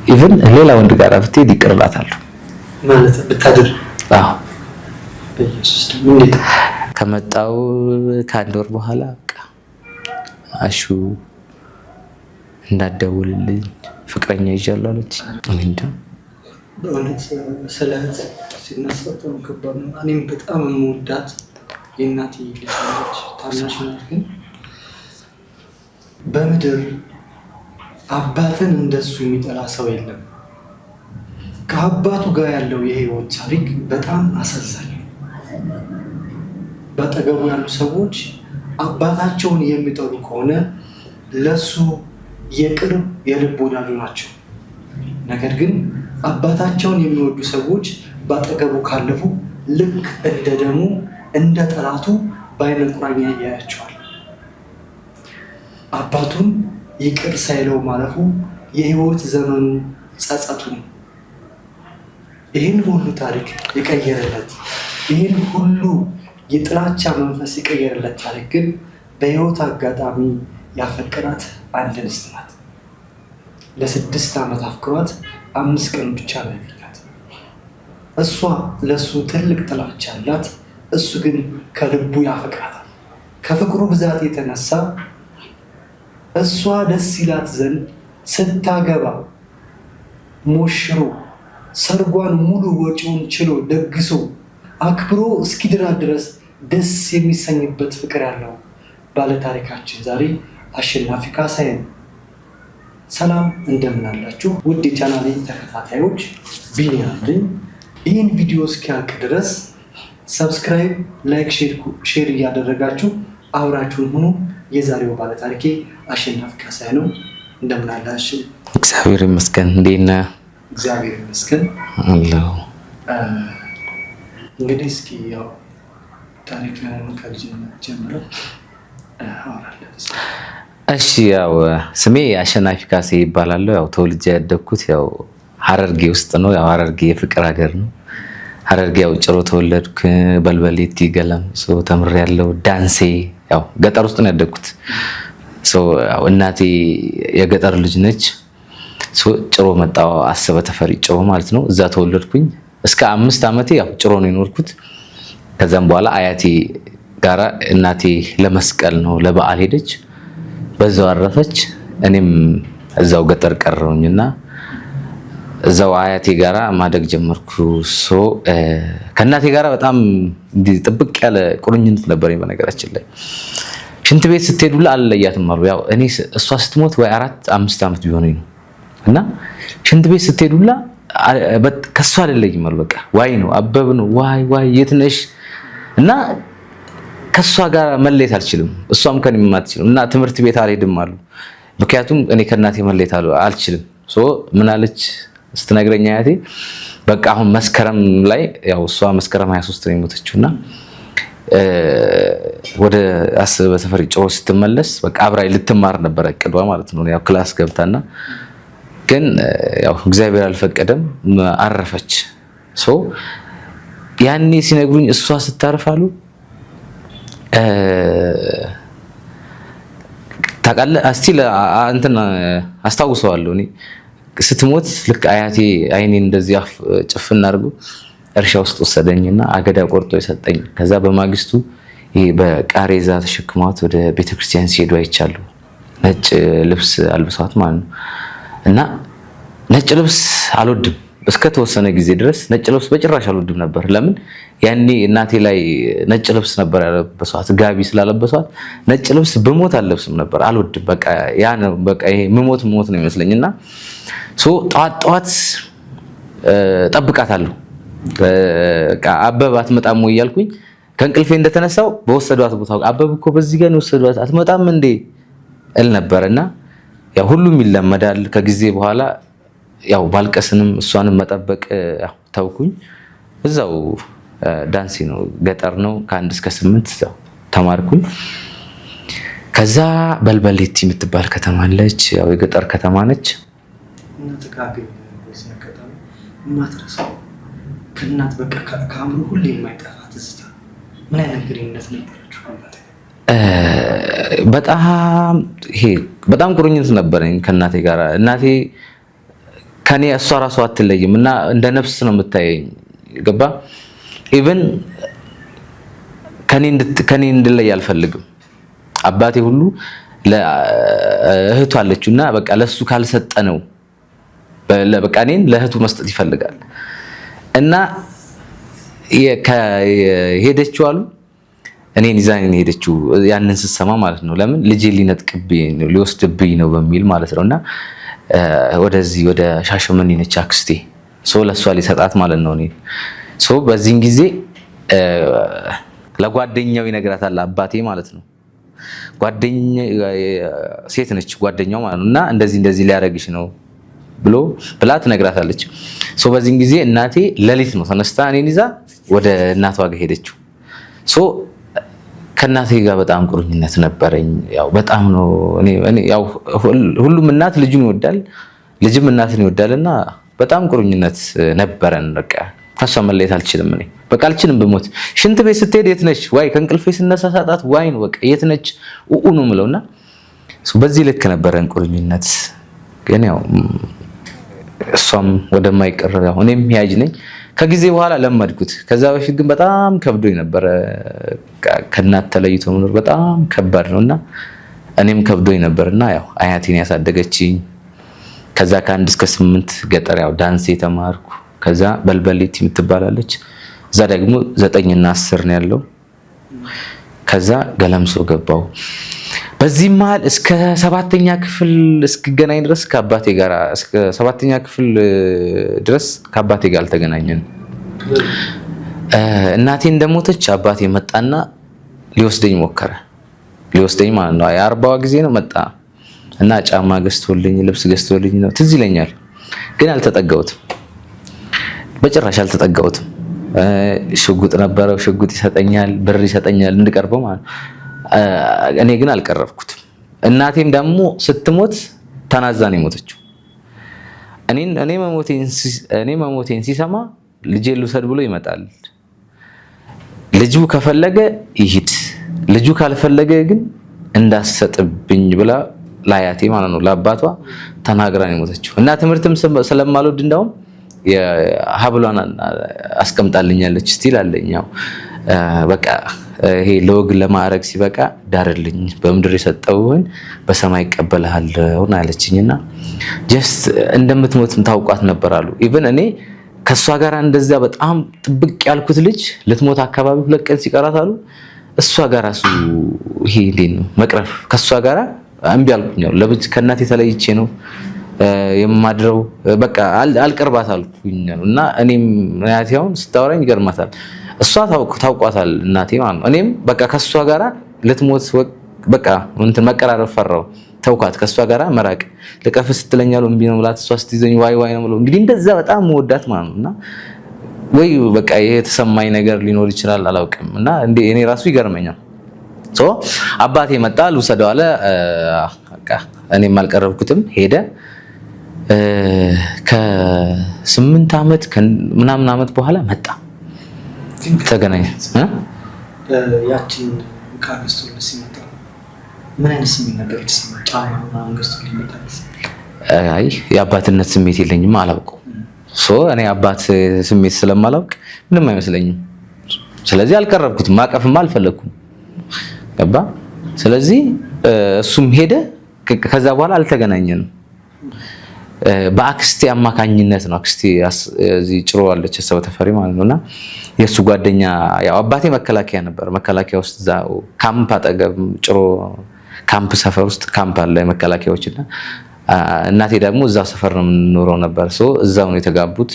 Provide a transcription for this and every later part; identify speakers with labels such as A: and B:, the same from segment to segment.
A: ኢቭን ሌላ ወንድ ጋር ብትሄድ ይቅርላታል
B: ማለት ብታድር።
A: አዎ
B: በኢየሱስ ደም እንዴት
A: ከመጣው ከአንድ ወር በኋላ በቃ አሹ እንዳትደውልልኝ ፍቅረኛ ይዣለሁ አለች። እንዴ
B: በእውነት ስለዚህ ሲነሳ በጣም ከባድ ነው። እኔም በጣም የምወዳት የእናቴ ልጅ ነች፣ ታናሽ ናት። ግን በምድር አባትን እንደሱ የሚጠላ ሰው የለም። ከአባቱ ጋር ያለው የህይወት ታሪክ በጣም አሳዛኝ ነው። በአጠገቡ ያሉ ሰዎች አባታቸውን የሚጠሉ ከሆነ ለሱ የቅርብ የልብ ወዳጁ ናቸው። ነገር ግን አባታቸውን የሚወዱ ሰዎች በአጠገቡ ካለፉ ልክ እንደ ደሙ እንደ ጠላቱ በዓይነ ቁራኛ ያያቸዋል። አባቱን ይቅር ሳይለው ማለፉ የህይወት ዘመኑ ጸጸቱ ነው። ይህን ሁሉ ታሪክ የቀየረለት፣ ይህን ሁሉ የጥላቻ መንፈስ የቀየረለት ታሪክ ግን በህይወት አጋጣሚ ያፈቀራት አንድ እንስት ናት። ለ6 ዓመት አፍቅሯት 5 ቀን ብቻ ነው ያገኛት። እሷ ለእሱ ትልቅ ጥላቻ አላት፣ እሱ ግን ከልቡ ያፈቅራታል። ከፍቅሩ ብዛት የተነሳ እሷ ደስ ይላት ዘንድ ስታገባ ሞሽሮ ሰርጓን ሙሉ ወጪውን ችሎ ደግሶ አክብሮ እስኪድራት ድረስ ደስ የሚሰኝበት ፍቅር ያለው ባለታሪካችን ዛሬ አሸናፊ ካሳዬ ነው። ሰላም እንደምን አላችሁ ውድ የቻናሌ ተከታታዮች፣ ቢኒያም ነኝ። ይህን ቪዲዮ እስኪያልቅ ድረስ ሰብስክራይብ፣ ላይክ፣ ሼር እያደረጋችሁ አብራችሁን ሁኑ። የዛሬው ባለታሪኬ አሸናፊ ካሳዬ ነው። እንደምን አላችሁ?
A: እግዚአብሔር ይመስገን። እንዴት ነህ?
B: እግዚአብሔር ይመስገን
A: አለሁ።
B: እንግዲህ እስኪ ያው ታሪክህን ከልጅነት ጀምረህ አውራለን።
A: እሺ ያው ስሜ አሸናፊ ካሳዬ ይባላል። ያው ተወልጄ ያደግኩት ያው ሐረርጌ ውስጥ ነው። ያው ሐረርጌ የፍቅር ሀገር ነው። ሐረርጌ ያው ጭሮ ተወለድኩ፣ በልበሌቲ ገለም ተምሬያለሁ። ዳንሴ ያው ገጠር ውስጥ ነው ያደግኩት። ያው እናቴ የገጠር ልጅ ነች። ጭሮ መጣሁ፣ አሰበ ተፈሪ ጭሮ ማለት ነው። እዛ ተወለድኩኝ። እስከ 5 ዓመቴ ያው ጭሮ ነው የኖርኩት። ከዛም በኋላ አያቴ ጋራ እናቴ ለመስቀል ነው ለበዓል ሄደች፣ በዛው አረፈች። እኔም እዛው ገጠር ቀረሁኝና እዛው አያቴ ጋራ ማደግ ጀመርኩ። ከእናቴ ጋራ በጣም ጥብቅ ያለ ቁርኝነት ነበረኝ። በነገራችን ላይ ሽንት ቤት ስትሄዱላ አልለያትም አሉ። ያው እኔ እሷ ስትሞት ወይ 4-5 ዓመት ቢሆነኝ ነው እና ሽንት ቤት ስትሄዱላ ከሷ አይደለኝም አሉ። በቃ ዋይ ነው አበብ ነው ዋይ የት ነሽ? እና ከሷ ጋር መለየት አልችልም፣ እሷም ከኔ አትችልም። እና ትምህርት ቤት አልሄድም አሉ። ምክንያቱም እኔ ከእናቴ መለየት አልችልም። ምን አለች ስትነግረኝ አያቴ፣ በቃ አሁን መስከረም ላይ ያው እሷ መስከረም 23 ነው የሞተችውና ወደ አሰበ ተፈሪ ጭሮ ስትመለስ በቃ አብራይ ልትማር ነበር እቅዷ ማለት ነው። ያው ክላስ ገብታና ግን ያው እግዚአብሔር አልፈቀደም፣ አረፈች። ያኔ ሲነግሩኝ እሷ ስታርፋሉ ታውቃለህ እስቲል እንትን አስታውሰዋለሁ። እኔ ስትሞት ልክ አያቴ አይኔን እንደዚህ ጭፍና አድርጎ እርሻ ውስጥ ወሰደኝና አገዳ ቆርጦ የሰጠኝ። ከዛ በማግስቱ ይሄ በቃሬዛ ተሸክሟት ወደ ቤተክርስቲያን ሲሄዱ አይቻለሁ። ነጭ ልብስ አልብሷት ማለት ነው። እና ነጭ ልብስ አልወድም እስከ ተወሰነ ጊዜ ድረስ ነጭ ልብስ በጭራሽ አልወድም ነበር። ለምን ያኔ እናቴ ላይ ነጭ ልብስ ነበር ያለበሷት፣ ጋቢ ስላለበሷት ነጭ ልብስ በሞት አልለብስም ነበር፣ አልወድም። በቃ ያ ነው በቃ ይሄ ሞት ነው ይመስለኝና ጠዋት ጠብቃታለሁ። በቃ አበብ አትመጣም ወይ እያልኩኝ ከእንቅልፌ እንደተነሳው በወሰዷት ቦታ አበብ እኮ በዚህ ጋር ነው ወሰዷት አትመጣም እንዴ እል ነበርና ያው ሁሉም ይለመዳል። ከጊዜ በኋላ ያው ባልቀስንም እሷንም መጠበቅ ተውኩኝ። እዛው ዳንሲ ነው ገጠር ነው ከ1 እስከ 8 ያው ተማርኩኝ። ከዛ በልበሌቲ የምትባል ከተማ አለች፣ ያው የገጠር ከተማ ነች።
B: ከእናት በቃ ከአእምሮ ሁሌ የማይጠፋ ትዝታ ምን አይነት ግንኙነት ነበራችሁ?
A: በጣም ቁርኝት ነበረኝ ከእናቴ ጋር። እናቴ ከኔ እሷ ራሷ አትለይም እና እንደ ነፍስ ነው የምታየኝ። ገባ ኢቭን ከኔ እንድለይ አልፈልግም። አባቴ ሁሉ ለእህቱ አለችውና በቃ ለሱ ካልሰጠ ነው በቃ እኔን ለእህቱ መስጠት ይፈልጋል እና ሄደችው አሉ እኔን ይዛኝ ሄደችው ያንን ስትሰማ ማለት ነው። ለምን ልጄ ሊነጥቅብኝ ነው ሊወስድብኝ ነው በሚል ማለት ነውና ወደዚህ ወደ ሻሸመኔ ነች አክስቴ ለሷ ሊሰጣት ማለት ነው። እኔ በዚህን ጊዜ ለጓደኛው ይነግራታል አባቴ ማለት ነው። ሴት ነች ጓደኛው ማለት ነውና እንደዚህ ሊያረግሽ ነው ብላ ትነግራታለች። በዚህን ጊዜ እናቴ ሌሊት ነው ተነስታ እኔን ይዛ ወደ እናቷ ጋር ሄደችው። ከእናቴ ጋር በጣም ቁርኝነት ነበረኝ። ያው በጣም ነው እኔ ያው ሁሉም እናት ልጁን ይወዳል፣ ልጅም እናትን ይወዳልና በጣም ቁርኝነት ነበረን። በቃ ከሷ መለየት አልችልም። እኔ በቃ አልችልም ብሞት። ሽንት ቤት ስትሄድ የት ነች ዋይ፣ ከእንቅልፌ ስነሳ ሳጣት ዋይ ነው በቃ የት ነች ነው የምለውና በዚህ ልክ ነበረን ቁርኝነት። ግን ያው እሷም ወደማይቀር ያው እኔም ያጅ ነኝ። ከጊዜ በኋላ ለመድኩት። ከዛ በፊት ግን በጣም ከብዶኝ ነበር። ከእናት ተለይቶ መኖር በጣም ከባድ ነውና እኔም ከብዶኝ ነበርና ያው አያቴን ያሳደገችኝ። ከዛ ከ1 እስከ 8 ገጠር ያው ዳንስ ተማርኩ። ከዛ በልበሊት የምትባላለች እዛ ደግሞ 9 እና 10 ነው ያለው። ከዛ ገለምሶ ገባው። በዚህ መሃል እስከ 7ኛ ክፍል እስክገናኝ ድረስ ከአባቴ ጋር እስከ 7ኛ ክፍል ድረስ ከአባቴ ጋር አልተገናኘንም። እናቴ እንደሞተች አባቴ መጣና ሊወስደኝ ሞከረ። ሊወስደኝ ማለት ነው 40ዋ ጊዜ ነው መጣ እና ጫማ ገዝቶልኝ ልብስ ገዝቶልኝ ነው ትዝ ይለኛል። ግን አልተጠጋሁትም፣ በጭራሽ አልተጠጋሁትም። ሽጉጥ ነበረው፣ ሽጉጥ ይሰጠኛል፣ ብር ይሰጠኛል እንድቀርበው ማለት ነው። እኔ ግን አልቀረብኩትም። እናቴም ደግሞ ስትሞት ተናዛ ነው የሞተችው። እኔ መሞቴን ሲሰማ ልጄን ልውሰድ ብሎ ይመጣል። ልጁ ከፈለገ ይሂድ፣ ልጁ ካልፈለገ ግን እንዳሰጥብኝ ብላ ላያቴ ማለት ነው ለአባቷ ተናግራ ነው የሞተችው። እና ትምህርትም ስለማልወድ እንደውም የሀብሏን አስቀምጣልኛለች ስቲል አለኛው በቃ ይሄ ለወግ ለማዕረግ ሲበቃ ዳርልኝ በምድር የሰጠውን በሰማይ ይቀበልሃለሁ አለችኝና ጀስት እንደምትሞትም ታውቋት ነበር አሉ። ኢቭን እኔ ከሷ ጋር እንደዛ በጣም ጥብቅ ያልኩት ልጅ ልትሞት አካባቢ 2 ቀን ሲቀራት አሉ እሷ ጋር እሱ ይሄ እንዴት ነው መቅረብ ከሷ ጋር እምቢ አልኩኛል። ለብቻ ከእናቴ ተለይቼ ነው የማድረው በቃ አልቀርባት አልኩኛል። እና እኔም እናቴ አሁን ስታወራኝ ይገርማታል። እሷ ታውቋታል እናቴ ማለት ነው። እኔም በቃ ከሷ ጋራ ልትሞት በቃ እንትን መቀራረብ ፈራው ተውኳት። ከሷ ጋራ መራቅ ልቀፍ ስትለኛል እምቢ ነው ብላት እሷ ስትይዘኝ ዋይ ነው ብለው እንግዲህ እንደዛ በጣም መወዳት ማለት ነውና ወይ በቃ የተሰማኝ ነገር ሊኖር ይችላል አላውቅም። እና እኔ ራሱ ይገርመኛል። አባቴ መጣ ልውሰደው አለ። በቃ እኔም አልቀረብኩትም ሄደ። ከ8 ዓመት ምናምን ዓመት በኋላ መጣ ተገናኘ።
B: ያቺን ካርስቶ ሲመጣ ምን አይነት ስሜት ነበር የተሰማው? ጫማና አንገስቶ ሊመጣ
A: አይ የአባትነት ስሜት የለኝም አላውቀው። እኔ አባት ስሜት ስለማላውቅ ምንም አይመስለኝም። ስለዚህ አልቀረብኩትም፣ ማቀፍም አልፈለኩም። ገባ። ስለዚህ እሱም ሄደ። ከዛ በኋላ አልተገናኘንም። በአክስቴ አማካኝነት ነው። አክስቴ እዚህ ጭሮ አለች ሰው ተፈሪ ማለት ነውና የሱ ጓደኛ ያው አባቴ መከላከያ ነበር። መከላከያ ውስጥ እዛው ካምፕ አጠገብ ጭሮ ካምፕ ሰፈር ውስጥ ካምፕ አለ መከላከያዎችና እናቴ ደግሞ እዛው ሰፈር ነው የምንኖረው ነበር። እዛው ነው የተጋቡት።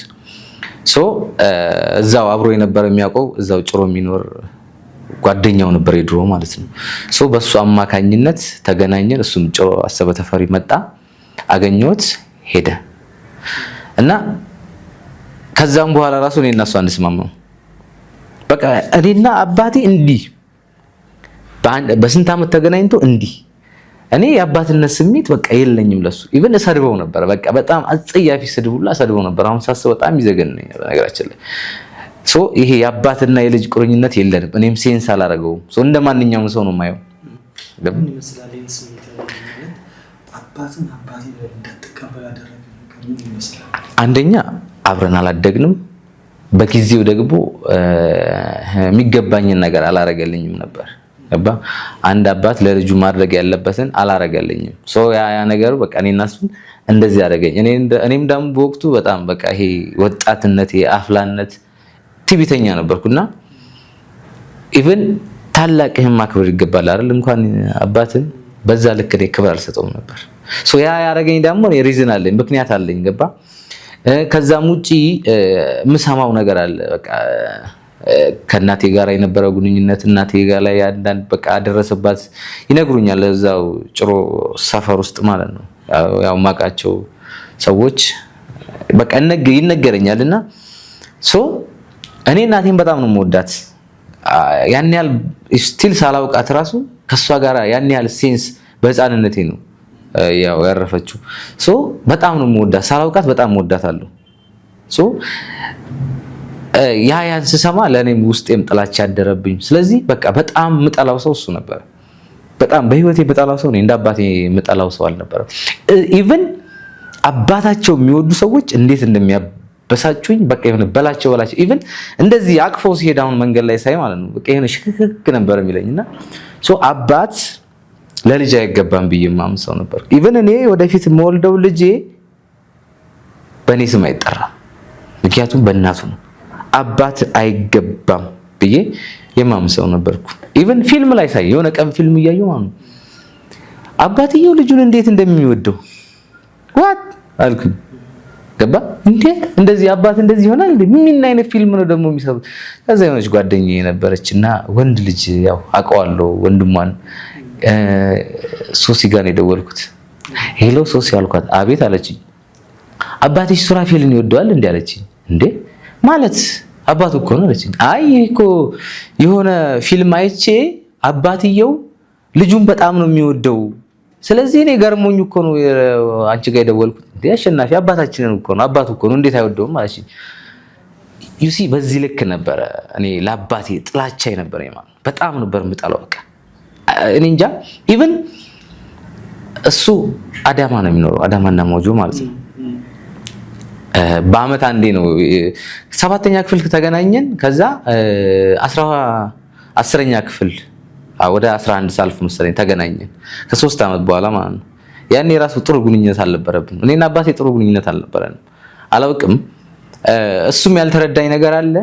A: እዛው አብሮ የነበረ የሚያውቀው እዛው ጭሮ የሚኖር ጓደኛው ነበር የድሮ ማለት ነው። በሱ አማካኝነት ተገናኘን። እሱም ጭሮ አሰበ ተፈሪ መጣ፣ አገኘሁት፣ ሄደ እና ከዛም በኋላ ራሱ እኔና እሱ አንስማማም። በቃ እኔና አባቴ እንዲህ በስንት ዓመት ተገናኝቶ እንዲህ እኔ የአባትነት ስሜት በቃ የለኝም ለሱ። ኢቭን እሰድበው ነበር። በቃ በጣም አጸያፊ ስድብ ሁላ እሰድበው ነበር። አሁን ሳስበው በጣም ይዘገነኝ በነገራችን ላይ። ይሄ የአባትና የልጅ ቁርኝነት የለንም። እኔም ሴንስ አላደረገውም። እንደ ማንኛውም ሰው ነው የማየው።
B: ምን ይመስላል ይሄን ስሜት? አባትን አባቴ እንዳትቀበል ያደረገ ነገር
A: አንደኛ አብረን አላደግንም። በጊዜው ደግሞ የሚገባኝን ነገር አላረገልኝም ነበር። አንድ አባት ለልጁ ማድረግ ያለበትን አላረገልኝም። ያ ነገሩ በቃ እኔና እሱን እንደዚህ አደረገኝ። እኔም ደግሞ በወቅቱ በጣም በቃ ይሄ ወጣትነት የአፍላነት ትዕቢተኛ ነበርኩና ኢቭን ታላቅህን ማክበር ይገባል አይደል? እንኳን አባትን በዛ ልክ እኔ ክብር አልሰጠውም ነበር። ያ ያደረገኝ ደግሞ እኔ ሪዝን አለኝ፣ ምክንያት አለኝ። ገባ? ከዛም ውጪ የምሰማው ነገር አለ። በቃ ከእናቴ ጋር የነበረው ግንኙነት እናቴ ጋር ላይ አንዳንድ በቃ አደረሰባት ይነግሩኛል። እዛው ጭሮ ሰፈር ውስጥ ማለት ነው። ያው ማቃቸው ሰዎች በቃ ይነገረኛልና እኔ እናቴን በጣም ነው የምወዳት። ያን ያህል ስቲል ሳላውቃት ራሱ ከሷ ጋር ያን ያህል ሴንስ በህፃንነቴ ነው ያው ያረፈችው። በጣም ነው የምወዳት፣ ሳላውቃት በጣም እወዳታለሁ። ያን ስሰማ ለእኔም ውስጤም ጥላቻ ያደረብኝ። ስለዚህ በቃ በጣም የምጠላው ሰው እሱ ነበር። በጣም በህይወቴ የምጠላው ሰው እንደ አባቴ የምጠላው ሰው አልነበረም። ኢቭን አባታቸው የሚወዱ ሰዎች እንዴት እንደሚያበሳጩኝ በቃ የሆነ በላቸው። ኢቭን እንደዚህ አቅፈው ሲሄድ አሁን መንገድ ላይ ሳይ ማለት ነው በቃ የሆነ ሽክክ ነበር የሚለኝና አባት ለልጅ አይገባም ብዬ የማምን ሰው ነበር። ኢቭን እኔ ወደፊት የምወልደው ልጄ በእኔ ስም አይጠራም፣ ምክንያቱም በእናቱ ነው። አባት አይገባም ብዬ የማምን ሰው ነበርኩ። ኢቭን ፊልም ላይ ሳይ የሆነ ቀን ፊልም እያየሁ ማለት ነው አባትየው ልጁን እንዴት እንደሚወደው ዋት አልኩኝ። ገባ እንዴ? እንደዚህ አባት እንደዚህ ይሆናል እንዴ? ምን አይነት ፊልም ነው ደግሞ የሚሰሩት? ከዛ የሆነች ጓደኛዬ ነበረችና ወንድ ልጅ ያው አውቀዋለሁ ወንድሟን ሶሲ ጋር ነው የደወልኩት። ሄሎ ሶሲ አልኳት። አቤት አለችኝ። አባትሽ ሱራፌልን ይወደዋል እንዴ አለችኝ። እንዴ ማለት አባቱ እኮ ነው አለችኝ። አይ እኮ የሆነ ፊልም አይቼ አባትየው ልጁን በጣም ነው የሚወደው፣ ስለዚህ እኔ ገርሞኝ እኮ ነው አንቺ ጋር የደወልኩት። እንዴ አሸናፊ አባታችንን እኮ ነው አባቱ እኮ ነው እንዴት አይወደውም አለችኝ። ዩሲ በዚህ ልክ ነበረ እኔ ለአባቴ ጥላቻ የነበረኝ ማለት በጣም ነበር የምጠላው። በቃ እኔ እንጃ። ኢቭን እሱ አዳማ ነው የሚኖረው፣ አዳማና ሞጆ ማለት ነው። በአመት አንዴ ነው 7ኛ ክፍል ተገናኘን። ከዛ 10ኛ ክፍል ወደ 11 ሳልፍ መሰለኝ ተገናኘን ከ3 አመት በኋላ ማለት ነው። ያኔ ራሱ ጥሩ ግንኙነት አልነበረብን። እኔና አባቴ ጥሩ ግንኙነት አልነበረንም። አላውቅም፣ እሱም ያልተረዳኝ ነገር አለ፣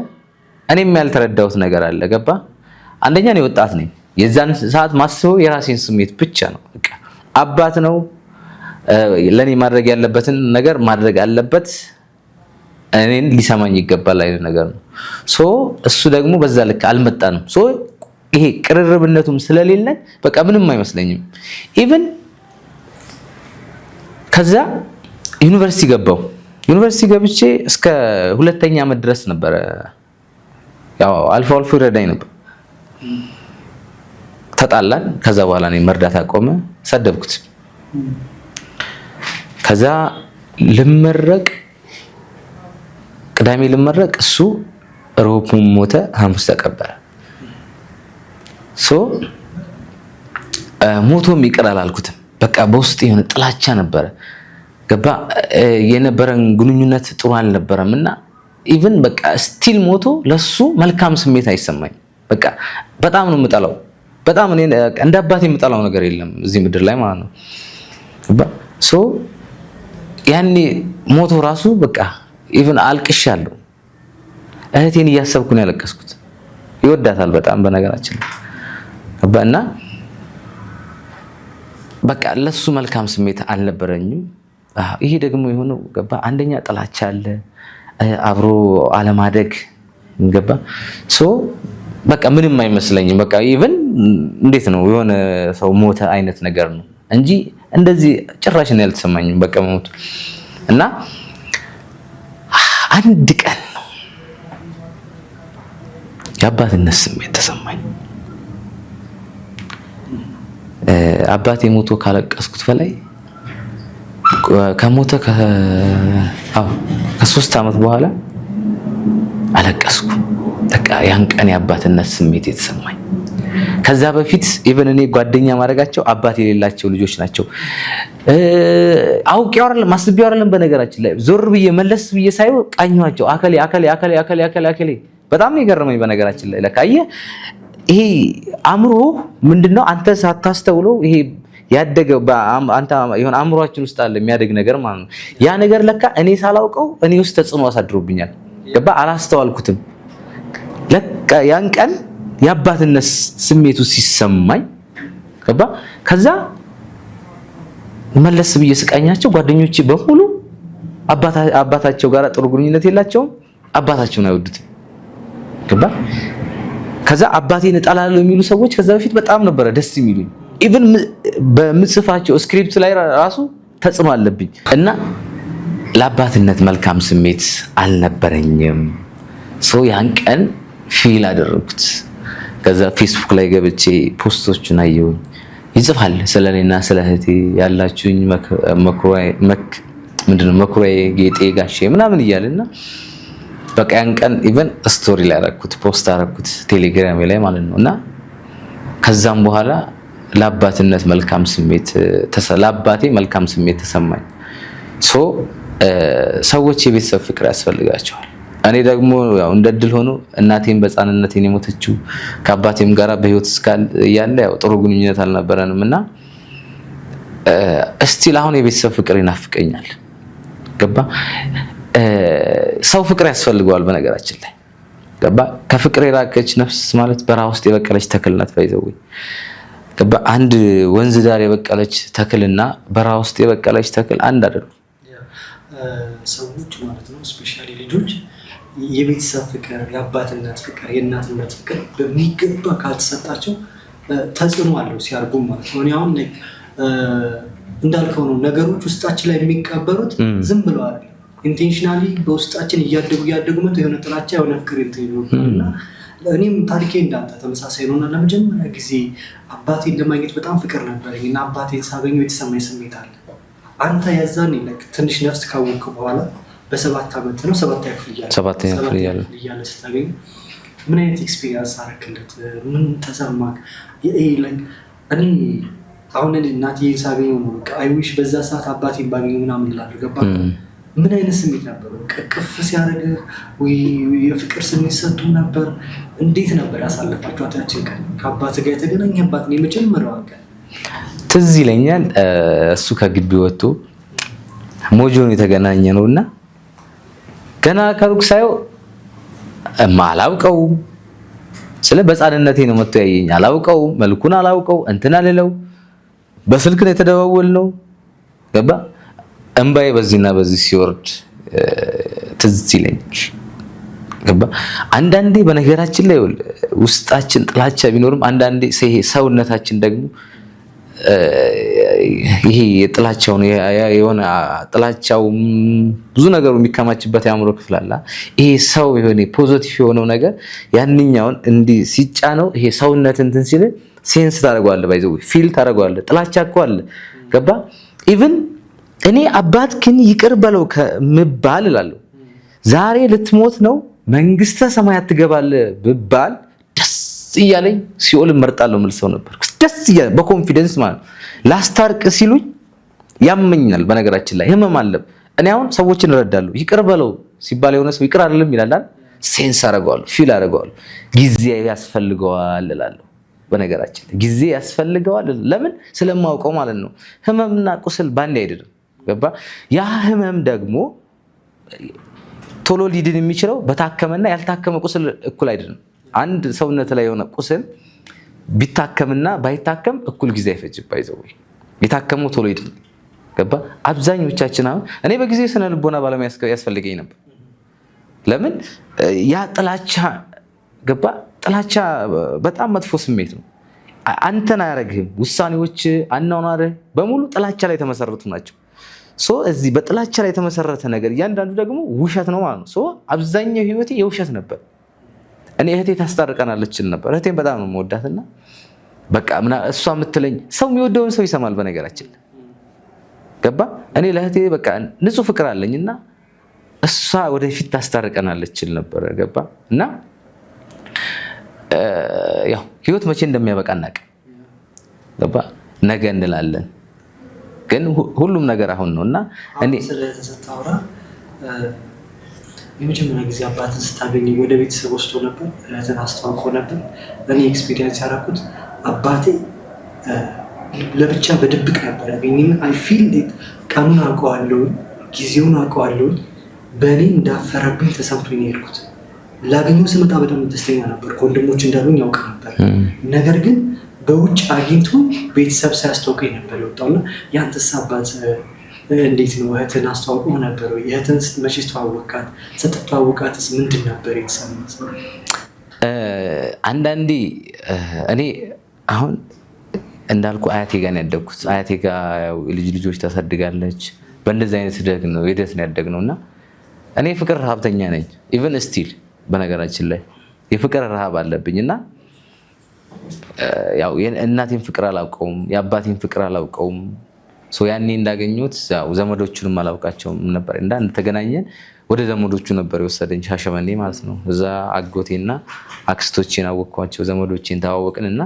A: እኔም ያልተረዳሁት ነገር አለ። ገባ? አንደኛ እኔ ወጣት ነኝ። የዛን ሰዓት ማስበው የራሴን ስሜት ብቻ ነው። በቃ አባት ነው ለኔ ማድረግ ያለበትን ነገር ማድረግ አለበት፣ እኔን ሊሰማኝ ይገባል አይነት ነገር ነው። እሱ ደግሞ በዛ ልክ አልመጣንም። ይሄ ቅርርብነቱም ስለሌለን በቃ ምንም አይመስለኝም። ኢቭን ከዛ ዩኒቨርሲቲ ገባው። ዩኒቨርሲቲ ገብቼ እስከ 2ኛ ዓመት ድረስ ነበረ ያው አልፎ አልፎ ይረዳኝ ነበር። ተጣላን። ከዛ በኋላ እኔ መርዳት አቆመ፣ ሰደብኩት። ከዛ ልመረቅ ቅዳሜ ልመረቅ፣ እሱ ሮብ ሞተ፣ ሐሙስ ተቀበረ። ሞቶም ይቀራል አልኩትም። በቃ በውስጥ የሆነ ጥላቻ ነበረ። ገባ? የነበረን ግንኙነት ጥሩ አልነበረም እና ኢቭን በቃ ስቲል ሞቶ ለሱ መልካም ስሜት አይሰማኝ። በቃ በጣም ነው የምጠላው። በጣም እኔ እንደ አባቴ የምጠላው ነገር የለም እዚህ ምድር ላይ ማለት ነው። ገባ? ያኔ ሞቶ ራሱ በቃ ኢቭን አልቅሻለሁ። እህቴን እያሰብኩ ነው ያለቀስኩት። ይወዳታል በጣም በነገራችን ላይ ገባና በቃ ለሱ መልካም ስሜት አልነበረኝም። ይሄ ደግሞ የሆነው ገባ አንደኛ ጥላቻ አለ፣ አብሮ አለማደግ ገባ። በቃ ምንም አይመስለኝም። በቃ ኢቭን እንዴት ነው የሆነ ሰው ሞተ አይነት ነገር ነው እንጂ እንደዚህ ጭራሽ ነው ያልተሰማኝም በቃ ሞቱ። እና አንድ ቀን ነው የአባትነት ስሜት ተሰማኝ። አባቴ ሞቶ ካለቀስኩት በላይ ከሞተ ከ3 አመት በኋላ አለቀስኩ። በቃ ያን ቀን የአባትነት ስሜት የተሰማኝ ከዛ በፊት ኢቨን እኔ ጓደኛ ማድረጋቸው አባት የሌላቸው ልጆች ናቸው። አውቄው አይደለም አስቤው አይደለም። በነገራችን ላይ ዞር ብዬ መለስ ብዬ ሳይው ቃኘኋቸው። አከሌ አከሌ አከሌ አከሌ አከሌ አከሌ በጣም ነው የገረመኝ። በነገራችን ላይ ለካ ይሄ አእምሮ ምንድነው አንተ ሳታስተውለው ይሄ ያደገው አንተ የሆነ አእምሮአችን ውስጥ አለ የሚያደግ ነገር ማለት ነው። ያ ነገር ለካ እኔ ሳላውቀው እኔ ውስጥ ተጽዕኖ አሳድሮብኛል። ገባ አላስተዋልኩትም። ለካ ያን ቀን የአባትነት ስሜቱ ሲሰማኝ ገባ። ከዛ መለስ ብዬ ስቃኛቸው ጓደኞቼ በሙሉ አባታቸው ጋር ጥሩ ግንኙነት የላቸውም። አባታቸውን አይወዱትም። ገባ። ከዛ አባቴን እጠላለሁ የሚሉ ሰዎች ከዛ በፊት በጣም ነበረ ደስ የሚሉኝ። ኢቭን በምጽፋቸው ስክሪፕት ላይ ራሱ ተጽዕኖ አለብኝ እና ለአባትነት መልካም ስሜት አልነበረኝም። ያን ቀን ፊል አደረኩት። ከዛ ፌስቡክ ላይ ገብቼ ፖስቶችን አየሁኝ። ይጽፋል ስለኔና ስለ እህቴ ያላችሁኝ መኩሪያዬ ጌጤ ጋሼ ምናምን እያለና በቃ ያን ቀን ኢቨን ስቶሪ ላይ አደረኩት፣ ፖስት አደረኩት ቴሌግራም ላይ ማለት ነው። እና ከዛም በኋላ ለአባቴ መልካም ስሜት ተሰማኝ። ሰዎች የቤተሰብ ፍቅር ያስፈልጋቸዋል። እኔ ደግሞ ያው እንደ እድል ሆኖ እናቴን በሕፃንነቴን የሞተችው ከአባቴም ጋር በህይወት እስካል ያለ ያው ጥሩ ግንኙነት አልነበረንም እና እስቲል አሁን የቤተሰብ ፍቅር ይናፍቀኛል። ገባ። ሰው ፍቅር ያስፈልገዋል። በነገራችን ላይ ገባ። ከፍቅር የራቀች ነፍስ ማለት በረሃ ውስጥ የበቀለች ተክል ናት። ባይዘው ገባ። አንድ ወንዝ ዳር የበቀለች ተክልና በረሃ ውስጥ የበቀለች ተክል አንድ አይደሉም።
B: ሰዎች ማለት ነው ስፔሻሊ ልጆች የቤተሰብ ፍቅር፣ የአባትነት ፍቅር፣ የእናትነት ፍቅር በሚገባ ካልተሰጣቸው ተጽዕኖ አለው ሲያርጉ ማለት ነው። እኔ አሁን እንዳልከው ነው ነገሮች ውስጣችን ላይ የሚቀበሩት ዝም ብለው አይደለም። ኢንቴንሽናሊ በውስጣችን እያደጉ መጥተው የሆነ ጥላቻ የሆነ ፍቅር እና እኔም ታሪኬ እንዳንተ ተመሳሳይ ነውና ለመጀመሪያ ጊዜ አባቴን ለማግኘት በጣም ፍቅር ነበረኝ እና አባቴን ሳገኘው የተሰማኝ ስሜት አለ። አንተ ያዛን ትንሽ ነፍስ ካወቅክ በኋላ በ7 ዓመት ነው 7ኛ ክፍል እያለ ስታገኝ ምን አይነት ኤክስፒሪየንስ አደረክለት? ምን ተሰማክ? እኔ አሁን እናቴን ሳገኘው ነው በቃ አይዊሽ በዛ ሰዓት አባቴን ባገኘው ምናምን እላለሁ። ገባህ? ምን አይነት ስሜት ነበር? ቅፍ ሲያደርግ ወይ የፍቅር ስሜት ሰጥቶ ነበር? እንዴት ነበር ያሳለፋችኋት ያችን ቀን? ከአባት ጋር የተገናኘባት ነው የመጀመሪያዋ ቀን
A: ትዝ ይለኛል። እሱ ከግቢ ወጥቶ ሞጆን የተገናኘ ነውና ገና ከሩቅ ሳየው አላውቀው ስለ በጻንነቴ ነው መጥቶ ያየኝ። አላውቀው መልኩን አላውቀው እንትና ልለው በስልክ ነው የተደዋወልነው። ገባ። እንባዬ በዚህና በዚህ ሲወርድ ትዝ ይለኛል። ገባ። አንዳንዴ በነገራችን ላይ ውስጣችን ጥላቻ ቢኖርም አንዳንዴ ሰውነታችን ደግሞ ይሄ የጥላቻውን የሆነ ጥላቻው ብዙ ነገሩ የሚከማችበት የአእምሮ ክፍል አለ። ይሄ ሰው የሆነ ፖዚቲቭ የሆነው ነገር ያንኛውን እንዲህ ሲጫነው ይሄ ሰውነት እንትን ሲል ሴንስ ታደርገዋለህ፣ ባይዘው ፊል ታደርገዋለህ። ጥላቻ እኮ አለ። ገባ። ኢቭን እኔ አባት ግን ይቅር በለው ከምባል እላለሁ ዛሬ ልትሞት ነው መንግስተ ሰማያት ትገባለህ ብባል ደስ እያለኝ ሲኦል እመርጣለሁ የምል ሰው ነበር። ደስ እያለኝ በኮንፊደንስ ማለት ላስታርቅ ሲሉኝ ያመኛል። በነገራችን ላይ ህመም አለ። እኔ አሁን ሰዎችን እረዳለሁ። ይቅር በለው ሲባል የሆነ ሰው ይቅር አይደለም ይላል። ሴንስ አደርገዋለሁ፣ ፊል አደርገዋለሁ። ጊዜ ያስፈልገዋል እላለሁ። በነገራችን ላይ ጊዜ ያስፈልገዋል። ለምን? ስለማውቀው ማለት ነው። ህመምና ቁስል ባንዴ አይደለም። ገባ። ያ ህመም ደግሞ ቶሎ ሊድን የሚችለው በታከመና ያልታከመ ቁስል እኩል አይደለም። አንድ ሰውነት ላይ የሆነ ቁስል ቢታከምና ባይታከም እኩል ጊዜ አይፈጅም። ባይዘው የታከመው ቶሎ ይድን። ገባ። አብዛኞቻችን አሁን እኔ በጊዜ ስነ ልቦና ባለሙያ ያስፈልገኝ ነበር። ለምን? ያ ጥላቻ ገባ። ጥላቻ በጣም መጥፎ ስሜት ነው። አንተን አያረግህም። ውሳኔዎች፣ አኗኗርህ በሙሉ ጥላቻ ላይ የተመሰረቱ ናቸው። እዚህ በጥላቻ ላይ የተመሰረተ ነገር እያንዳንዱ ደግሞ ውሸት ነው ማለት ነው። አብዛኛው ህይወቴ የውሸት ነበር። እኔ እህቴ ታስታርቀናለች ነበር። እህቴን በጣም ነው የምወዳትና በቃ እሷ የምትለኝ ሰው የሚወደውን ሰው ይሰማል። በነገራችን ገባ። እኔ ለእህቴ በቃ ንጹህ ፍቅር አለኝና እሷ ወደፊት ታስታርቀናለች ነበር። ገባ። እና ያው ህይወት መቼ እንደሚያበቃ እናውቅ ገባ ነገ እንላለን ግን ሁሉም ነገር አሁን ነው እና
B: እኔ ስለተሰጣውራ የመጀመሪያ ጊዜ አባትን ስታገኝ ወደ ቤተሰብ ወስዶ ነበር እህትን አስተዋውቆ ነበር እኔ ኤክስፒሪየንስ ያደረኩት አባቴ ለብቻ በድብቅ ነበር ያገኘኝ አይ ፊል ቀኑን አውቀዋለሁ ጊዜውን አውቀዋለሁ በእኔ እንዳፈረብኝ ተሰምቶኝ ነው የሄድኩት ላገኘው ስመጣ በጣም ደስተኛ ነበር ወንድሞች እንዳሉኝ ያውቅ ነበር ነገር ግን በውጭ አግኝቶ ቤተሰብ ሳያስተዋውቀኝ ነበር የወጣውና ያንተስ አባት እንዴት ነው እህትን አስተዋውቆ ነበር እህትን መቼ ተዋወቃት ስትተዋወቃትስ ምንድን ነበር የተሰማት
A: አንዳንዴ እኔ አሁን እንዳልኩ አያቴ ጋር ነው ያደግኩት አያቴ ጋር ልጆች ታሳድጋለች በእንደዚህ አይነት ደግ ነው ሂደት ነው ያደግነውና እኔ ፍቅር ረሃብተኛ ነኝ ኢቭን ስቲል በነገራችን ላይ የፍቅር ረሃብ አለብኝና ያው የእናቴን ፍቅር አላውቀውም የአባቴን ፍቅር አላውቀውም ያኔ እንዳገኙት ያው ዘመዶቹንም አላውቃቸውም ነበር እንደተገናኘን ወደ ዘመዶቹ ነበር የወሰደኝ ሻሸመኔ ማለት ነው እዛ አጎቴና አክስቶቼን አወቅኳቸው ዘመዶቼን ተዋወቅንና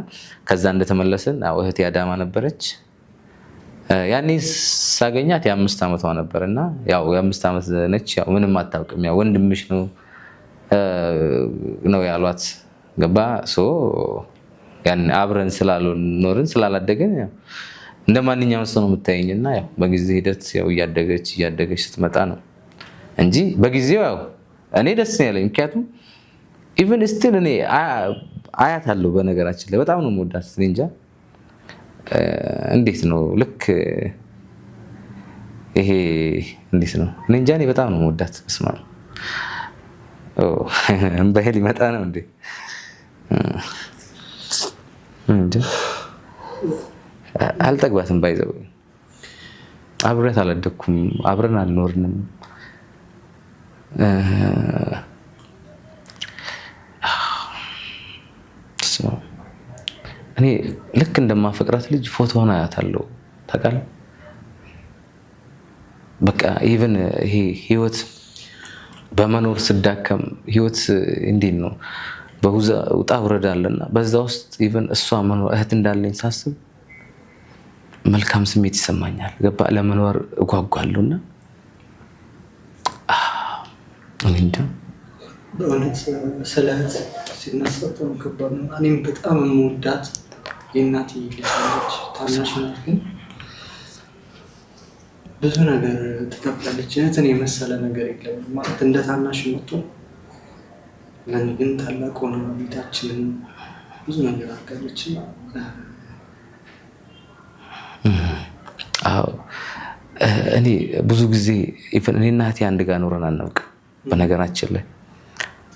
A: ከዛ እንደተመለስን ያው እህቴ አዳማ ነበረች ያኔ ሳገኛት የ5 ዓመቷ ነበርና ያው የ5 ዓመት ነች ያው ምንም አታውቅም ያው ወንድምሽ ነው ያሏት ገባ ያን አብረን ስላልኖርን ስላላደገን ያው እንደማንኛውም ሰው ነው የምታየኝና ያው በጊዜ ሂደት ያው እያደገች ስትመጣ ነው እንጂ በጊዜው ያው እኔ ደስ ያለኝ ምክንያቱም ኢቭን ስቲል እኔ አያት አለው በነገራችን ላይ በጣም ነው የምወዳት እንጃ እንዴት ነው ልክ ይሄ እንዴት ነው እኔ እንጃ እኔ በጣም ነው የምወዳት እስማ እንበህል ይመጣ ነው እንዴ አልጠግባትም ባይዘው አብረን አላደኩም አብረን አልኖርንም እኔ ልክ እንደማፈቅራት ልጅ ፎቶውን አያታለሁ ታውቃለህ በቃ ኢቭን ይሄ ህይወት በመኖር ስዳከም ህይወት እንዴት ነው በውጣ ውረድ አለና በዛ ውስጥ ኢቭን እሷ መኖር እህት እንዳለኝ ሳስብ መልካም ስሜት ይሰማኛል ገባ ለመኖር እጓጓለሁና እንዴ
B: በእውነት ስለ እህት ሲነሳ በጣም ከባድ ነው እኔም በጣም የምወዳት የእናቴ ልጅ ነች ታናሽ ናት ግን ብዙ ነገር ትከፍላለች እህትን የመሰለ ነገር የለም ማለት እንደ ታናሽ መጥቶ ለኔ ግን ታላቅ ሆና ቤታችንን ብዙ ነገር አድርጋለች
A: እኔ ብዙ ጊዜ ኢቭን እኔና እህቴ አንድ ጋር ኖረን አናውቅም በነገራችን ላይ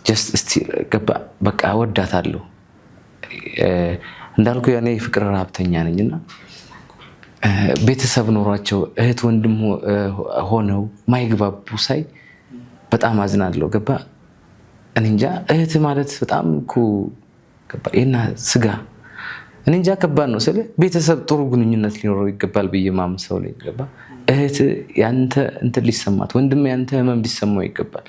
A: ጀስት እስቲ ገባ በቃ ወዳታለሁ እንዳልኩ ያኔ ፍቅር ረሃብተኛ ነኝና ቤተሰብ ኖሯቸው እህት ወንድም ሆነው ማይግባቡ ሳይ በጣም አዝናለሁ ገባ እኔ እንጃ እህት ማለት በጣም እኮ ገባ የና ስጋ እኔ እንጃ ከባድ ነው ስለ ቤተሰብ ጥሩ ግንኙነት ሊኖረው ይገባል ብዬ ማምን ሰው ላይ ገባ እህት ያንተ እንትን ሊሰማት ወንድም ያንተ ህመም ሊሰማው ይገባል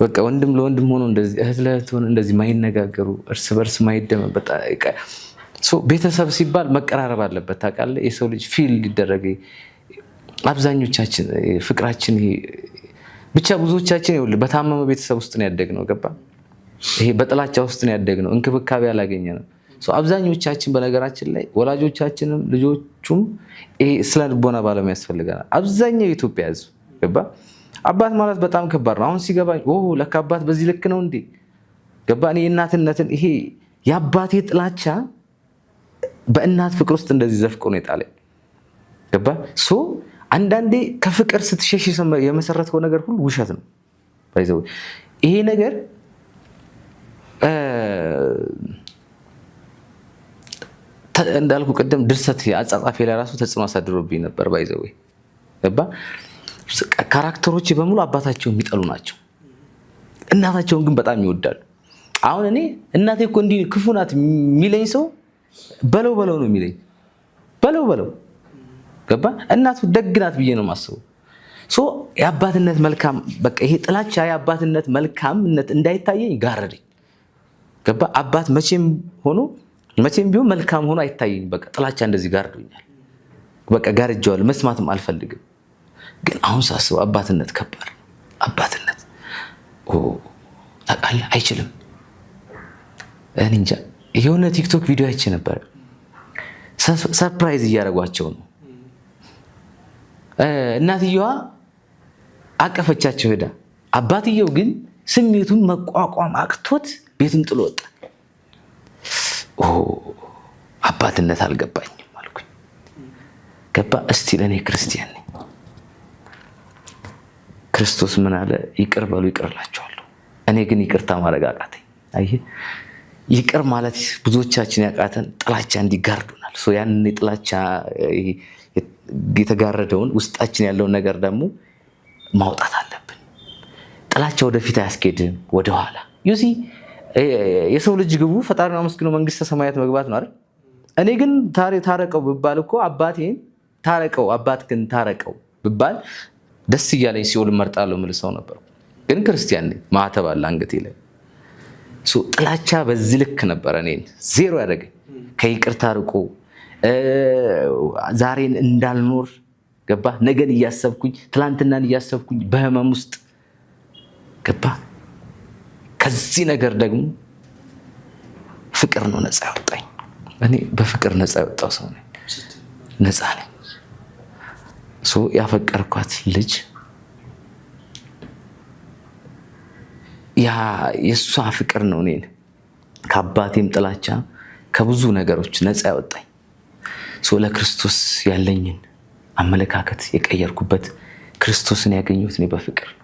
A: በቃ ወንድም ለወንድም ሆኖ እንደዚህ እህት ለእህት ሆኖ እንደዚህ ማይነጋገሩ እርስ በርስ ማይደመበጣ ቤተሰብ ሲባል መቀራረብ አለበት ታውቃለህ የሰው ልጅ ፊል ሊደረግ አብዛኞቻችን ፍቅራችን ይሄ ብቻ ብዙዎቻችን ይኸውልህ በታመመ ቤተሰብ ውስጥ ነው ያደግነው ገባ ይሄ በጥላቻ ውስጥ ነው ያደግነው እንክብካቤ አላገኘንም አብዛኞቻችን በነገራችን ላይ ወላጆቻችንም ልጆቹም ይሄ ስለ ልቦና ባለሙያ ያስፈልገናል አብዛኛው የኢትዮጵያ ህዝብ ገባ አባት ማለት በጣም ከባድ ነው አሁን ሲገባኝ ለካ አባት በዚህ ልክ ነው እንዴ ገባ እኔ የእናትነትን ይሄ የአባቴ ጥላቻ በእናት ፍቅር ውስጥ እንደዚህ ዘፍቆ ነው የጣለኝ ገባ አንዳንዴ ከፍቅር ስትሸሽ የመሰረተው ነገር ሁሉ ውሸት ነው ባይዘው ይሄ ነገር እንዳልኩ ቀደም ድርሰት አጻጻፊ ላይ ራሱ ተጽዕኖ አሳድሮብኝ ነበር ባይዘው ገባ ካራክተሮች በሙሉ አባታቸው የሚጠሉ ናቸው እናታቸውን ግን በጣም ይወዳሉ አሁን እኔ እናቴ እኮ እንዲህ ክፉ ናት የሚለኝ ሰው በለው ነው የሚለኝ በለው ገባ እናቱ ደግ ናት ብዬ ነው የማስበው የአባትነት መልካም በቃ ይሄ ጥላቻ የአባትነት መልካምነት እንዳይታየኝ ጋረደኝ ገባ አባት መቼም ቢሆን መልካም ሆኖ አይታየኝ። በቃ ጥላቻ እንደዚህ ጋርዶኛል። በቃ ጋርጄዋለሁ፣ መስማትም አልፈልግም። ግን አሁን ሳስበው አባትነት ከባድ ነው። አባትነት ታውቃለህ አይችልም። እኔ እንጃ የሆነ ቲክቶክ ቪዲዮ አይቼ ነበር። ሰርፕራይዝ እያደረጓቸው ነው። እናትየዋ አቀፈቻቸው ሄዳ፣ አባትየው ግን ስሜቱን መቋቋም አቅቶት ቤቱን ጥሎ ወጣ። አባትነት አልገባኝም አልኩኝ። ገባ እስቲ ለእኔ ክርስቲያን ነኝ። ክርስቶስ ምን አለ? ይቅር በሉ ይቅር እላቸዋለሁ። እኔ ግን ይቅርታ ማድረግ አቃተኝ። አየህ ይቅር ማለት ብዙዎቻችን ያቃተን ጥላቻ እንዲጋርዱናል። ያንን የጥላቻ የተጋረደውን ውስጣችን ያለውን ነገር ደግሞ ማውጣት አለብን። ጥላቻ ወደፊት አያስኬድም፣ ወደኋላ ዩሲ የሰው ልጅ ግቡ ፈጣሪን አመስግኖ መንግስተ ሰማያት መግባት ነው አይደል? እኔ ግን ታረቀው ብባል እኮ አባቴን ታረቀው አባትህን ታረቀው ብባል ደስ እያለኝ ሲኦል እመርጣለሁ የምል ሰው ነበር። ግን ክርስቲያን ነኝ፣ ማዕተብ አለ አንገቴ ላይ። ጥላቻ በዚህ ልክ ነበረ እኔን ዜሮ ያደረገኝ። ከይቅርታ ርቆ ዛሬን እንዳልኖር ገባ ነገን እያሰብኩኝ ትላንትናን እያሰብኩኝ በህመም ውስጥ ገባ። ከዚህ ነገር ደግሞ ፍቅር ነው ነፃ ያወጣኝ። እኔ በፍቅር ነፃ ያወጣው ሰው ነኝ፣ ነፃ ነኝ። ያፈቀርኳት ልጅ የእሷ ፍቅር ነው እኔን ከአባቴም ጥላቻ ከብዙ ነገሮች ነፃ ያወጣኝ። ለክርስቶስ ያለኝን አመለካከት የቀየርኩበት ክርስቶስን ያገኘሁት እኔ በፍቅር ነው።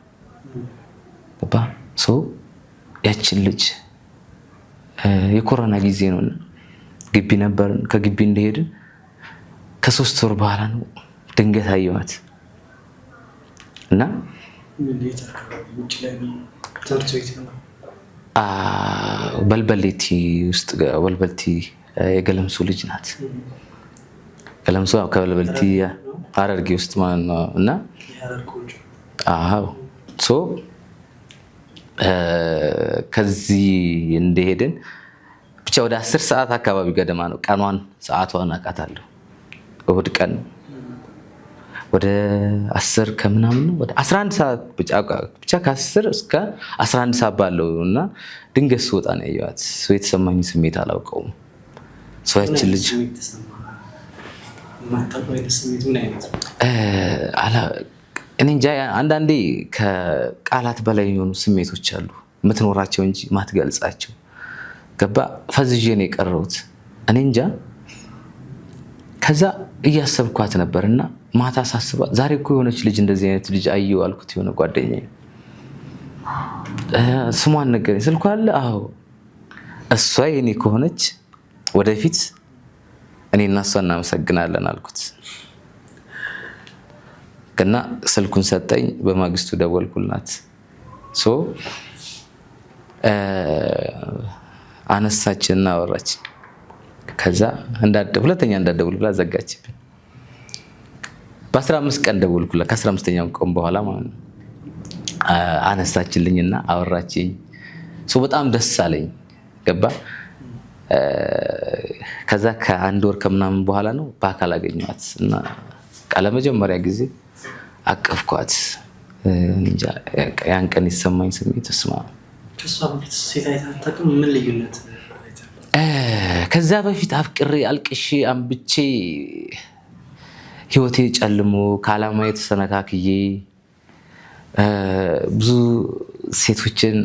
A: ያችን ልጅ የኮሮና ጊዜ ነው፣ ግቢ ነበርን። ከግቢ እንደሄድን ከ3 ወር በኋላ ነው ድንገት አየኋት እና በልበሌቲ ውስጥ በልበልቲ የገለምሶ ልጅ ናት። ገለምሶ ከበልበልቲ ሐረርጌ ውስጥ ማለት ነው። እና ከዚህ እንደሄድን ብቻ ወደ 10 ሰዓት አካባቢ ገደማ ነው። ቀኗን ሰዓቷን አውቃታለሁ። እሑድ ቀን ወደ 10 ከምናምን ነው ወደ 11 ሰዓት ብቻ ከ10 እስከ 11 ሰዓት ባለው እና ድንገት ስወጣ ነው ያየኋት። የተሰማኝ ስሜት አላውቀውም። ያችን ልጅ እኔ እንጃ አንዳንዴ ከቃላት በላይ የሆኑ ስሜቶች አሉ የምትኖራቸው እንጂ ማትገልጻቸው። ገባ ፈዝዤ ነው የቀረሁት። እኔ እንጃ ከዛ እያሰብኳት ነበር እና ማታ ሳስባት ዛሬ እኮ የሆነች ልጅ እንደዚህ አይነት ልጅ አየሁ አልኩት። የሆነ ጓደኛዬ ስሟን ነገረኝ። ስልኳ አለ? አዎ እሷ የኔ ከሆነች ወደፊት እኔና እሷ እናመሰግናለን አልኩት። እና ስልኩን ሰጠኝ። በማግስቱ ደወልኩላት። አነሳችና አወራች። ከዛ ሁለተኛ እንዳትደውል ብላ ዘጋችብኝ። በ15 ቀን ደወልኩላት። ከ15ኛው ቀን በኋላ ማለት ነው አነሳችልኝና አወራችኝ። በጣም ደስ አለኝ። ገባ ከዛ ከ1 ወር ከምናምን በኋላ ነው በአካል አገኘኋት እና ለመጀመሪያ ጊዜ አቀፍኳት። ያን ቀን የተሰማኝ ስሜት ስማ
B: ምን ልዩነት?
A: ከዛ በፊት አፍቅሬ አልቅሼ አንብቼ ህይወቴ ጨልሞ ከዓላማ የተሰነካክዬ ብዙ ሴቶችን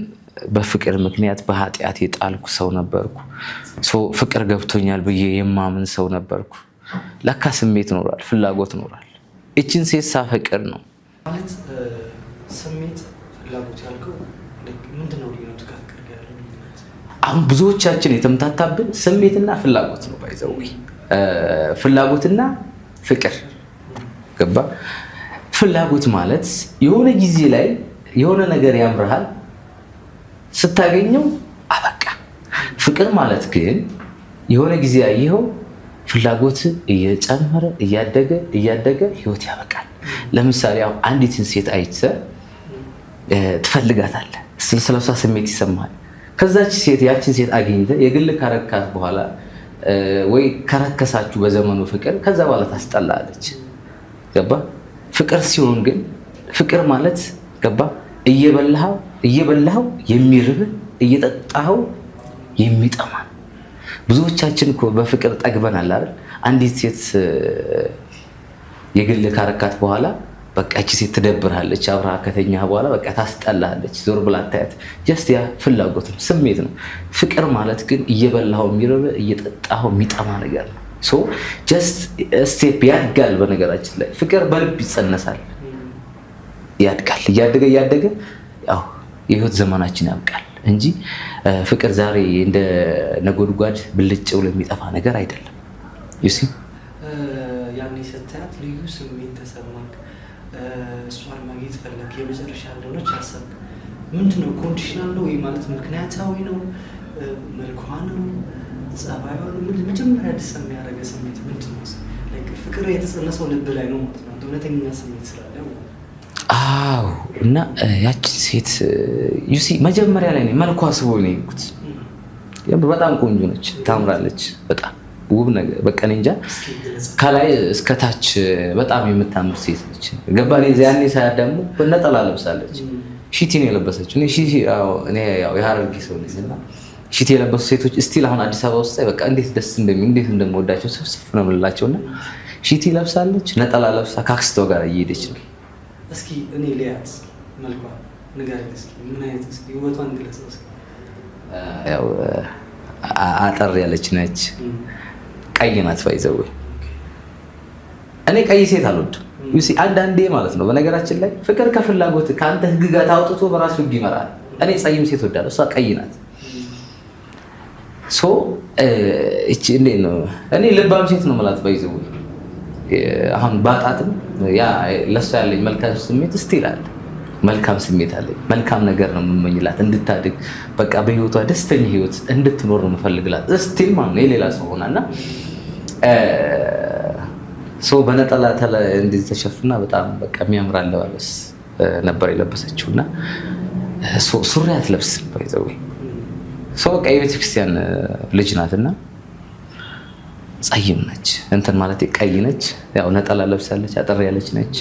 A: በፍቅር ምክንያት በኃጢአት የጣልኩ ሰው ነበርኩ። ፍቅር ገብቶኛል ብዬ የማምን ሰው ነበርኩ። ለካ ስሜት ኖራል፣ ፍላጎት ኖራል። እችን ሴት ሳፈቅር ነው
B: ማለት ስሜት ፍላጎት ያልከው ምንድነው ልዩነቱ ከፍቅር ጋር ያለው?
A: አሁን ብዙዎቻችን የተምታታብን ስሜትና ፍላጎት ነው። ባይዘው ፍላጎትና ፍቅር ገባ። ፍላጎት ማለት የሆነ ጊዜ ላይ የሆነ ነገር ያምርሃል፣ ስታገኘው አበቃ። ፍቅር ማለት ግን የሆነ ጊዜ ያየኸው ፍላጎት እየጨመረ እያደገ ህይወት ያበቃል። ለምሳሌ አሁን አንዲትን ሴት አይተህ ትፈልጋታለህ፣ ስለሷ ስሜት ይሰማል። ከዛች ሴት ያችን ሴት አግኝተህ የግል ካረካት በኋላ ወይ ከረከሳችሁ በዘመኑ ፍቅር ከዛ በኋላ ታስጠላለች። ገባ? ፍቅር ሲሆን ግን ፍቅር ማለት ገባ? እየበላኸው የሚርብ እየጠጣኸው የሚጠማ። ብዙዎቻችን እኮ በፍቅር ጠግበናል አይደል? አንዲት ሴት የግል ካረካት በኋላ በቃ እቺ ሴት ትደብርሃለች፣ አብረሃ ከተኛ በኋላ በቃ ታስጠላለች፣ ዞር ብላ አታያት። ጀስት ያ ፍላጎት ነው፣ ስሜት ነው። ፍቅር ማለት ግን እየበላኸው የሚርብ እየጠጣኸው የሚጠማ ነገር ነው። ሶ ጀስት ስቴፕ ያድጋል። በነገራችን ላይ ፍቅር በልብ ይጸነሳል፣ ያድጋል። እያደገ ያው የህይወት ዘመናችን ያብቃል እንጂ ፍቅር ዛሬ እንደ ነጎድጓድ ብልጭ ብሎ የሚጠፋ ነገር አይደለም። ዩሲ
B: ያኔ ስታያት ልዩ ስሜት ተሰማክ፣ እሷን ማግኘት ፈለግ፣ የመጨረሻ እንደሆነች አሰብክ። ምንድነው? ኮንዲሽናል ነው ወይ ማለት ምክንያታዊ ነው? መልኳ ነው? ጸባዩ ነው? መጀመሪያ ደስ የሚያደርገ ስሜት ምንድነው? ፍቅር የተጸነሰው ልብ ላይ ነው ማለት ነው። እውነተኛ ስሜት ስላለ
A: አዎ። እና ያችን ሴት ዩሲ መጀመሪያ ላይ መልኳ ስቦ ነው የሄድኩት። በጣም ቆንጆ ነች፣ ታምራለች፣ በጣም ውብ ነገር በቃ እኔ እንጃ ከላይ እስከታች በጣም የምታምር ሴት ነች። ገባኔ ያኔ ሳያት ደግሞ ነጠላ ለብሳለች። ሺቲ ነው የለበሰችው። እኔ ያው የሀረርጌ ሰው ነኝ እና ሺቲ የለበሱ ሴቶች እስቲል አሁን አዲስ አበባ ውስጥ በቃ እንዴት ደስ እንዴት እንደምወዳቸው ስፍስፍ ነው የምንላቸውና ሺቲ ለብሳለች፣ ነጠላ ለብሳ ከአክስቷ ጋር እየሄደች ነው።
B: እስኪ እኔ ሊያት መልኳ ንገረኝ እስኪ ምን አይነት እስኪ ውበቷን ግለጽ እስኪ።
A: ያው አጠር ያለች ነች፣ ቀይ ናት። ባይዘው እኔ ቀይ ሴት አልወድም። ዩሲ አንዳንዴ ማለት ነው በነገራችን ላይ ፍቅር ከፍላጎት ከአንተ ህግጋት አውጥቶ በራሱ ህግ ይመራል። እኔ ጸይም ሴት ወዳለሁ፣ እሷ ቀይ ናት። ሶ እቺ እንዴት ነው እኔ ልባም ሴት ነው ማለት ባይዘው አሁን ባጣትም ያ ለሷ ያለኝ መልካም ስሜት ስቲል አለ። መልካም ስሜት አለኝ። መልካም ነገር ነው የምመኝላት፣ እንድታድግ በቃ በህይወቷ ደስተኛ ህይወት እንድትኖር ነው የምፈልግላት። ስቲል ማለት ነው የሌላ ሰው ሆናና ሰው በነጠላ እንደዚህ ተሸፍና በጣም በቃ የሚያምር አለባበስ ነበር የለበሰችውና ሱሪ አትለብስም ባይዘው ሰው በቃ የቤተክርስቲያን ልጅ ናትና ጸይም ነች። እንትን ማለት ቀይ ነች፣ ያው ነጠላ ለብሳለች፣ አጠር ያለች ነች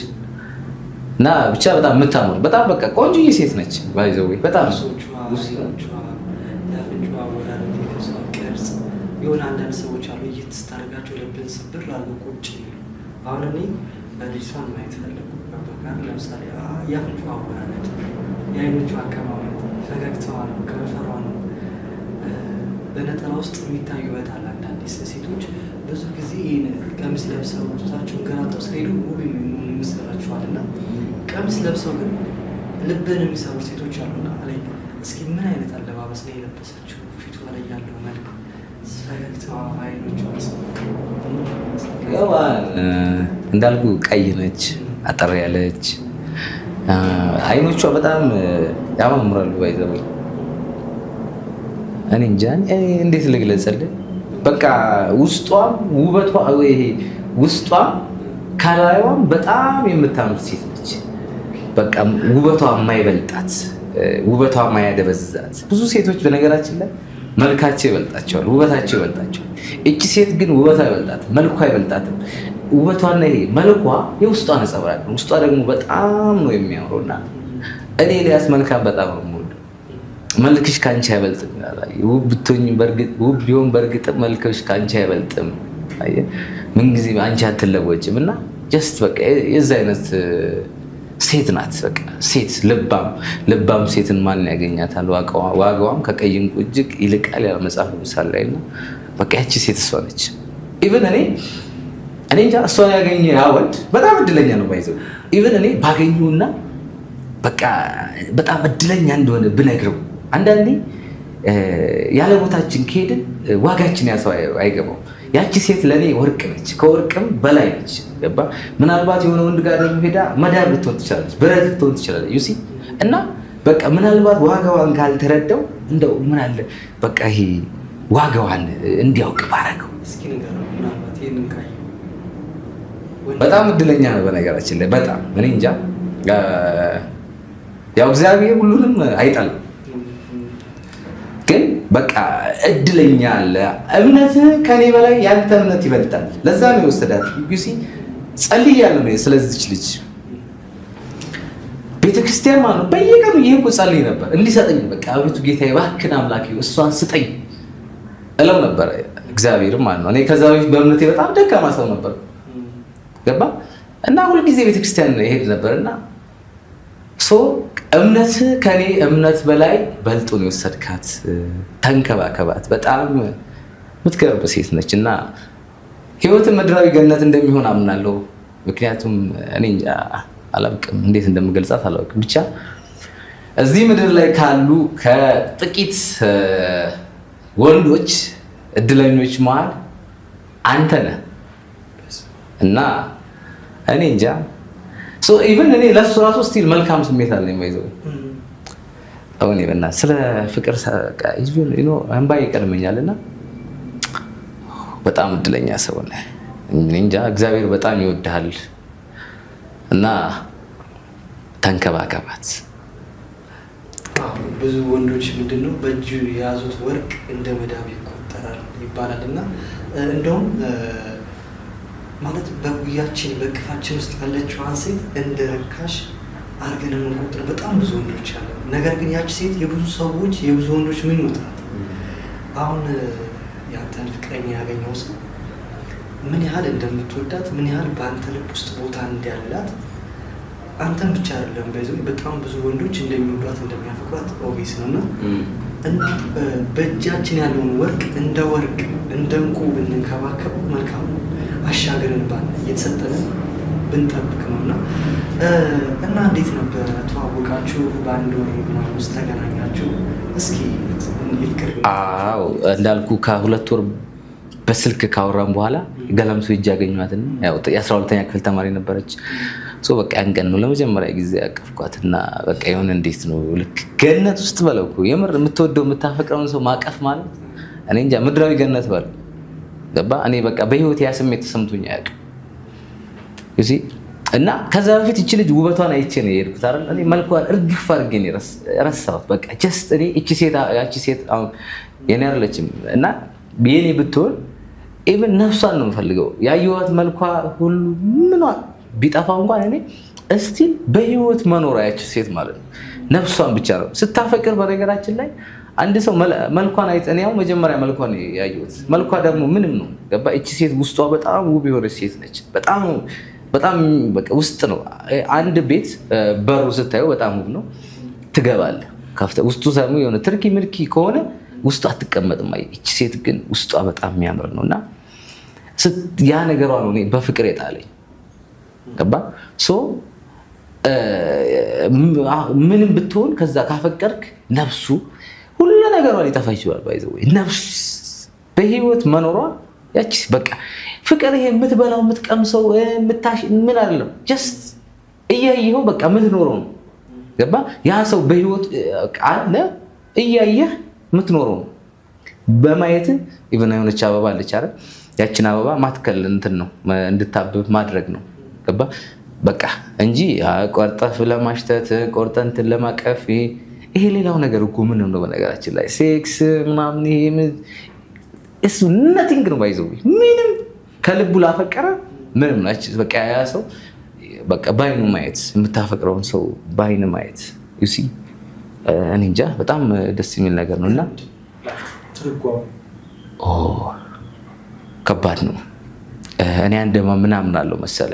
A: እና ብቻ በጣም የምታምር በጣም በቃ ቆንጆዬ ሴት ነች። ባይዘው በጣም
B: የሆነ አንዳንድ ሰዎች አሉ እየተስታረጋቸው ልብን ስብር ላሉ ቁጭ። አሁን እኔ ልጅቷን ማየት ፈለጉ ጋር ለምሳሌ የአፍንጫ አወራረድ፣ የአይኖቹ አቀማመጥ፣ ፈገግታዋ ነው፣ ከንፈሯ ነው። በነጠላ ውስጥ የሚታዩ ውበት አለ። አንዳንድ ሴቶች ብዙ ጊዜ ቀሚስ ለብሰው ጡታቸውን ገራጠው ስለሄዱ ውብ ይመስላችኋል እና ቀሚስ ለብሰው ግን ልብን የሚሰሩ ሴቶች አሉና ላይ እስኪ ምን አይነት አለባበስ ላይ የለበሰችው? ፊቷ ላይ ያለው መልክ፣ ፈገግታዋ፣ አይኖቿ
A: እንዳልኩ ቀይ ነች፣ አጠር ያለች፣ አይኖቿ በጣም ያማምራሉ። ባይዘው እኔ እንጃ እንዴት ልግለጽልህ። በቃ ውስጧም ውበቷ ወይ ውስጧም ከላይዋም በጣም የምታምር ሴት ነች። በቃ ውበቷ የማይበልጣት ውበቷ የማያደበዝዛት ብዙ ሴቶች በነገራችን ላይ መልካቸው ይበልጣቸዋል፣ ውበታቸው ይበልጣቸዋል። እቺ ሴት ግን ውበቷ አይበልጣትም፣ መልኳ አይበልጣትም። ውበቷና ይሄ መልኳ የውስጧ ነጸብራቅ ነው። ውስጧ ደግሞ በጣም ነው የሚያምረውና እኔ ኤልያስ መልካም በጣም ነው የምወደው። መልክሽ ካንቺ አይበልጥም ይላል። ውብ ብትሆኝ በርግጥ ውብ ቢሆን በርግጥ መልክሽ ካንቺ አይበልጥም። አየ ምን ጊዜ አንቺ አትለወጭም እና ጀስት በቃ የዛ አይነት ሴት ናት። በቃ ሴት ልባም ሴትን ማን ያገኛታል? ዋጋዋም ከቀይ ዕንቁ እጅግ ይልቃል ያለ መጽሐፍ ምሳሌ ላይ ነው። በቃ ያቺ ሴት እሷ ነች። ኢቭን እኔ እንጃ እሷን ያገኘ ወንድ በጣም እድለኛ ነው። ባይዘው ኢቭን እኔ ባገኘውና በቃ በጣም እድለኛ እንደሆነ ብነግረው አንዳንዴ ያለ ቦታችን ከሄድን ዋጋችን ያሰው አይገባው። ያቺ ሴት ለኔ ወርቅ ነች፣ ከወርቅም በላይ ነች። ገባ? ምናልባት የሆነ ወንድ ጋር ደግሞ ሄዳ መዳብ ልትሆን ትችላለች፣ ብረት ልትሆን ትችላለች። ዩሲ እና በቃ ምናልባት ዋጋዋን ካልተረዳው እንደው ምን አለ በቃ ይሄ ዋጋዋን እንዲያውቅ ባረገው። በጣም እድለኛ ነው በነገራችን ላይ በጣም እኔ እንጃ። ያው እግዚአብሔር ሁሉንም አይጣልም፣ በቃ እድለኛ አለ። እምነት ከኔ በላይ ያንተ እምነት ይበልጣል። ለዛ ነው የወሰዳት። ዩሲ ጸልያለሁ ነው ስለዚች ልጅ ቤተክርስቲያን ማለት ነው። በየቀኑ ይሄ እኮ ጸልይ ነበር እንዲሰጠኝ በቃ አቤቱ ጌታዬ እባክህን አምላኬ እሷን ስጠኝ እለው ነበር እግዚአብሔርም ማለት ነው። እኔ ከዛ በፊት በእምነቴ በጣም ደካማ ሰው ነበር ገባ እና ሁልጊዜ ቤተክርስቲያን ይሄድ ነበርና እምነት ከኔ እምነት በላይ በልጦ ነው የወሰድካት። ተንከባከባት። በጣም የምትገርም ሴት ነች እና ህይወት ምድራዊ ገነት እንደሚሆን አምናለሁ። ምክንያቱም እኔ እንጃ አላውቅም እንዴት እንደምገልጻት አላውቅም። ብቻ እዚህ ምድር ላይ ካሉ ከጥቂት ወንዶች እድለኞች መሃል አንተ ነህ እና እኔ እንጃ ኢቨን እኔ ለሱ ራሱ ስቲል መልካም ስሜት አለኝ። የማይዘው አሁን ይበና ስለ ፍቅር እንባ ይቀድመኛልና በጣም እድለኛ ሰው ነህ። እንጃ እግዚአብሔር በጣም ይወድሃል እና ተንከባከባት።
B: ብዙ ወንዶች ምንድነው በእጁ የያዙት ወርቅ እንደ መዳብ ይቆጠራል ይባላል እና እንደውም ማለት በጉያችን በቅፋችን ውስጥ ያለችዋን ሴት እንደ ርካሽ አድርገን የምንቆጥር በጣም ብዙ ወንዶች አሉ። ነገር ግን ያቺ ሴት የብዙ ሰዎች የብዙ ወንዶች ምን ይወጣል። አሁን ያንተን ፍቅረኛ ያገኘው ሰው ምን ያህል እንደምትወዳት ምን ያህል በአንተ ልብ ውስጥ ቦታ እንዳላት አንተን ብቻ አይደለም በዚህ በጣም ብዙ ወንዶች እንደሚወዷት እንደሚያፈቅሯት ኦቪስ ነውና እና በእጃችን ያለውን ወርቅ እንደ ወርቅ እንደ እንቁ ብንንከባከበው መልካም ነው። አሻገርን ባለ እየተሰጠን ብንጠብቅ ነውና እና እንዴት ነበር ተዋወቃችሁ? በአንድ ወር ምናምን ውስጥ ተገናኛችሁ? እስኪ ይፍቅር።
A: አዎ እንዳልኩ ከሁለት ወር በስልክ ካወራን በኋላ ገላምሶ እጅ ያገኘኋትና ያው የ12ኛ ክፍል ተማሪ ነበረች። በቃ ያን ቀን ነው ለመጀመሪያ ጊዜ ያቀፍኳትና በቃ የሆነ እንዴት ነው ልክ ገነት ውስጥ በለው እኮ የምር የምትወደው የምታፈቅረውን ሰው ማቀፍ ማለት እኔ እንጃ ምድራዊ ገነት በለው ገባ። እኔ በቃ በህይወት ያ ስሜት ተሰምቶኝ አያውቅም እሺ። እና ከዛ በፊት እቺ ልጅ ውበቷን አይቼ ነው የሄድኩት አይደል። እኔ መልኳን እርግፍ አድርጌ ነው ረሳሁት። በቃ ጀስት እኔ ያቺ ሴት አሁን የኔ አይደለችም እና የኔ ብትሆን ኢቭን ነፍሷን ነው የምፈልገው። ያየኋት መልኳ ሁሉ ምኗ ቢጠፋ እንኳን እኔ እስቲል በህይወት መኖር ያቺ ሴት ማለት ነው ነፍሷን ብቻ ነው ስታፈቅር። በነገራችን ላይ አንድ ሰው መልኳን አይተ እኔ ያው መጀመሪያ መልኳን ያየሁት መልኳ ደግሞ ምንም ነው ገባ። እቺ ሴት ውስጧ በጣም ውብ የሆነች ሴት ነች። በጣም በቃ ውስጥ ነው አንድ ቤት በሩ ስታየው በጣም ውብ ነው። ትገባለህ ከፍተህ ውስጡ ሰሙ የሆነ ትርኪ ምርኪ ከሆነ ውስጡ አትቀመጥም። እቺ ሴት ግን ውስጧ በጣም የሚያምር ነውና ያ ነገሯ ነው እኔ በፍቅር የጣለኝ ገባ። ምንም ብትሆን ከዛ ካፈቀርክ ነፍሱ ሁሉ ነገሯ ሊጠፋ ይችላል። ባይዘው ነፍስ በህይወት መኖሯ ያቺ በቃ ፍቅር ይሄ የምትበላው የምትቀምሰው ምን አይደለም ጀስት እያየኸው በቃ የምትኖረው ነው ገባ። ያ ሰው በህይወት አለ እያየህ የምትኖረው ነው በማየት ኢቭን የሆነች አበባ አለች አይደል። ያችን አበባ ማትከል እንትን ነው እንድታብብ ማድረግ ነው ገባ በቃ እንጂ ቆርጠህ ለማሽተት ቆርጠህ እንትን ለማቀፍ ይሄ ሌላው ነገር እኮ ምን ነው በነገራችን ላይ ሴክስ ምናምን ይሄ እሱ ነቲንግ ነው ባይዘው ምንም ከልቡ ላፈቀረ ምንም ናች በቃ ያ ሰው በቃ ባይኑ ማየት የምታፈቅረውን ሰው ባይኑ ማየት you see እኔ እንጃ በጣም ደስ የሚል ነገር ነውና ከባድ ነው። እኔ አንደማ ምናምን አለው መሰለ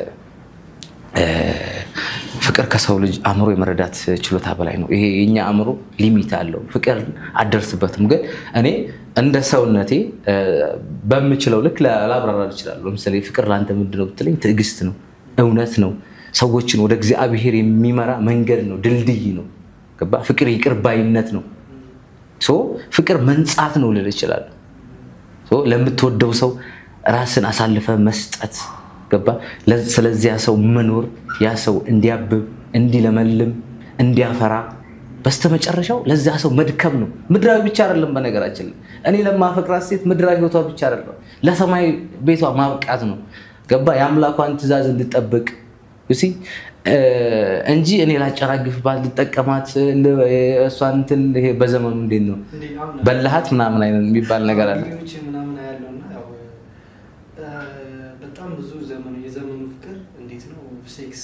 A: ፍቅር ከሰው ልጅ አእምሮ የመረዳት ችሎታ በላይ ነው። ይሄ የኛ አእምሮ ሊሚት አለው። ፍቅር አደርስበትም ግን እኔ እንደ ሰውነቴ በምችለው ልክ ላብራራ እችላለሁ። ለምሳሌ ፍቅር ላንተ ምንድነው ብትለኝ ትዕግስት ነው፣ እውነት ነው፣ ሰዎችን ወደ እግዚአብሔር የሚመራ መንገድ ነው፣ ድልድይ ነው ገባ። ፍቅር ይቅር ባይነት ነው። ፍቅር መንጻት ነው ልል እችላለሁ። ለምትወደው ሰው ራስን አሳልፈ መስጠት ገባ። ስለዚያ ሰው መኖር ያ ሰው እንዲያብብ እንዲለመልም እንዲያፈራ በስተመጨረሻው ለዛ ሰው መድከም ነው። ምድራዊ ብቻ አይደለም በነገራችን ላይ እኔ ለማፈቅራት ሴት ምድራዊ ህይወቷ ብቻ አይደለም ለሰማይ ቤቷ ማብቃት ነው ገባ። የአምላኳን ትእዛዝ እንድጠብቅ እንጂ እኔ ላጨራግፍባት ልጠቀማት እሷን እንትን ይሄ በዘመኑ እንዴት ነው በላሃት ምናምን አይነት የሚባል ነገር አለ።
B: በጣም ብዙ የዘመኑ ፍቅር እንዴት ነው ሴክስ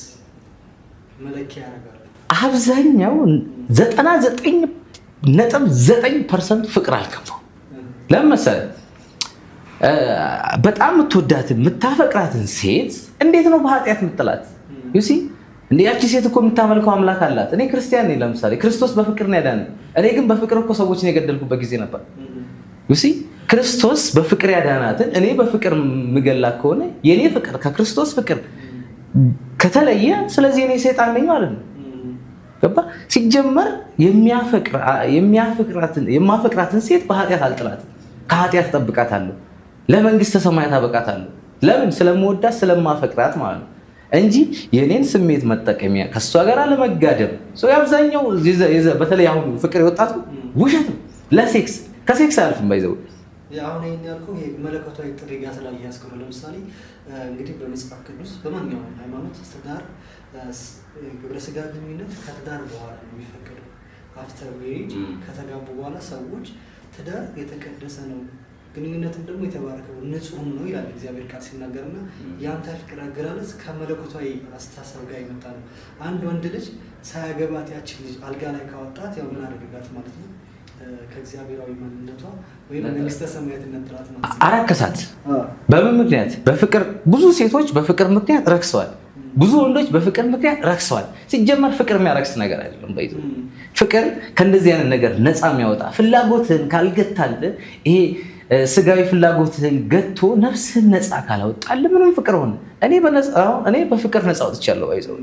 B: መለኪያ ያደርጋል።
A: አብዛኛው 99.9% ፍቅር አልገባው። ለምን መሰለህ? በጣም የምትወዳትን የምታፈቅራትን ሴት እንዴት ነው በኃጢአት የምትጥላት? ዩሲ እንደ ያቺ ሴት እኮ የምታመልከው አምላክ አላት። እኔ ክርስቲያን ነኝ ለምሳሌ፣ ክርስቶስ በፍቅር ነው ያዳነኝ። እኔ ግን በፍቅር እኮ ሰዎችን የገደልኩበት ጊዜ ነበር። ዩሲ ክርስቶስ በፍቅር ያዳናትን እኔ በፍቅር ምገላት ከሆነ የኔ ፍቅር ከክርስቶስ ፍቅር ከተለየ፣ ስለዚህ እኔ ሰይጣን ነኝ ማለት ነው። ገባ? ሲጀመር የማፈቅራትን ሴት በኃጢአት አልጥላትም፣ ከኃጢአት እጠብቃታለሁ፣ ለመንግስተ ሰማያት አበቃታለሁ። ለምን? ስለምወዳት ስለማፈቅራት ማለት ነው እንጂ የኔን ስሜት መጠቀሚያ ከሷ ጋር ለመጋደም ሰው አብዛኛው በተለይ አሁን ፍቅር የወጣቱ ውሸት ነው። ለሴክስ ከሴክስ አልፍም ባይዘው
B: አሁን ይሄን ያልኩህ መለኮታዊ ጥሪ ጋር ስላያያዝከው ነው። ለምሳሌ እንግዲህ በመጽሐፍ ቅዱስ በማንኛውም ሃይማኖት ትዳር ግብረ ስጋ ግንኙነት ከትዳር በኋላ ነው የሚፈቀደው። አፍተር ሜሪጅ ከተጋቡ በኋላ ሰዎች ትዳር የተቀደሰ ነው፣ ግንኙነትም ደግሞ የተባረከው ንጹህ ነው ይላል እግዚአብሔር ቃል ሲናገርና ያንተ ፍቅር አገላለጽ ከመለኮታዊ አስተሳሰብ ጋር የመጣ ነው። አንድ ወንድ ልጅ ሳያገባት ያችን ልጅ አልጋ ላይ ካወጣት ያው ምን አደረጋት ማለት ነው? ከእግዚአብሔራዊ ማንነቷ ወይም መንግስተ ሰማያትነት ጥራት ማለት ነው አረከሳት።
A: በምን ምክንያት? በፍቅር ብዙ ሴቶች በፍቅር ምክንያት ረክሰዋል፣ ብዙ ወንዶች በፍቅር ምክንያት ረክሰዋል። ሲጀመር ፍቅር የሚያረክስ ነገር አይደለም። በይዞ ፍቅር ከእንደዚህ አይነት ነገር ነፃ የሚያወጣ ፍላጎትህን ካልገታልህ ይሄ ስጋዊ ፍላጎትህን ገቶ ነፍስህን ነፃ ካላወጣልህ ምንም ፍቅር ሆነ። እኔ በፍቅር ነፃ ወጥቻለሁ። ባይዘው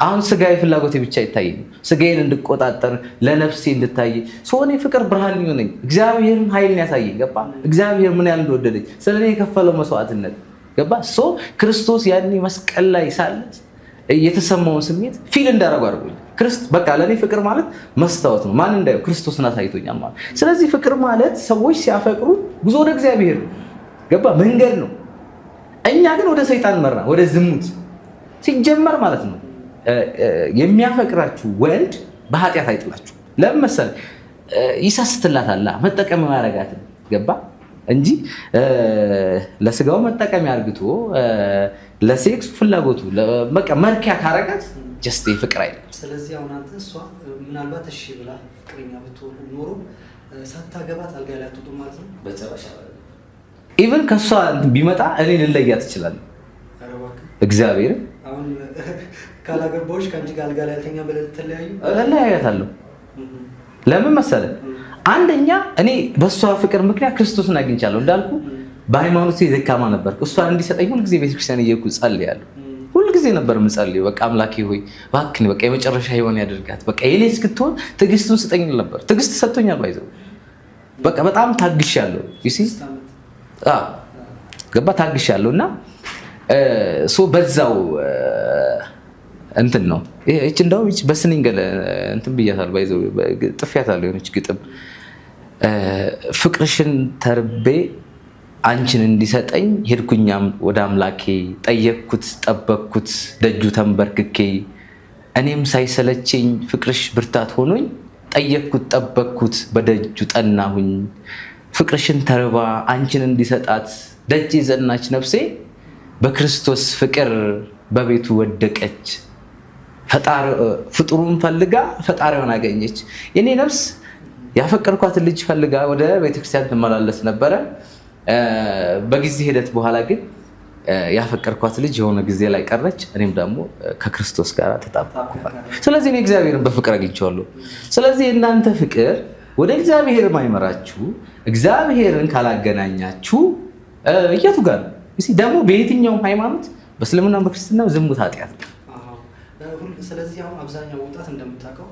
A: አሁን ስጋዊ ፍላጎቴ ብቻ ይታየኝ፣ ስጋዬን እንድቆጣጠር ለነፍሴ እንድታይ እኔ ፍቅር ብርሃን ነኝ። እግዚአብሔርን ኃይልን ያሳየኝ። ገባ? እግዚአብሔር ምን ያህል እንደወደደኝ ስለኔ የከፈለው መስዋዕትነት ገባ? ክርስቶስ ያኔ መስቀል ላይ ሳለ የተሰማውን ስሜት ፊል እንዳደረጉ አድርጎኝ በቃ ለእኔ ፍቅር ማለት መስታወት ነው። ማን እንዳየው ክርስቶስን አሳይቶኛል ማለት። ስለዚህ ፍቅር ማለት ሰዎች ሲያፈቅሩ ጉዞ ወደ እግዚአብሔር ነው። ገባ? መንገድ ነው። እኛ ግን ወደ ሰይጣን መራ፣ ወደ ዝሙት ሲጀመር ማለት ነው። የሚያፈቅራችሁ ወንድ በኃጢአት አይጥላችሁ። ለምን መሰለህ? ይሳስትላታል፣ መጠቀም ያደርጋትን። ገባ? እንጂ ለስጋው መጠቀም ያርግቶ ለሴክስ ፍላጎቱ በቃ መርኪያ ካረጋት ጀስት ፍቅር አይደለም።
B: ስለዚህ አሁን አንተ እሷ ምናልባት እሺ ብላ ፍቅረኛ ብትሆን ኖሮ ሳታገባት አልጋ ላይ አትወጡም ማለት ነው በጨረሻ።
A: ኢቭን ከሷ ቢመጣ እኔ ልለያት እችላለሁ። እግዚአብሔር
B: አሁን ካላገባዎች ከአንቺ ጋር አልጋ ላይ አልተኛ ብለህ ትለያዩ?
A: እለያያታለሁ። ለምን መሰለህ? አንደኛ እኔ በእሷ ፍቅር ምክንያት ክርስቶስን አግኝቻለሁ። እንዳልኩ በሃይማኖት ደካማ ነበር። እሷን እንዲሰጠኝ ሁልጊዜ ቤተክርስቲያን እየሄድኩ ጸልያለሁ። ሁልጊዜ ነበር የምጸልየው። በቃ አምላኬ ሆይ እባክህን በቃ የመጨረሻ ህይወት ያደርጋት፣ በቃ የኔ እስክትሆን ትዕግስቱን ስጠኝ ነበር። ትዕግስት ሰጥቶኛል። ባይዘው በቃ በጣም ታግሻለሁ። ገባ? ታግሻለሁ እና በዛው እንትን ነው እቺ እንደው እቺ በስንንገለ እንትን ብያታል። ባይዘው ጥፊያታለሁ የሆነች ግጥም ፍቅርሽን ተርቤ አንቺን እንዲሰጠኝ ሄድኩኛም ወደ አምላኬ፣ ጠየቅኩት ጠበቅኩት ደጁ ተንበርክኬ፣ እኔም ሳይሰለቸኝ ፍቅርሽ ብርታት ሆኖኝ፣ ጠየቅኩት ጠበቅኩት በደጁ ጠናሁኝ። ፍቅርሽን ተርባ አንቺን እንዲሰጣት ደጅ ዘናች ነፍሴ፣ በክርስቶስ ፍቅር በቤቱ ወደቀች። ፍጡሩን ፈልጋ ፈጣሪውን አገኘች። የኔ ነፍስ ያፈቀርኳትን ልጅ ፈልጋ ወደ ቤተክርስቲያን ትመላለስ ነበረ። በጊዜ ሂደት በኋላ ግን ያፈቀርኳት ልጅ የሆነ ጊዜ ላይ ቀረች። እኔም ደግሞ ከክርስቶስ ጋር ተጣበቅኩ። ስለዚህ እኔ እግዚአብሔርን በፍቅር አግኝቼዋለሁ። ስለዚህ እናንተ ፍቅር ወደ እግዚአብሔር ማይመራችሁ፣ እግዚአብሔርን ካላገናኛችሁ የቱ ጋር ነው? ደግሞ በየትኛውም ሃይማኖት በእስልምና በክርስትና ዝሙት ኃጢአት ነው።
B: ስለዚህ አሁን አብዛኛው ወጣት እንደምታውቀው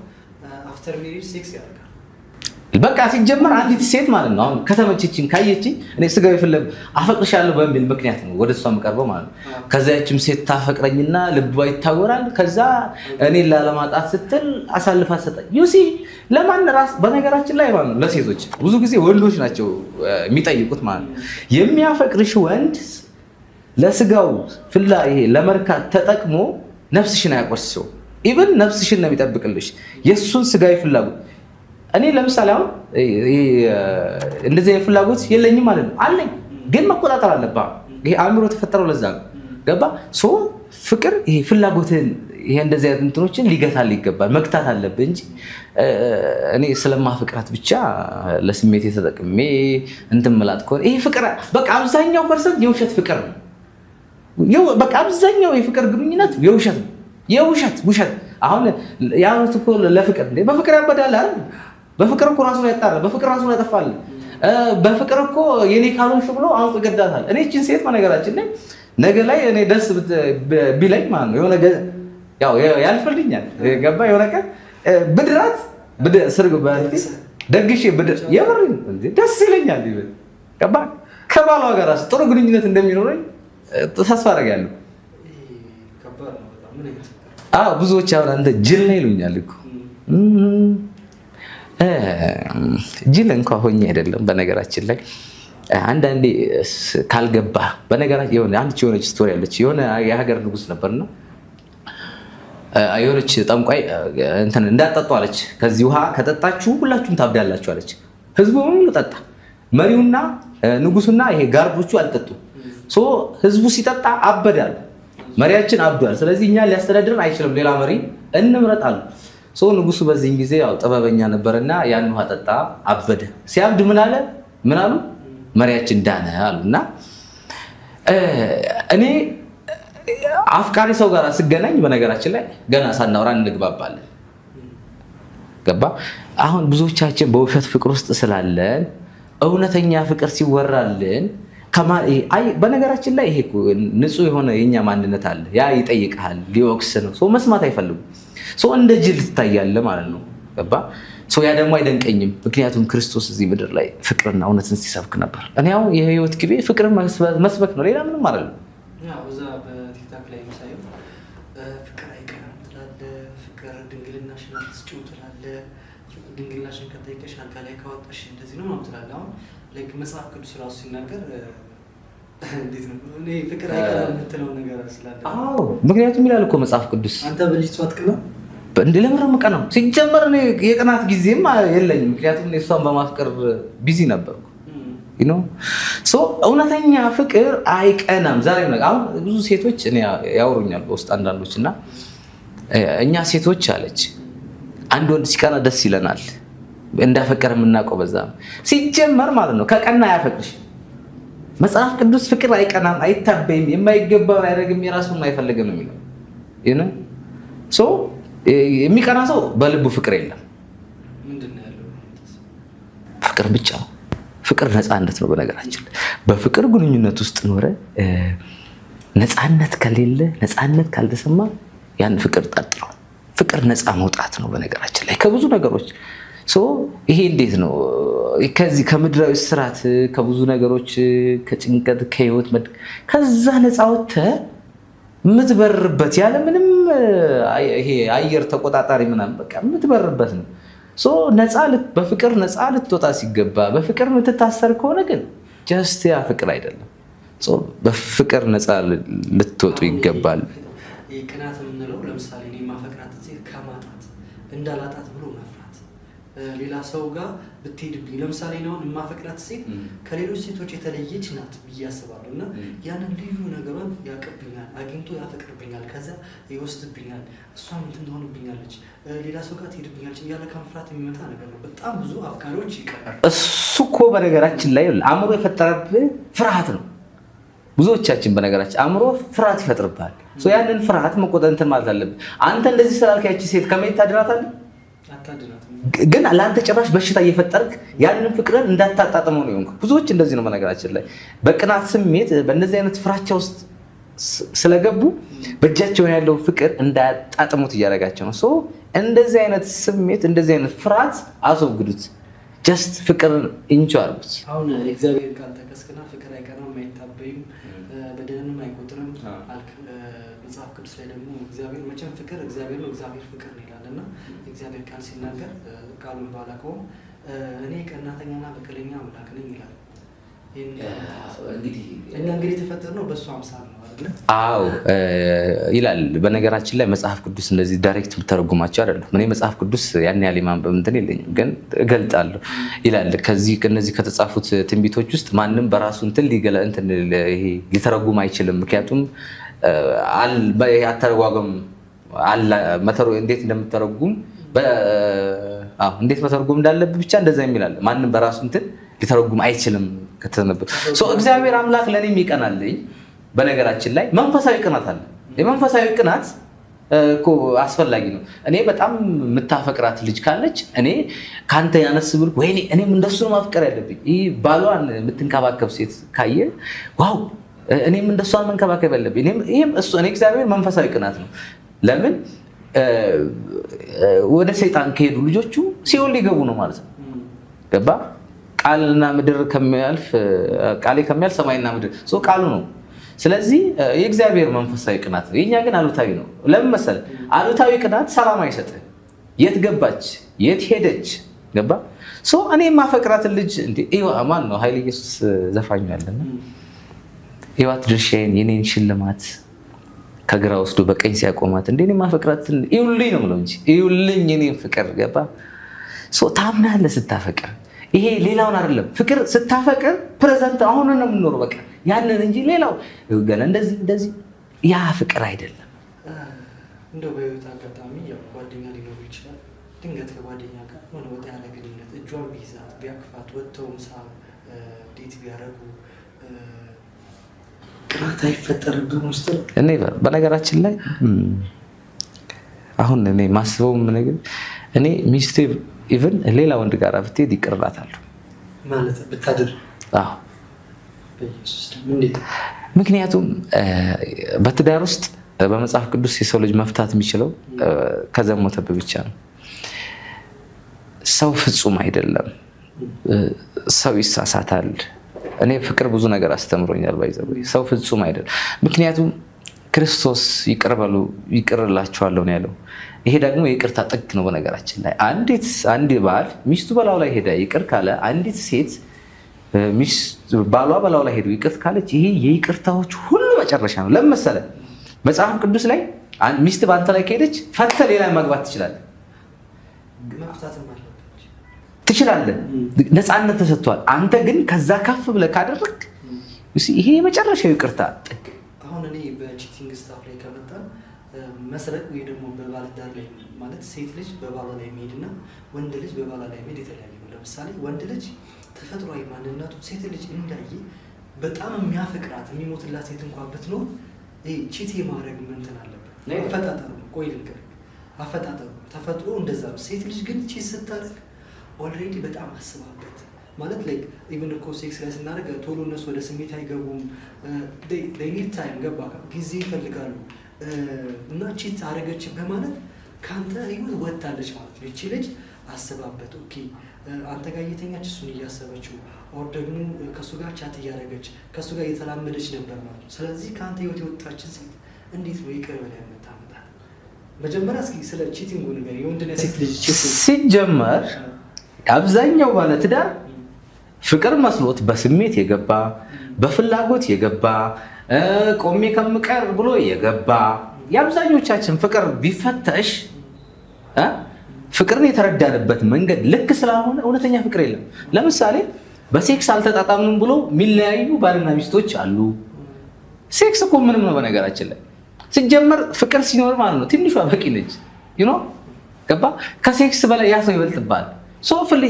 B: አፍተር ሜሪጅ ሴክስ ያደርጋል።
A: በቃ ሲጀመር አንዲት ሴት ማለት ነው አሁን ከተመቸችኝ ካየችኝ እኔ ስጋዊ ፍለግ አፈቅርሻለሁ በሚል ምክንያት ነው ወደ እሷ የምቀርበው ማለት ነው። ከዛ ያችም ሴት ታፈቅረኝና ልቧ ይታወራል። ከዛ እኔን ላለማጣት ስትል አሳልፋ ሰጠኝ። ዩሲ ለማን ራስ በነገራችን ላይ ማለት ነው ለሴቶች ብዙ ጊዜ ወንዶች ናቸው የሚጠይቁት ማለት ነው። የሚያፈቅርሽ ወንድ ለስጋው ፍላ ይሄ ለመርካት ተጠቅሞ ነፍስሽን አያቆስሰው። ኢቭን ነፍስሽን ነው የሚጠብቅልሽ የእሱን ስጋዊ ፍላጎት። እኔ ለምሳሌ አሁን እንደዚህ ፍላጎት የለኝም ማለት ነው፣ አለኝ ግን መቆጣጠር አለብህ። ይሄ አእምሮ የተፈጠረው ለዛ ነው። ገባ? ሶ ፍቅር ይሄ ፍላጎትን ይሄ እንደዚህ አይነት እንትኖችን ሊገታል ይገባል፣ መግታት አለብህ እንጂ እኔ ስለማፍቅራት ብቻ ለስሜት የተጠቅሜ እንትን ምላት ከሆነ ይሄ ፍቅር በቃ አብዛኛው ፐርሰንት የውሸት ፍቅር ነው። በቃ አብዛኛው የፍቅር ግንኙነት የውሸት ነው። ውሸት። አሁን ያሉት እኮ ለፍቅር እንዴ በፍቅር ያበዳል አይደል? በፍቅር እኮ ራሱን ያጣራል፣ በፍቅር ራሱን ያጠፋል። በፍቅር እኮ የኔ ካልሆንሽ ብሎ አንቆ ይገዳታል። እኔ እቺን ሴት በነገራችን ላይ ነገ ላይ እኔ ደስ ቢለኝ ማለት ነው የሆነ ያው ያልፈልኛል። ገባ? የሆነ ቀን ብድራት ስርግ ደግሼ ብድር የምሬን ደስ ይለኛል። ገባ? ከባሏ ጋር ራሱ ጥሩ ግንኙነት እንደሚኖረኝ ተስፋ አደርጋለሁ። ብዙዎች አሁን አንተ ጅል ነህ ይሉኛል እኮ። ጅል እንኳ ሆኜ አይደለም በነገራችን ላይ አንዳንዴ ካልገባ በነገራችን የሆነች ስቶሪ አለች። የሆነ የሀገር ንጉስ ነበርና የሆነች ጠንቋይ እንትን እንዳጠጡ አለች። ከዚህ ውሃ ከጠጣችሁ ሁላችሁም ታብዳላችሁ አለች። ህዝቡ ሁሉ ጠጣ። መሪውና ንጉሱና ይሄ ጋርዶቹ አልጠጡም። ህዝቡ ሲጠጣ አበዳል። መሪያችን አብዷል፣ ስለዚህ እኛ ሊያስተዳድረን አይችልም፣ ሌላ መሪ እንምረጣሉ። ንጉሱ በዚህን ጊዜ ያው ጥበበኛ ነበርና ያን ውሃ ጠጣ፣ አበደ። ሲያብድ ምን አሉ? መሪያችን ዳነ አሉና እኔ አፍቃሪ ሰው ጋር ስገናኝ በነገራችን ላይ ገና ሳናወራ እንግባባለን። ገባ? አሁን ብዙዎቻችን በውሸት ፍቅር ውስጥ ስላለን እውነተኛ ፍቅር ሲወራልን በነገራችን ላይ ይሄ ንጹህ የሆነ የኛ ማንነት አለ። ያ ይጠይቃል፣ ሊወቅስ ነው። መስማት አይፈልጉም። እንደ ጅል ትታያለህ ማለት ነው። ገባ? ያ ደግሞ አይደንቀኝም፣ ምክንያቱም ክርስቶስ እዚህ ምድር ላይ ፍቅርና እውነትን ሲሰብክ ነበር። እኔ ያው የህይወት ግቤ ፍቅርን መስበክ ነው፣ ሌላ ምንም አይደለም።
B: እዛ በቲክታክ ላይ የሚሳየው ፍቅር አይቀርም ትላለህ፣ ፍቅር ድንግልናሽን አትስጪው ትላለህ፣ ድንግልናሽን ከጠየቀሽ አልጋ ላይ ካወጣሽ እንደዚህ ነው ማለት ትላለህ። አሁን መጽሐፍ ቅዱስ ራሱ ሲናገር እንዴት ነው እኔ ፍቅር አይቀርም የምትለው ነገር ስላለ?
A: ምክንያቱም ይላል እኮ መጽሐፍ ቅዱስ
B: አንተ በልጅቷ አትቀናም
A: እንደ ለምረም ቀናው ሲጀመር እኔ የቅናት ጊዜም የለኝም፣ ምክንያቱም እሷን በማፍቀር ቢዚ ነበርኩ። እውነተኛ ፍቅር አይቀናም። ዛሬ አሁን ብዙ ሴቶች እኔ ያወሩኛል በውስጥ አንዳንዶች እና እኛ ሴቶች አለች አንድ ወንድ ሲቀና ደስ ይለናል፣ እንዳፈቀረ የምናውቀው በዛ ነው። ሲጀመር ማለት ነው ከቀና አያፈቅርሽ። መጽሐፍ ቅዱስ ፍቅር አይቀናም፣ አይታበይም፣ የማይገባውን አያደርግም፣ የራሱን አይፈልግም ነው የሚለው። የሚቀና ሰው በልቡ ፍቅር የለም። ፍቅር ብቻ ነው። ፍቅር ነፃነት ነው። በነገራችን በፍቅር ግንኙነት ውስጥ ኖረ ነፃነት ከሌለ፣ ነፃነት ካልተሰማ ያን ፍቅር ጠጥሮ ፍቅር ነፃ መውጣት ነው። በነገራችን ላይ ከብዙ ነገሮች ይሄ እንዴት ነው ከዚህ ከምድራዊ ስራት ከብዙ ነገሮች ከጭንቀት ከህይወት ከዛ ነፃ ወጥተህ የምትበርበት ያለ ምንም ይሄ አየር ተቆጣጣሪ ምናምን በቃ የምትበርበት ነው። በፍቅር ነፃ ልትወጣ ሲገባ በፍቅር የምትታሰር ከሆነ ግን ጀስት ያ ፍቅር አይደለም። በፍቅር ነፃ ልትወጡ ይገባል።
B: ቅናት የምንለው ለምሳሌ እኔ ማፈቅራት ሴት ከማጣት እንዳላጣት ብሎ መፍራት፣ ሌላ ሰው ጋር ብትሄድብኝ ለምሳሌ ነው የማፈቅራት ሴት ከሌሎች ሴቶች የተለየች ናት ብዬ አስባለሁ እና ያንን ልዩ ነገሯን ያቀብኛል፣ አግኝቶ ያፈቅርብኛል፣ ከዛ ይወስድብኛል፣ እሷም እንትን ትሆንብኛለች፣ ሌላ ሰው ጋር ትሄድብኛለች እያለ ከመፍራት የሚመጣ ነገር ነው። በጣም ብዙ አፍቃሪዎች ይቀራል።
A: እሱ እኮ በነገራችን ላይ አእምሮ የፈጠረብህ ፍርሃት ነው። ብዙዎቻችን በነገራችን አእምሮ ፍርሃት ይፈጥርብሃል። ያንን ፍርሃት መቆጣጠር ማለት አለብህ። አንተ እንደዚህ ስላልክ ያቺ ሴት ከመሄድ ታድናታለህ፣ ግን ለአንተ ጭራሽ በሽታ እየፈጠርክ ያንን ፍቅርን እንዳታጣጥመው ነው የሆንከው። ብዙዎች እንደዚህ ነው በነገራችን ላይ በቅናት ስሜት በእነዚህ አይነት ፍራቻ ውስጥ ስለገቡ በእጃቸው ያለው ፍቅር እንዳያጣጥሙት እያደረጋቸው ነው። እንደዚህ አይነት ስሜት እንደዚህ አይነት ፍርሃት አስወግዱት። ጀስት ፍቅርን ኢንጆ አድርጉት።
B: አሁን እግዚአብሔር ቃል ተከስክና ፍቅር አይቀናም፣ አይታበይም፣ በደልንም አይቆጥርም አልክ። መጽሐፍ ቅዱስ ላይ ደግሞ እግዚአብሔር መቼም ፍቅር እግዚአብሔር ነው፣ እግዚአብሔር ፍቅር ነው ይላል እና እግዚአብሔር ቃል ሲናገር ቃሉን ባላውቀውም እኔ ቀናተኛና በቀለኛ አምላክ ነኝ ይላል። እንግዲህ የተፈጠርነው በእሱ አምሳል ነው አይደል?
A: አዎ ይላል። በነገራችን ላይ መጽሐፍ ቅዱስ እንደዚህ ዳይሬክት ብተረጉማቸው አይደለም። እኔ መጽሐፍ ቅዱስ ያን ያህል ማንበብ እንትን የለኝም፣ ግን እገልጣለሁ ይላል። ከነዚህ ከተጻፉት ትንቢቶች ውስጥ ማንም በራሱ እንትን ሊተረጉም አይችልም። ምክንያቱም አተረጓጎም እንዴት እንደምተረጉም እንዴት መተርጎም እንዳለብህ ብቻ እንደዛ የሚላል። ማንም በራሱ እንትን ሊተረጉም አይችልም። እግዚአብሔር አምላክ ለእኔም ይቀናልኝ። በነገራችን ላይ መንፈሳዊ ቅናት አለ። የመንፈሳዊ ቅናት እኮ አስፈላጊ ነው። እኔ በጣም የምታፈቅራት ልጅ ካለች እኔ ከአንተ ያነስ ብል ወይኔ እኔም እንደሱ ነው ማፍቀር ያለብኝ። ይህ ባሏን የምትንከባከብ ሴት ካየ ዋው እኔም እንደሷን መንከባከብ ያለብኝ። እኔ እግዚአብሔር መንፈሳዊ ቅናት ነው። ለምን ወደ ሰይጣን ከሄዱ ልጆቹ ሲኦል ሊገቡ ነው ማለት ነው። ገባ? ቃልና ምድር ከሚያልፍ ቃሌ ከሚያልፍ ሰማይና ምድር ቃሉ ነው። ስለዚህ የእግዚአብሔር መንፈሳዊ ቅናት ነው። የኛ ግን አሉታዊ ነው። ለምን መሰለህ? አሉታዊ ቅናት ሰላም አይሰጥህ። የት ገባች የት ሄደች? ገባ? እኔ የማፈቅራትን ልጅ ማን ነው ኃይለ ኢየሱስ ዘፋኙ ያለና ህይወት ድርሻዬን የኔን ሽልማት ከግራ ወስዶ በቀኝ ሲያቆማት እኔ የማፈቅራትን ይውልኝ ነው የምለው እንጂ ይውልኝ የኔን ፍቅር። ገባ? ታምናለህ ስታፈቅር። ይሄ ሌላውን አይደለም። ፍቅር ስታፈቅር ፕሬዘንት አሁን ነው የምንኖረው። በቃ ያንን እንጂ ሌላው ገና እንደዚህ ያ ፍቅር አይደለም።
B: እንደው በህይወት አጋጣሚ ጓደኛ ሊኖሩ ይችላል። ድንገት ከጓደኛ ጋር ሆነ ወጣ ያለ ግንኙነት እጇን ቢይዛት ቢያቅፋት ወጥተው ምሳ ዴት ቢያደርጉ ቅናት አይፈጠርብህም ውስጥ?
A: እኔ በነገራችን ላይ አሁን እኔ ማስበውም ነገር እኔ ሚስቴ ኢቭን ሌላ ወንድ ጋር ብትሄድ ይቅር እላታለሁ
B: ማለት ብታድር።
A: አዎ ምክንያቱም በትዳር ውስጥ በመጽሐፍ ቅዱስ የሰው ልጅ መፍታት የሚችለው ከዘሞተብህ ብቻ ነው። ሰው ፍጹም አይደለም። ሰው ይሳሳታል። እኔ ፍቅር ብዙ ነገር አስተምሮኛል። ባይዘው ሰው ፍጹም አይደለም። ምክንያቱም ክርስቶስ ይቅር በሉ ይቅርላችኋለሁ ነው ያለው። ይሄ ደግሞ የይቅርታ ጥግ ነው። በነገራችን ላይ አንድ ባል ሚስቱ በላው ላይ ሄዳ ይቅር ካለ፣ አንዲት ሴት ባሏ በላው ላይ ሄዱ ይቅር ካለች፣ ይሄ የይቅርታዎች ሁሉ መጨረሻ ነው። ለምን መሰለህ? መጽሐፍ ቅዱስ ላይ ሚስት በአንተ ላይ ከሄደች ፈተህ ሌላ ማግባት ትችላለህ። ትችላለህ። ነፃነት ተሰጥቷል። አንተ ግን ከዛ ከፍ ብለህ ካደረግ ይሄ የመጨረሻው ይቅርታ ጥግ።
B: አሁን እኔ በቺቲንግ ስታፍ ላይ ከመጣን መስረቅ ወይ ደግሞ በባለትዳር ላይ ማለት ሴት ልጅ በባሏ ላይ መሄድና ወንድ ልጅ በባሏ ላይ መሄድ የተለያየ ነው። ለምሳሌ ወንድ ልጅ ተፈጥሯዊ ማንነቱ ሴት ልጅ እንዳየ በጣም የሚያፈቅራት የሚሞትላት ሴት እንኳን ብትኖር ቺት የማድረግ እንትን አለበት። አፈጣጠሩ ቆይ ልንገርህ፣ አፈጣጠሩ ተፈጥሮ እንደዛ ነው። ሴት ልጅ ግን ቺት ስታደርግ ኦልሬዲ በጣም አስባበት ማለት ላይክ ኢቭን እኮ ሴክስ ላይ ስናደርግ ቶሎ እነሱ ወደ ስሜት አይገቡም። ኒድ ታይም ገባ ጊዜ ይፈልጋሉ። እና ቺት አደረገች በማለት ከአንተ ህይወት ወጥታለች ማለት ነው። ይቺ ልጅ አስባበት ኦኬ አንተ ጋር እየተኛች እሱን እያሰበችው ኦር ደግሞ ከእሱ ጋር ቻት እያደረገች ከእሱ ጋር እየተላመደች ነበር ማለት ነው። ስለዚህ ከአንተ ህይወት የወጣችን ሴት እንዴት ነው ይቅር ብለህ የምታመጣት? መጀመሪያ እስኪ ስለ ቺቲንግ ነገር የወንድና ሴት ልጅ
A: ሲጀመር አብዛኛው ባለትዳር ፍቅር መስሎት በስሜት የገባ በፍላጎት የገባ ቆሜ ከምቀር ብሎ የገባ የአብዛኞቻችን ፍቅር ቢፈተሽ ፍቅርን የተረዳንበት መንገድ ልክ ስላልሆነ እውነተኛ ፍቅር የለም። ለምሳሌ በሴክስ አልተጣጣምንም ብሎ የሚለያዩ ባልና ሚስቶች አሉ። ሴክስ እኮ ምንም ነው በነገራችን ላይ ሲጀመር ፍቅር ሲኖር ማለት ነው ትንሿ በቂ ነች። ገባ? ከሴክስ በላይ ያ ሰው ይበልጥባል።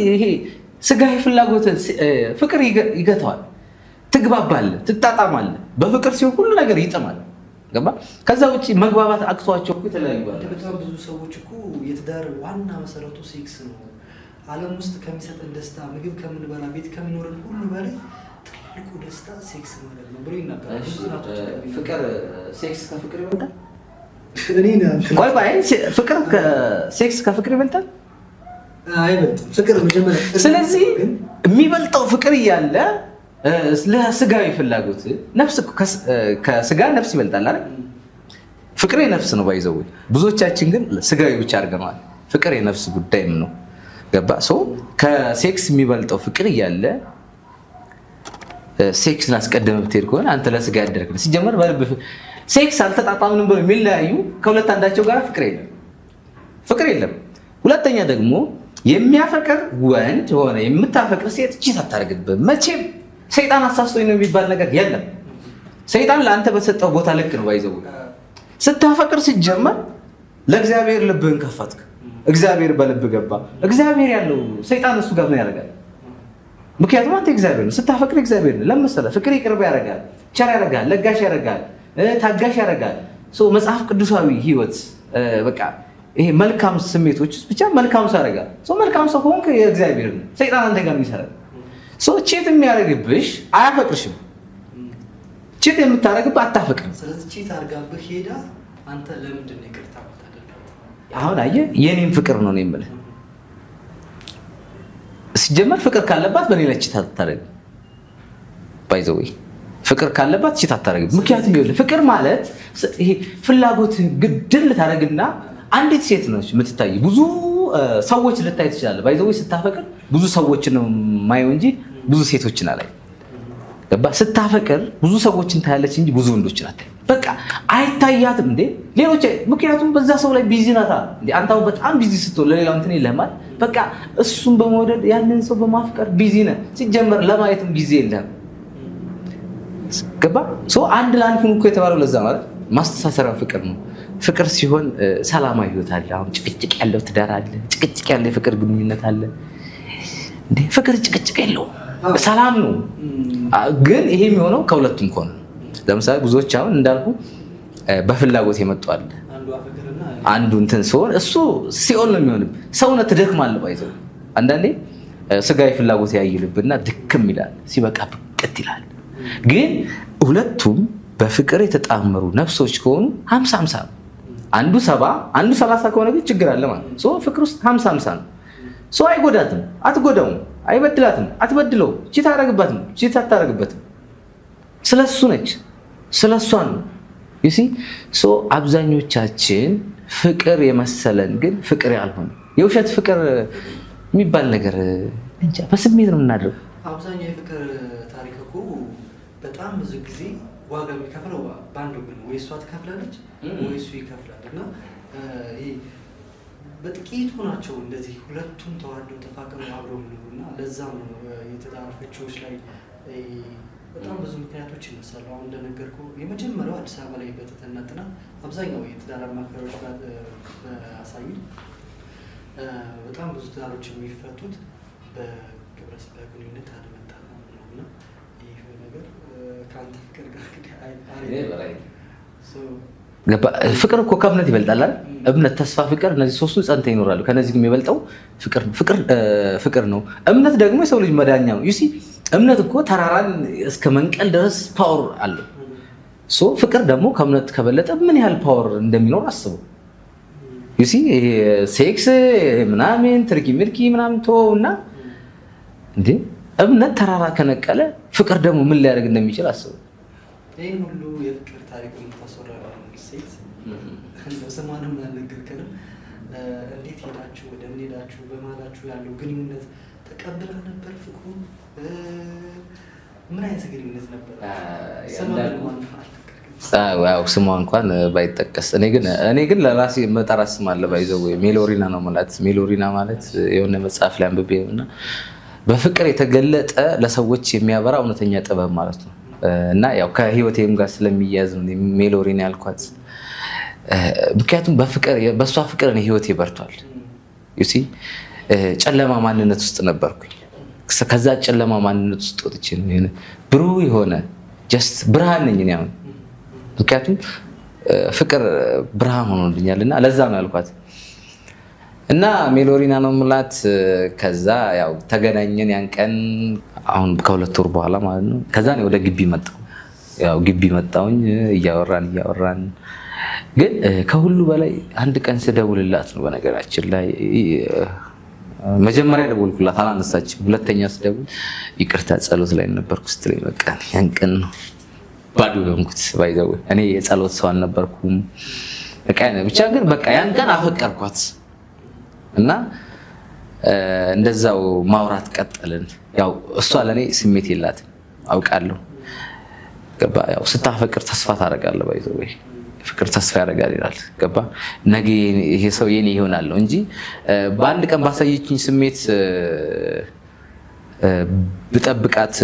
A: ይሄ ስጋዊ ፍላጎት ፍቅር ይገተዋል። ትግባባለህ፣ ትጣጣማለህ። በፍቅር ሲሆን ሁሉ ነገር ይጥማል። ገባ? ከዛ ውጭ መግባባት አቅቷቸው የተለያዩ
B: በጣም ብዙ ሰዎች እኮ የትዳር ዋና መሰረቱ ሴክስ ነው። ዓለም ውስጥ ከሚሰጠን ደስታ፣ ምግብ ከምንበላ፣ ቤት ከሚኖረን ሁሉ በላይ ትልቁ ደስታ ሴክስ ማለት ነው ብሎ ይናገራል።
A: ፍቅር ሴክስ ከፍቅር ይበልጣል? ፍቅር ሴክስ ከፍቅር ይበልጣል?
B: አይበልጥም። ፍቅር መጀመሪያ። ስለዚህ
A: የሚበልጠው ፍቅር እያለ ለስጋዊ ፍላጎት ነፍስ ከስጋ ነፍስ ይበልጣል አይደል? ፍቅር የነፍስ ነው ባይዘው። ብዙዎቻችን ግን ስጋዊ ብቻ አድርገናል። ፍቅር የነፍስ ጉዳይም ነው። ገባ? ከሴክስ የሚበልጠው ፍቅር እያለ ሴክስን አስቀድመህ ብትሄድ ከሆነ አንተ ለስጋ ያደረክ ነው። ሲጀመር በልብ ሴክስ አልተጣጣምንም ብለው የሚለያዩ ከሁለት አንዳቸው ጋር ፍቅር የለም። ሁለተኛ ደግሞ የሚያፈቅር ወንድ ሆነ የምታፈቅር ሴት ቺት አታደርግብህ መቼም። ሰይጣን አሳስቶኝ ነው የሚባል ነገር የለም። ሰይጣን ለአንተ በተሰጠው ቦታ ልክ ነው ባይዘው። ስታፈቅር ሲጀመር ለእግዚአብሔር ልብህን ከፈትክ፣ እግዚአብሔር በልብ ገባ። እግዚአብሔር ያለው ሰይጣን እሱ ጋር ምን ያደርጋል? ምክንያቱም አንተ እግዚአብሔር ነው። ስታፈቅር እግዚአብሔር ነው። ለምን መሰለህ? ፍቅር ይቅርብ ያደርጋል፣ ቸር ያደርጋል፣ ለጋሽ ያደርጋል፣ ታጋሽ ያደርጋል። መጽሐፍ ቅዱሳዊ ህይወት በቃ ይሄ መልካም ስሜቶች ብቻ መልካም ሰው ያደርጋል። መልካም ሰው ከሆንክ የእግዚአብሔር ነው። ሰይጣን አንተ ጋር የሚሰራ ቺት የሚያደርግብሽ አያፈቅርሽም። ቺት የምታደርግብህ አታፈቅርም።
B: ስለዚህ ቺት አድርጋብህ ሄዳ አንተ ለምንድን ነው ይቅርታ የምታደርጋት?
A: አሁን አየህ የኔም ፍቅር ነው የምልህ። ሲጀመር ፍቅር ካለባት በኔ ላይ ቺት አታደርግም። ባይዘው ፍቅር ካለባት ቺት አታደርግም። ምክንያቱም ይኸውልህ ፍቅር ማለት ይሄ ፍላጎት ግድል ታደርግና አንዲት ሴት ነች የምትታይ። ብዙ ሰዎች ልታይ ትችላለህ። ባይዘው ስታፈቅር ብዙ ሰዎችን ነው ማየው እንጂ ብዙ ሴቶችን አላይ። ስታፈቅር ብዙ ሰዎችን ታያለች እንጂ ብዙ ወንዶችን አታይም። በቃ አይታያትም እንዴ ሌሎች። ምክንያቱም በዛ ሰው ላይ ቢዚ ናታ እንዴ። አንተው በጣም ቢዚ ስትሆን ለሌላው እንትን ይለማል። በቃ እሱን በመውደድ ያንን ሰው በማፍቀር ቢዚ ነህ። ሲጀመር ለማየትም ጊዜ የለም። ገባ አንድ ለአንድ ሁኑ እኮ የተባለው ለዛ ማለት ማስተሳሰሪያ ፍቅር ነው። ፍቅር ሲሆን ሰላማዊ ህይወት አለ። አሁን ጭቅጭቅ ያለው ትዳር አለ፣ ጭቅጭቅ ያለው የፍቅር ግንኙነት አለ እንዴ። ፍቅር ጭቅጭቅ የለውም፣ ሰላም ነው። ግን ይሄ የሚሆነው ከሁለቱም ከሆነ ለምሳሌ ብዙዎች አሁን እንዳልኩ በፍላጎት የመጡ አለ። አንዱ እንትን ሲሆን እሱ ሲኦል ነው የሚሆንብህ። ሰውነት ትደክማለህ። ባይዘው አንዳንዴ ስጋዊ ፍላጎት ያይልብና ድክም ይላል፣ ሲበቃ ብቅት ይላል። ግን ሁለቱም በፍቅር የተጣመሩ ነፍሶች ከሆኑ 50-50 ነው። አንዱ 70 አንዱ 30 ከሆነ ግን ችግር አለ ማለት ነው። ፍቅር ውስጥ 50-50 ነው። አይጎዳትም፣ አትጎዳውም፣ አይበድላትም፣ አትበድለው፣ ቺት አታደርግባትም፣ ቺት አታደርግበትም። ስለሱ ነች፣ ስለሷ ነው። ይሲ አብዛኞቻችን ፍቅር የመሰለን ግን ፍቅር ያልሆነ የውሸት ፍቅር የሚባል ነገር እንጃ በስሜት ነው የምናድረው።
B: አብዛኛው የፍቅር ታሪክ እኮ በጣም ብዙ ጊዜ ዋጋ የሚከፍለው በአንድ ወገን ወይ እሷ ትከፍላለች ወይ እሱ ይከፍላል። እና በጥቂቱ ናቸው እንደዚህ ሁለቱም ተዋደው ተፋቅረው አብረው የሚኖሩ እና ለዛም ነው የትዳር ፍቺዎች ላይ በጣም ብዙ ምክንያቶች ይነሳሉ። አሁን እንደነገርኩህ የመጀመሪያው አዲስ አበባ ላይ በተጠና ጥናት አብዛኛው የትዳር አማካሪዎች አሳዩ በጣም ብዙ ትዳሮች የሚፈቱት በግብረ ስጋ ግንኙነት አለመጣጣም ነው። እና ይህ ነገር ከአንተ ፍቅር ጋር
A: ፍቅር እኮ ከእምነት ይበልጣል አይደል? እምነት፣ ተስፋ፣ ፍቅር እነዚህ ሶስቱ ጸንተው ይኖራሉ። ከነዚህ ግን የሚበልጠው ፍቅር ነው። እምነት ደግሞ የሰው ልጅ መዳኛ ነው። ዩሲ እምነት እኮ ተራራን እስከ መንቀል ድረስ ፓወር አለው። ፍቅር ደግሞ ከእምነት ከበለጠ ምን ያህል ፓወር እንደሚኖር አስቡ። ዩሲ ሴክስ ምናምን ትርኪ ምርኪ ምናምን ተወውና እንዴ እምነት ተራራ ከነቀለ ፍቅር ደግሞ ምን ሊያደርግ እንደሚችል አስቡ።
B: ይህን ሁሉ የፍቅር ታሪክ የምታስወራ ሴት ስሟንም አልነገርከንም። እንዴት ሄዳችሁ ወደ ምን ሄዳችሁ በማላችሁ ያለው ግንኙነት ተቀብላ ነበር? ፍቅሩ ምን አይነት ግንኙነት ነበር?
A: ስሟ እንኳን ባይጠቀስ እኔ ግን ለራሴ መጠራት ስም አለ ባይዘው ሜሎሪና ነው ማለት። ሜሎሪና ማለት የሆነ መጽሐፍ ላይ አንብቤ እና በፍቅር የተገለጠ ለሰዎች የሚያበራ እውነተኛ ጥበብ ማለት ነው። እና ያው ከህይወቴም ጋር ስለሚያዝ ነው ሜሎሪና ያልኳት። ምክንያቱም በእሷ ፍቅር እኔ ህይወቴ በርቷል። ዩሲ ጨለማ ማንነት ውስጥ ነበርኩኝ። ከዛ ጨለማ ማንነት ውስጥ ወጥቼ ነው ብሩህ የሆነ ጀስት ብርሃን ነኝ እኔ አሁን። ምክንያቱም ፍቅር ብርሃን ሆኖልኛል እና ለዛ ነው ያልኳት። እና ሜሎሪና ነው የምላት። ከዛ ያው ተገናኘን ያን ቀን አሁን ከ2 ወር በኋላ ማለት ነው። ከዛ ነው ወደ ግቢ መጣሁ። ያው ግቢ መጣሁኝ እያወራን ግን ከሁሉ በላይ አንድ ቀን ስደውልላት ነው በነገራችን ላይ መጀመሪያ ደወልኩላት አላነሳችም። ሁለተኛ ስደውል ይቅርታ ጸሎት ላይ ነበርኩ ስትለኝ በቃ ያን ቀን ነው ባዶ የሆንኩት። ባይዘው እኔ የጸሎት ሰው አልነበርኩም። ብቻ ግን በቃ ያን ቀን አፈቀርኳት እና እንደዛው ማውራት ቀጠልን። ያው እሷ ለኔ ስሜት የላትም አውቃለሁ። ገባ? ያው ስታፈቅር ተስፋ ታደርጋለህ። ባይዘው ወይ ፍቅር ተስፋ ያደርጋል ይላል። ገባ? ነገ ይሄ ሰው የኔ ይሆናል እንጂ በአንድ ቀን ባሳየችኝ ስሜት ብጠብቃት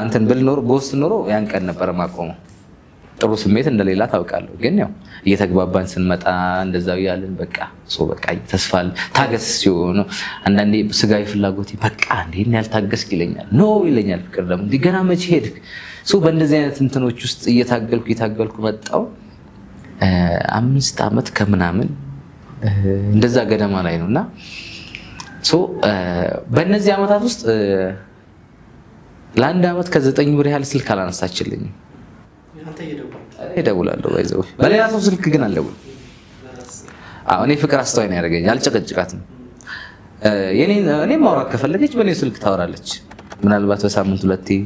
A: እንትን ብል ኖሮ በውስጥ ኖሮ ያን ቀን ነበር ማቆመው። ጥሩ ስሜት እንደሌላ ታውቃለሁ። ግን ያው እየተግባባን ስንመጣ እንደዛው ያለን በቃ ተስፋ ታገስ ሲሆን አንዳንዴ ስጋዊ ፍላጎት በቃ እንዴ ያልታገስክ ይለኛል። ኖ ይለኛል። ፍቅር ደግሞ ገና መቼ ሄድክ? በእንደዚህ አይነት እንትኖች ውስጥ እየታገልኩ መጣው። 5 ዓመት ከምናምን እንደዛ ገደማ ላይ ነውና በእነዚህ ዓመታት ውስጥ ለ1 ዓመት ከ9 ወር ያህል ስልክ አላነሳችልኝም። እደውላለሁ ባይዘው በሌላ ሰው ስልክ ግን አልደውልም። እኔ ፍቅር አስተዋይ ነው ያደረገኝ። አልጨቀጭቃትም። እኔ ማውራት ከፈለገች በእኔ ስልክ ታወራለች። ምናልባት በሳምንት 2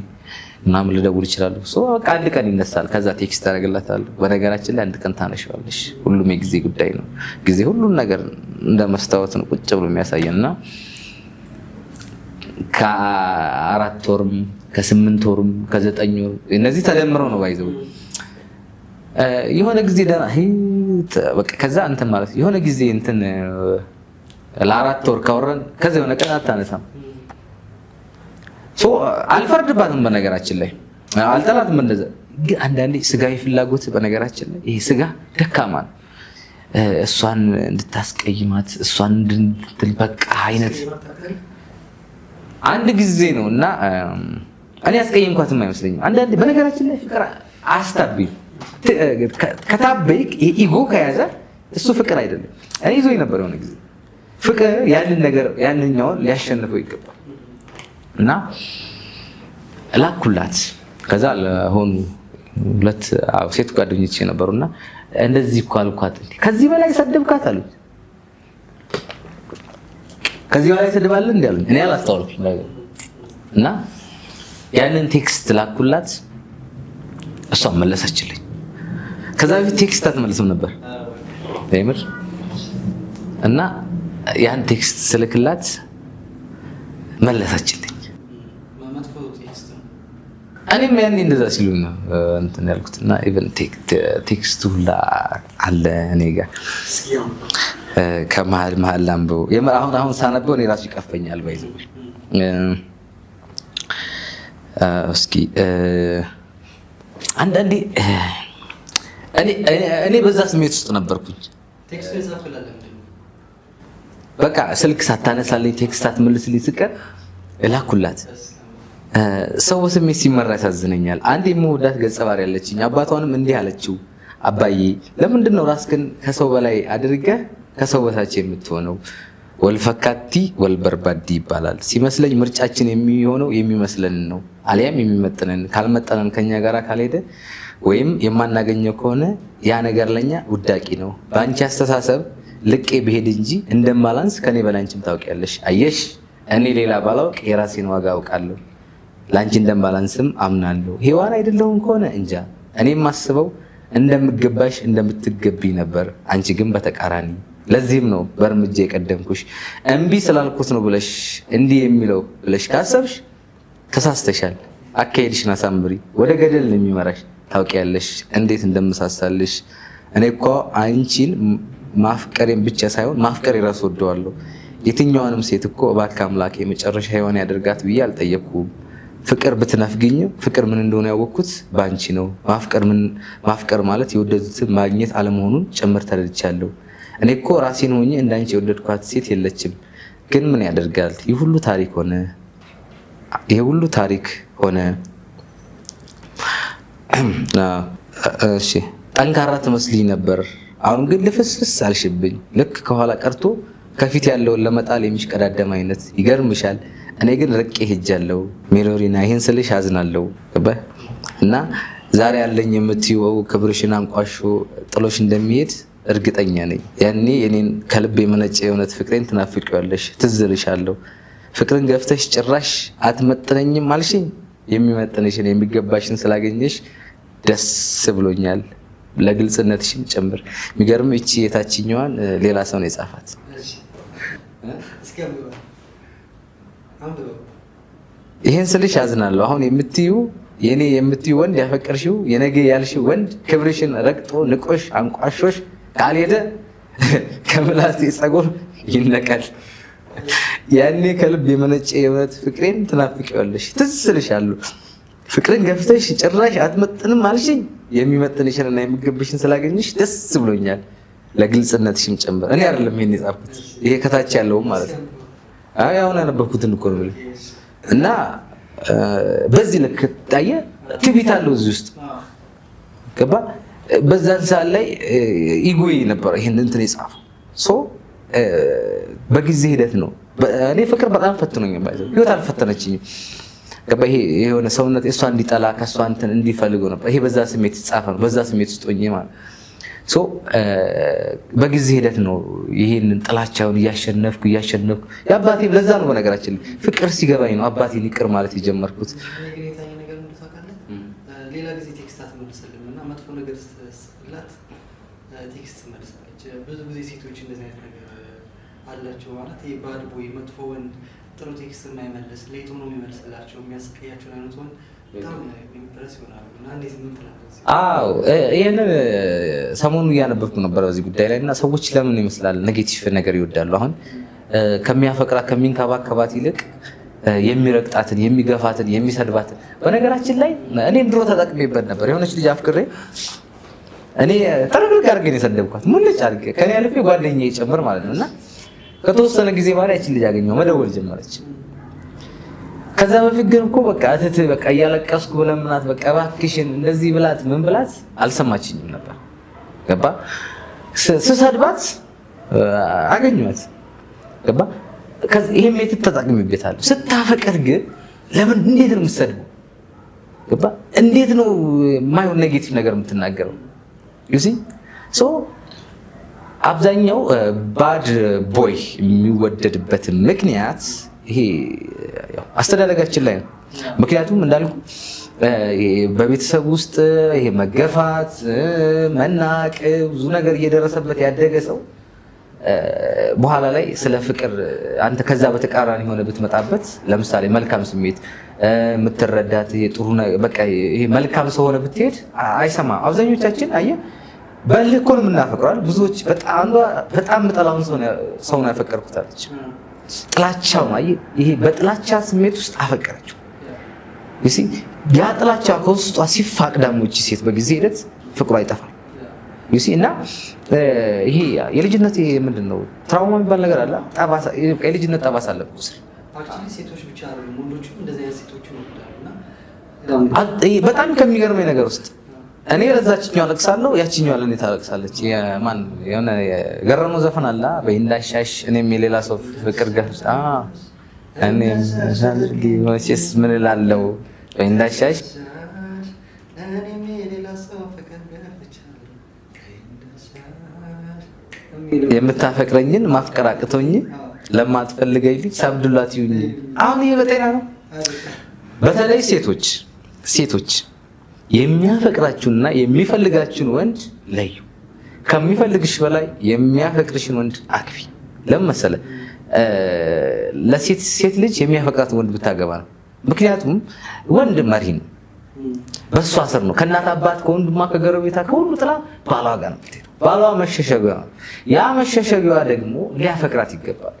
A: ምናምን ልደውል ይችላል። በቃ አንድ ቀን ይነሳል። ከዛ ቴክስት አደርግላታለሁ። በነገራችን ላይ አንድ ቀን ታነሻዋለሽ። ሁሉም የጊዜ ጉዳይ ነው። ጊዜ ሁሉን ነገር እንደ መስታወት ነው ቁጭ ብሎ የሚያሳየንና ከ4 ወርም ከ8 ወርም ከ9 ወር እነዚህ ተደምረው ነው ባይዘው የሆነ ጊዜ በቃ ከዛ እንትን ማለት የሆነ ጊዜ እንትን ለ4 ወር ካወራን ከዛ የሆነ ቀን አታነሳም። አልፈርድባትም። በነገራችን ላይ አልጠላትም። እንደዛ ግን አንዳንዴ ስጋዊ ፍላጎት በነገራችን ላይ ይሄ ስጋ ደካማ ነው። እሷን እንድታስቀይማት እሷን እንድትል በቃ አይነት አንድ ጊዜ ነው እና እኔ ያስቀየምኳትም አይመስለኝም። አንዳንዴ በነገራችን ላይ ፍቅር አስታብኝ ከታበይክ ኢጎ ከያዘ እሱ ፍቅር አይደለም። እኔ ይዞኝ ነበር የሆነ ጊዜ ፍቅር ያንን ነገር ያንኛውን ሊያሸንፈው ይገባል እና ላኩላት። ከዛ ለሆኑ 2 ሴት ጓደኞቼ ነበሩና እንደዚህ እኮ አልኳት። ከዚህ በላይ ሰደብካት አሉኝ። ከዚህ በላይ ሰደባለ እንዴ አሉኝ። እኔ አላስተዋልኩም እና ያንን ቴክስት ላኩላት። እሷ መለሰችልኝ። ከዛ በፊት ቴክስት አትመልስም ነበር አይምር እና ያን ቴክስት ስልክላት መለሰችልኝ። እኔም ያኔ እንደዛ ሲሉኝ ነው እንትን ያልኩትና ኢቭን ቴክስቱ ሁላ አለ እኔ ጋር ከመሀል ላንብበው። አሁን ሳነበው እኔ ራሱ ይቀፈኛል። ባይዘው እስኪ አንዳንዴ እኔ በዛ ስሜት ውስጥ ነበርኩኝ። በቃ ስልክ ሳታነሳልኝ ቴክስት አትመልስልኝ ስቀር እላኩላት። ሰው በስሜት ሲመራ ያሳዝነኛል። አንድ የምወዳት ገጸ ባህሪ ያለችኝ አባቷንም እንዲህ አለችው፣ አባዬ ለምንድን ነው ራስህን ከሰው በላይ አድርገህ ከሰው በታች የምትሆነው? ወልፈካቲ ወልበርባዲ ይባላል። ሲመስለኝ ምርጫችን የሚሆነው የሚመስለንን ነው፣ አሊያም የሚመጥነን። ካልመጠነን ከኛ ጋር ካልሄደ ወይም የማናገኘው ከሆነ ያ ነገር ለኛ ውዳቂ ነው። በአንቺ አስተሳሰብ ልቄ ብሄድ እንጂ እንደማላንስ ከኔ በላይ አንቺም ታውቂያለሽ። አየሽ እኔ ሌላ ባላውቅ የራሴን ዋጋ አውቃለሁ። ላንቺ እንደማላንስም አምናለሁ። ሔዋን አይደለሁም ከሆነ እንጃ። እኔም ማስበው እንደምገባሽ እንደምትገቢ ነበር፣ አንቺ ግን በተቃራኒ። ለዚህም ነው በእርምጃ የቀደምኩሽ። እምቢ ስላልኩት ነው ብለሽ እንዲህ የሚለው ብለሽ ካሰብሽ ተሳስተሻል። አካሄድሽን አሳምሪ፣ ወደ ገደል ነው የሚመራሽ። ታውቂያለሽ እንዴት እንደምሳሳልሽ። እኔ እኮ አንቺን ማፍቀሬን ብቻ ሳይሆን ማፍቀር የራስ ወደዋለሁ። የትኛዋንም ሴት እኮ እባክህ አምላክ የመጨረሻ ሔዋን ያደርጋት ብዬ አልጠየቅኩም። ፍቅር ብትነፍግኝ ፍቅር ምን እንደሆነ ያወቅኩት ባንቺ ነው። ማፍቀር ማለት የወደዱትን ማግኘት አለመሆኑን ጭምር ተረድቻለሁ። እኔ እኮ ራሴን ሆኜ እንዳንቺ የወደድኳት ሴት የለችም። ግን ምን ያደርጋል ይህ ሁሉ ታሪክ ሆነ። እሺ ጠንካራ ትመስልኝ ነበር፣ አሁን ግን ልፍስፍስ አልሽብኝ። ልክ ከኋላ ቀርቶ ከፊት ያለውን ለመጣል የሚሽቀዳደም አይነት። ይገርምሻል እኔ ግን ርቄ ሄጃለሁ ሜሎሪና። ይህን ስልሽ አዝናለሁ እና ዛሬ ያለኝ የምትይው ክብርሽን አንቋሾ ጥሎሽ እንደሚሄድ እርግጠኛ ነኝ። ያኔ የኔን ከልብ የመነጨ የእውነት ፍቅሬን ትናፍቂዋለሽ፣ ትዝልሻለሁ። ፍቅርን ገፍተሽ ጭራሽ አትመጥነኝም አልሽኝ። የሚመጥንሽን የሚገባሽን ስላገኘሽ ደስ ብሎኛል፣ ለግልጽነትሽም ጭምር። የሚገርም እቺ የታችኛዋን ሌላ ሰው ነው የጻፋት። ይሄን ስልሽ ያዝናለሁ። አሁን የኔ የምትዩ ወንድ ያፈቀርሽው የነገ ያልሽው ወንድ ክብርሽን ረግጦ ንቆሽ አንቋሾሽ ካልሄደ ከምላሴ ፀጉር ይነቀል። ያኔ ከልብ የመነጨ የእውነት ፍቅሬን ትናፍቂዋለሽ፣ ትዝ እልሻለሁ። ፍቅርን ገፍተሽ ጭራሽ አትመጥንም አልሽኝ። የሚመጥንሽንና የሚገባሽን ስላገኘሽ ደስ ብሎኛል፣ ለግልጽነትሽም ጨምር። እኔ አይደለም ይሄን የጻፍኩት፣ ይሄ ከታች ያለውም ማለት ነው። አይ አሁን ያነበብኩትን እኮ ነው። እና በዚህ ልክ ታየ ትቢት አለው እዚህ ውስጥ ገባ። በዛን ሰዓት ላይ ኢጎይ ነበር ይሄን እንትን የጻፈው። በጊዜ ሂደት ነው። እኔ ፍቅር በጣም ፈትኖኛል፣ ህይወት አልፈተነችኝም። ገባ። ይሄ የሆነ ሰውነት እሷ እንዲጠላ ከሷ እንትን እንዲፈልገው ነበር። ይሄ በዛ ስሜት የተጻፈ ነው። በዛ ስሜት ውስጥ ሆኜ ማለት በጊዜ ሂደት ነው ይሄንን ጥላቻውን እያሸነፍኩ የአባቴ ለዛ ነው በነገራችን ፍቅር ሲገባኝ ነው አባቴን ይቅር ማለት የጀመርኩት።
B: ሌላ ጊዜ ቴክስት አትመልስልም እና መጥፎ ነገር ስትላት ቴክስት ትመልሳለች። ብዙ ጊዜ ሴቶች እንደዚህ አይነት ነገር አላቸው ማለት ይሄ ባድ ቦይ መጥፎ ወንድ ጥሩ ቴክስት የማይመልስ ሌት ሆኖ የሚመልስላቸው የሚያስቀያቸውን አይነት ወንድ በጣም ኢምፕረስ ይሆናሉ። እና እንዴት ምን ትላለህ?
A: አዎ ይሄንን ሰሞኑን እያነበብኩ ነበር በዚህ ጉዳይ ላይ እና ሰዎች ለምን ይመስላል ኔጌቲቭ ነገር ይወዳሉ። አሁን ከሚያፈቅራት ከሚንከባከባት ይልቅ የሚረግጣትን የሚገፋትን የሚሰድባትን። በነገራችን ላይ እኔም ድሮ ተጠቅሜበት ነበር። የሆነች ልጅ አፍቅሬ እኔ ተረጋጋ አድርጌ የሰደብኳት ሙልጭ አድርጌ ከኔ አልፌ ጓደኛዬ ጭምር ማለት ነው። እና ከተወሰነ ጊዜ በኋላ ያችን ልጅ አገኘሁ፣ መደወል ጀመረች። ከዛ በፊት ግን እኮ በቃ እህት በቃ እያለቀስኩ ለምናት በቃ እባክሽን እንደዚህ ብላት ምን ብላት አልሰማችኝም ነበር። ገባ። ስሰድባት አገኘኋት። ገባ። ይሄም የት ተጠቅሜበታለሁ። ስታፈቅር ግን ለምን እንዴት ነው የምትሰድበው? ገባ። እንዴት ነው የማይሆን ኔጌቲቭ ነገር የምትናገረው? ዩሲ ሶ አብዛኛው ባድ ቦይ የሚወደድበት ምክንያት ይሄ ያው አስተዳደጋችን ላይ ነው። ምክንያቱም እንዳልኩ በቤተሰብ ውስጥ ይሄ መገፋት፣ መናቅ፣ ብዙ ነገር እየደረሰበት ያደገ ሰው በኋላ ላይ ስለ ፍቅር አንተ ከዛ በተቃራኒ ሆነ ብትመጣበት፣ ለምሳሌ መልካም ስሜት የምትረዳት ጥሩ በቃ ይሄ መልካም ሰው ሆነ ብትሄድ አይሰማ። አብዛኞቻችን አየህ በልህ እኮ ነው የምናፈቅረው። ብዙዎች በጣም ጠላውን ሰው ነው ያፈቀርኩት አለች። ጥላቻው አየህ ይሄ በጥላቻ ስሜት ውስጥ አፈቀረችው። እሺ ያ ጥላቻ ከውስጧ ሲፋቅ ደግሞ እቺ ሴት በጊዜ ሂደት ፍቅሯ ይጠፋል። እሺ እና ይሄ የልጅነት ምንድን ነው ትራውማ የሚባል ነገር አለ። ጠባሳ የልጅነት ጠባሳ አለበት።
B: አክቹሊ ሴቶች ብቻ አይደሉም ወንዶችም እንደዚህ አይነት ሴቶች ነው
A: በጣም ከሚገርመኝ ነገር ውስጥ እኔ ለዛችኛው አለቅሳለሁ፣ ያችኛው ለኔ ታለቅሳለች። የማን የሆነ ገረመው ዘፈን አለ በእንዳሻሽ እኔም የሌላ ሰው ፍቅር ገፍቻ እኔም ዛልጊ ወይስ ምን እላለሁ በእንዳሻሽ
B: እኔም የሌላ ሰው ፍቅር ገፍቻ
A: የምታፈቅረኝን ማፍቀር አቅቶኝ ለማትፈልገኝ ልጅ ሳብዱላት ይሁን። አሁን ይሄ በጤና ነው። በተለይ ሴቶች የሚያፈቅራችሁንና የሚፈልጋችሁን ወንድ ለዩ። ከሚፈልግሽ በላይ የሚያፈቅርሽን ወንድ አክቢ። ለምን መሰለህ? ለሴት ልጅ የሚያፈቅራት ወንድ ብታገባ ነው። ምክንያቱም ወንድ መሪ ነው፣ በሷ ስር ነው። ከእናት አባት ከወንድሟ ከጎረቤቷ ከሁሉ ጥላ ባሏ ጋር ነው የምትሄደው። ባሏ መሸሸጊያ ነው። ያ መሸሸጊያዋ ደግሞ ሊያፈቅራት ይገባል።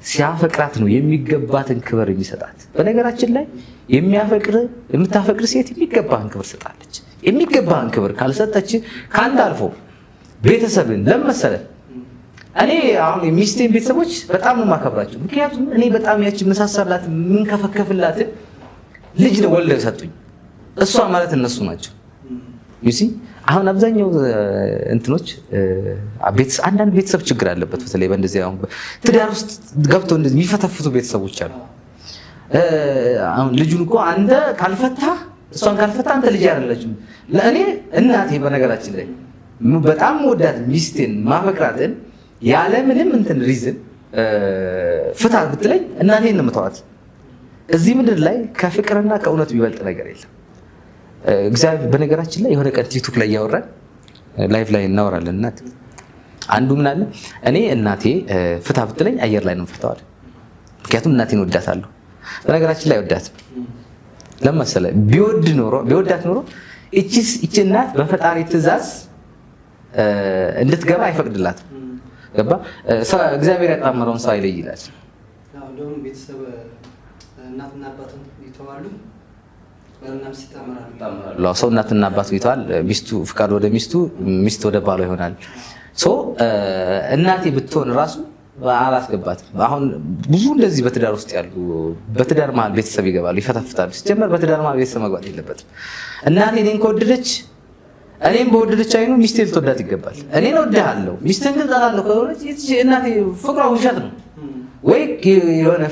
A: ሲያፈቅራት ነው የሚገባትን ክብር የሚሰጣት። በነገራችን ላይ የምታፈቅር ሴት የሚገባህን ክብር ሰጣለች። የሚገባህን ክብር ካልሰጠች ከአንድ አልፎ ቤተሰብን ለመሰለ እኔ አሁን የሚስቴን ቤተሰቦች በጣም ነው የማከብራቸው። ምክንያቱም እኔ በጣም ያችን መሳሳላት የምንከፈከፍላት ልጅ ነው ወልደው ሰጡኝ። እሷ ማለት እነሱ ናቸው። ዩሲ አሁን አብዛኛው እንትኖች አንዳንድ ቤተሰብ ችግር አለበት። በተለይ በእንደዚህ አሁን ትዳር ውስጥ ገብተው እንደዚህ የሚፈተፍቱ ቤተሰቦች አሉ። አሁን ልጁን እኮ አንተ ካልፈታ እሷን ካልፈታ አንተ ልጅ አይደለችም። ለእኔ እናቴ በነገራችን ላይ በጣም ወዳት ሚስቴን ማፈቅራትን ያለ ምንም እንትን ሪዝን ፍታት ብትለኝ እናቴን ነው የምተዋት። እዚህ ምድር ላይ ከፍቅርና ከእውነት የሚበልጥ ነገር የለም። እግዚአብሔር በነገራችን ላይ የሆነ ቀን ቲክቶክ ላይ ያወራን ላይቭ ላይ እናወራለን። እናት አንዱ ምን አለ እኔ እናቴ ፍታ ብትለኝ አየር ላይ ነው የምፈታው። ምክንያቱም እናቴን ወዳታለሁ። በነገራችን ላይ ወዳት ለምሳሌ ቢወዳት ኖሮ እቺ እናት በፈጣሪ ትእዛዝ እንድትገባ አይፈቅድላትም። ገባ? እግዚአብሔር ያጣመረውን ሰው አይለይ ይላል።
B: እንደውም ቤተሰብ እናትና አባትን ይተዋሉ፣ ባልና ሚስት ይጣመራሉ።
A: ሰው እናትና አባቱ ይተዋል፣ ሚስቱ ፍቃድ ወደ ሚስቱ፣ ሚስት ወደ ባሏ ይሆናል። እናቴ ብትሆን ራሱ አላስገባትም። አሁን ብዙ እንደዚህ በትዳር ውስጥ ያሉ በትዳር መሀል ቤተሰብ ይገባሉ፣ ይፈታፍታሉ። ሲጀመር በትዳር መሀል ቤተሰብ መግባት የለበትም። እናቴ እኔን ከወደደች እኔም በወደደች አይኑ ሚስቴን ልትወዳት ይገባል። እኔን እወድሃለሁ ሚስቴን ግን እጠላለሁ ከሆነች እናቴ ፍቅሯ ውሸት ነው ወይ የሆነ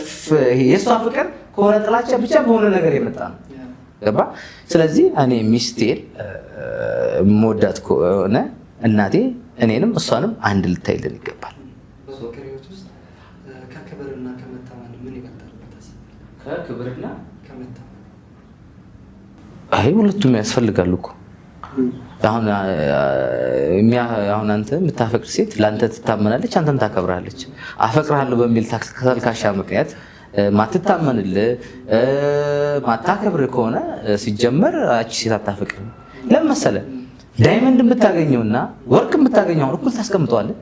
A: የእሷ ፍቅር ከሆነ ጥላቻ ብቻ በሆነ ነገር የመጣ ነው። ገባ? ስለዚህ እኔ ሚስቴን የምወዳት ከሆነ እናቴ እኔንም እሷንም አንድ ልታይልን ይገባል።
B: ከክብርና ከመታመን ምን ይበልጣል?
A: ከክብርና
B: ከመታመን
A: ሁለቱም ያስፈልጋሉ እኮ። አሁን አንተ የምታፈቅር ሴት ለአንተ ትታመናለች፣ አንተም ታከብራለች። አፈቅርሃለሁ በሚል ተልካሻ ምክንያት ማትታመንልህ ማታከብር ከሆነ ሲጀመር አቺ ሴት አታፈቅርም። ለምን መሰለህ? ዳይመንድ የምታገኘውና ወርቅ የምታገኘው እኩል ታስቀምጠዋለህ።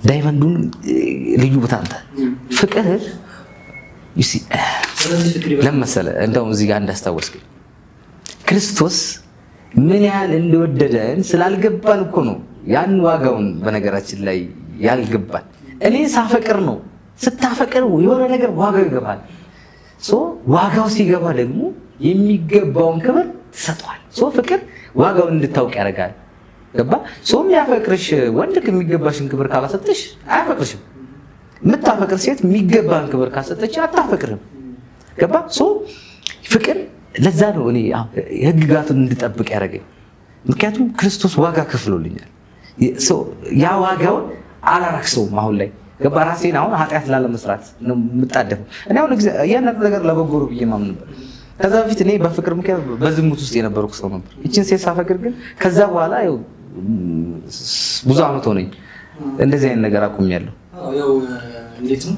A: ዳይመንዱን ልዩ ቦታ አንተ ፍቅር ለምን መሰለህ? እንደውም እዚህ ጋር እንዳስታወስከኝ ክርስቶስ ምን ያህል እንደወደደን ስላልገባን እኮ ነው ያን ዋጋውን በነገራችን ላይ ያልገባን። እኔ ሳፈቅር ነው። ስታፈቅር የሆነ ነገር ዋጋው ይገባል። ዋጋው ሲገባ ደግሞ የሚገባውን ክብር ትሰጠዋል። ፍቅር ዋጋውን እንድታውቅ ያደርጋል። ገባ? የሚያፈቅርሽ ወንድ የሚገባሽን ክብር ካላሰጠሽ አያፈቅርሽም። የምታፈቅር ሴት የሚገባን ክብር ካሰጠች አታፈቅርም። ገባ? ፍቅር ለዛ ነው እኔ ህግጋቱን እንድጠብቅ ያደረገኝ። ምክንያቱም ክርስቶስ ዋጋ ከፍሎልኛል። ያ ዋጋውን አላረክሰውም። አሁን ላይ ገባ? ራሴን አሁን ኃጢአት ላለመስራት ነው የምጣደፈው። እኔ አሁን እያንዳንዱ ነገር ለበጎ ብዬ ማምን ነበር። ከዛ በፊት እኔ በፍቅር ምክንያት በዝሙት ውስጥ የነበርኩ ሰው ነበር። ይችን ሴት ሳፈቅር ግን ከዛ በኋላ ብዙ ዓመት ሆነኝ እንደዚህ አይነት ነገር አቁሜያለሁ።
B: ያው እንዴት ነው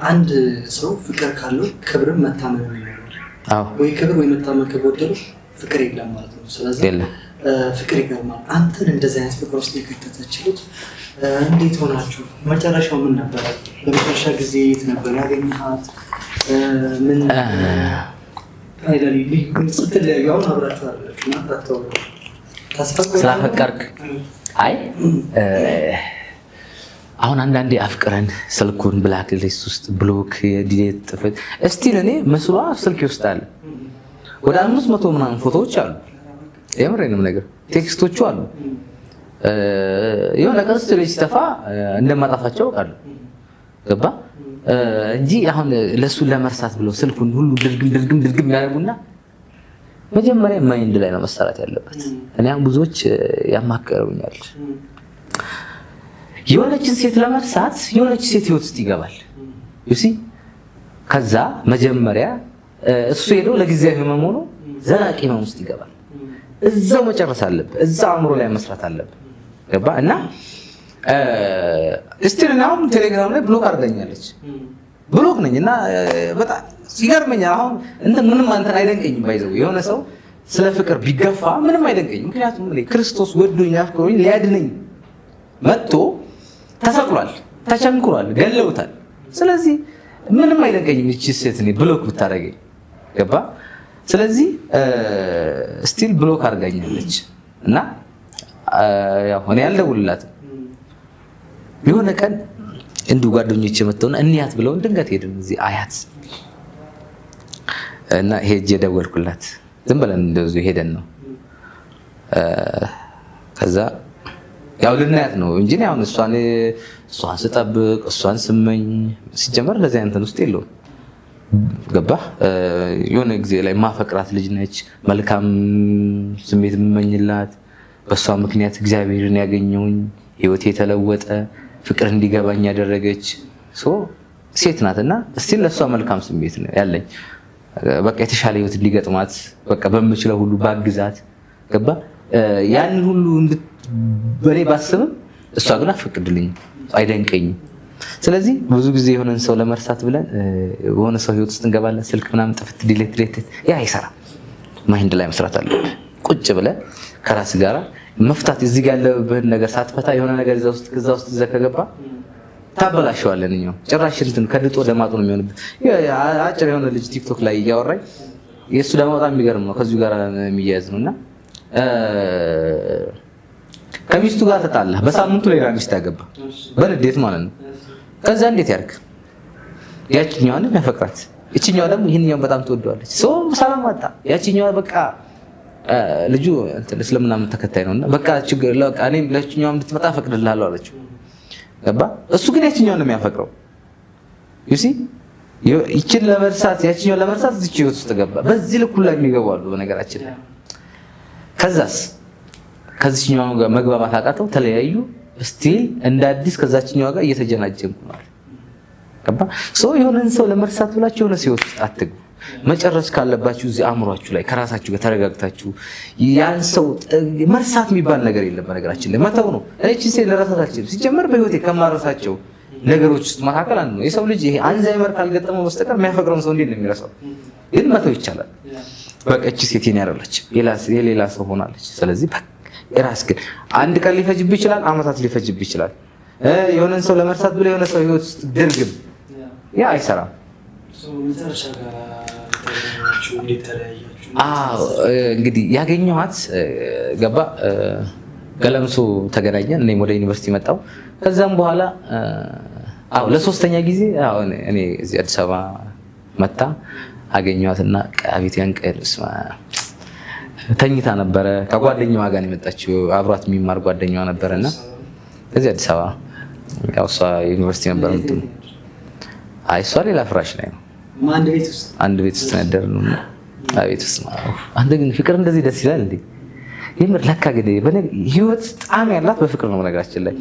B: አንድ ሰው ፍቅር ካለው ክብርም መታመን ነው። ወይ ክብር ወይ መታመን ከጎደለው ፍቅር የለም ማለት ነው። ስለዚህ ፍቅር ይገርማል። አንተን እንደዚህ አይነት ፍቅር ውስጥ የከተተች ልጅ እንዴት ሆናችሁ? መጨረሻው ምን ነበር? በመጨረሻ ጊዜ የት ነበር ያገኘሃት? ምን አይደል ስትለያዩ አሁን አብራችሁ አላችሁ
A: ስላፈቀርክ? አይ አሁን አንዳንዴ አፍቅረን ስልኩን ብላክ ሊስት ውስጥ ብሎክ ዲሌት ጥፍት እስቲል እኔ መስሏ ስልክ ይወስዳል። ወደ 500 ምናምን ፎቶዎች አሉ። የምሬንም ነገር ቴክስቶቹ አሉ። የሆነ ቀን ስልክ ሲጠፋ እንደማጣፋቸው አውቃለሁ። ገባ? እንጂ አሁን ለሱ ለመርሳት ብለው ስልኩን ሁሉ ድርግም ያደርጉና መጀመሪያ ማይንድ ላይ ነው መሰራት ያለበት። እኔ አሁን ብዙዎች ያማከሩኛል የሆነችን ሴት ለመርሳት የሆነች ሴት ህይወት ውስጥ ይገባል። ዩሲ ከዛ መጀመሪያ እሱ ሄዶ ለጊዜያዊ ህመም ሆኖ ዘላቂ ህመም ውስጥ ይገባል። እዛው መጨረስ አለበት። እዛው አእምሮ ላይ መስራት አለበት። ገባ? እና እስቲልናው ቴሌግራም ላይ ብሎክ አድርጋኛለች። ብሎክ ነኝ እና በጣም ይገርመኛል። አሁን ምንም አንተን አይደንቀኝም። ባይዘው የሆነ ሰው ስለ ፍቅር ቢገፋ ምንም አይደንቀኝም። ምክንያቱም ክርስቶስ ወዶኝ አፍቅሮኝ ሊያድነኝ መጥቶ ተሰቅሏል፣ ተቸንክሯል፣ ገለውታል። ስለዚህ ምንም አይደንቀኝም እቺ ሴት እኔ ብሎክ ብታደርገኝ። ገባ? ስለዚህ ስቲል ብሎክ አድርጋኛለች እና ያው እኔ አልደውልላትም። የሆነ ቀን እንዱ ጓደኞቼ መጥተውና እንያት ብለውን ድንገት ሄድን እዚህ አያት እና ሄጄ ደወልኩላት። ዝም ብለን እንደዚህ ሄደን ነው ከዛ ያው ልናያት ነው እንጂ አሁን እሷን ስጠብቅ እሷን ስመኝ ሲጀመር ለዚህ እንትን ውስጥ የለውም። ገባህ? የሆነ ጊዜ ላይ ማፈቅራት ልጅ ነች፣ መልካም ስሜት የምመኝላት፣ በእሷ ምክንያት እግዚአብሔርን ያገኘውኝ፣ ህይወቴ የተለወጠ፣ ፍቅር እንዲገባኝ ያደረገች ሴት ናትና እስቲ ለእሷ መልካም ስሜት ነው ያለኝ። በቃ የተሻለ ህይወት እንዲገጥማት በቃ በምችለው ሁሉ ባግዛት። ገባህ? ያንን ሁሉ በኔ ባስብም እሷ ግን አትፈቅድልኝም፣ አይደንቀኝም። ስለዚህ ብዙ ጊዜ የሆነን ሰው ለመርሳት ብለን የሆነ ሰው ህይወት ውስጥ እንገባለን። ስልክ ምናምን ጥፍት ዲሌት ያ አይሰራም። ማይንድ ላይ መስራት አለብህ። ቁጭ ብለህ ከራስ ጋራ መፍታት እዚህ ጋር ያለብህን ነገር ሳትፈታ የሆነ ነገር እዛ ውስጥ ይዘህ ከገባ ታበላሸዋለህ። እኛው ጭራሽ እንትን ከድጦ ደማጡ ነው የሚሆንብህ። አጭር የሆነ ልጅ ቲክቶክ ላይ እያወራኝ የእሱ ደግሞ በጣም የሚገርም ነው፣ ከዚሁ ጋር የሚያያዝ ነው እና ከሚስቱ ጋር ተጣላ። በሳምንቱ ሌላ ሚስት ያገባ በንዴት ማለት ነው። ከዛ እንዴት ያርግ? ያቺኛዋን ያፈቅራት፣ እቺኛዋ ደግሞ ይሄንኛው በጣም ትወደዋለች። ሰው ሰላም ወጣ። ያቺኛዋ በቃ ልጁ እንትን እስልምና ተከታይ ነውና በቃ ችግር ለቃ እኔም ለቺኛዋ እንድትመጣ ፈቅድልሃለሁ አለችው። ገባ? እሱ ግን ያቺኛውን ነው የሚያፈቅረው። ዩሲ ይችን ለመርሳት ያቺኛውን ለመርሳት እዚህ ህይወት ውስጥ ገባ። በዚህ ልክ ሁላ የሚገቡ አሉ በነገራችን ላይ። ከዛስ ከዚህኛው ጋር መግባባት አቃተው፣ ተለያዩ። ስቲል እንደ አዲስ ከዛችኛው ጋር እየተጀናጀንኩ ነው። ገባ? ሰው የሆነን ሰው ለመርሳት ብላችሁ የሆነ ህይወት ውስጥ አትግቡ። መጨረስ ካለባችሁ እዚህ አእምሯችሁ ላይ ከራሳችሁ ጋር ተረጋግታችሁ ያን ሰው መርሳት የሚባል ነገር የለም በነገራችን ላይ መተው ነው። እቺ ሴት ለራሳት አልችልም። ሲጀመር በህይወቴ ከማረሳቸው ነገሮች ውስጥ መካከል አንዱ ነው። የሰው ልጅ ይሄ አንዛይመር ካልገጠመው በስተቀር የሚያፈቅረውን ሰው እንዴት ነው የሚረሳው? ግን መተው ይቻላል። በቃ እቺ ሴት የኔ አይደለች፣ የሌላ ሰው ሆናለች። ስለዚህ ራስ ግን አንድ ቀን ሊፈጅብህ ይችላል፣ አመታት ሊፈጅብህ ይችላል። የሆነን ሰው ለመርሳት ብለህ የሆነ ሰው ህይወት ውስጥ ድርግም ያ አይሰራም። እንግዲህ ያገኘኋት ገባ ገለምሶ ተገናኘን። እኔም ወደ ዩኒቨርሲቲ መጣሁ። ከዛም በኋላ ለሶስተኛ ጊዜ እኔ እዚህ አዲስ አበባ መጣ አገኘኋትና አቤት ያንቀልስ ተኝታ ነበረ። ከጓደኛዋ ጋር የመጣችው አብሯት የሚማር ጓደኛዋ ነበረና እዚህ አዲስ አበባ ያው እሷ ዩኒቨርሲቲ ነበር እንትን እሷ ሌላ ፍራሽ ላይ ነው። አንድ ቤት ውስጥ ያደርነው እና አቤት ውስጥ አንተ ግን ፍቅር እንደዚህ ደስ ይላል እንዴ? የምር ለካ ግን ህይወት ጣዕም ያላት በፍቅር ነው። ነገራችን ላይ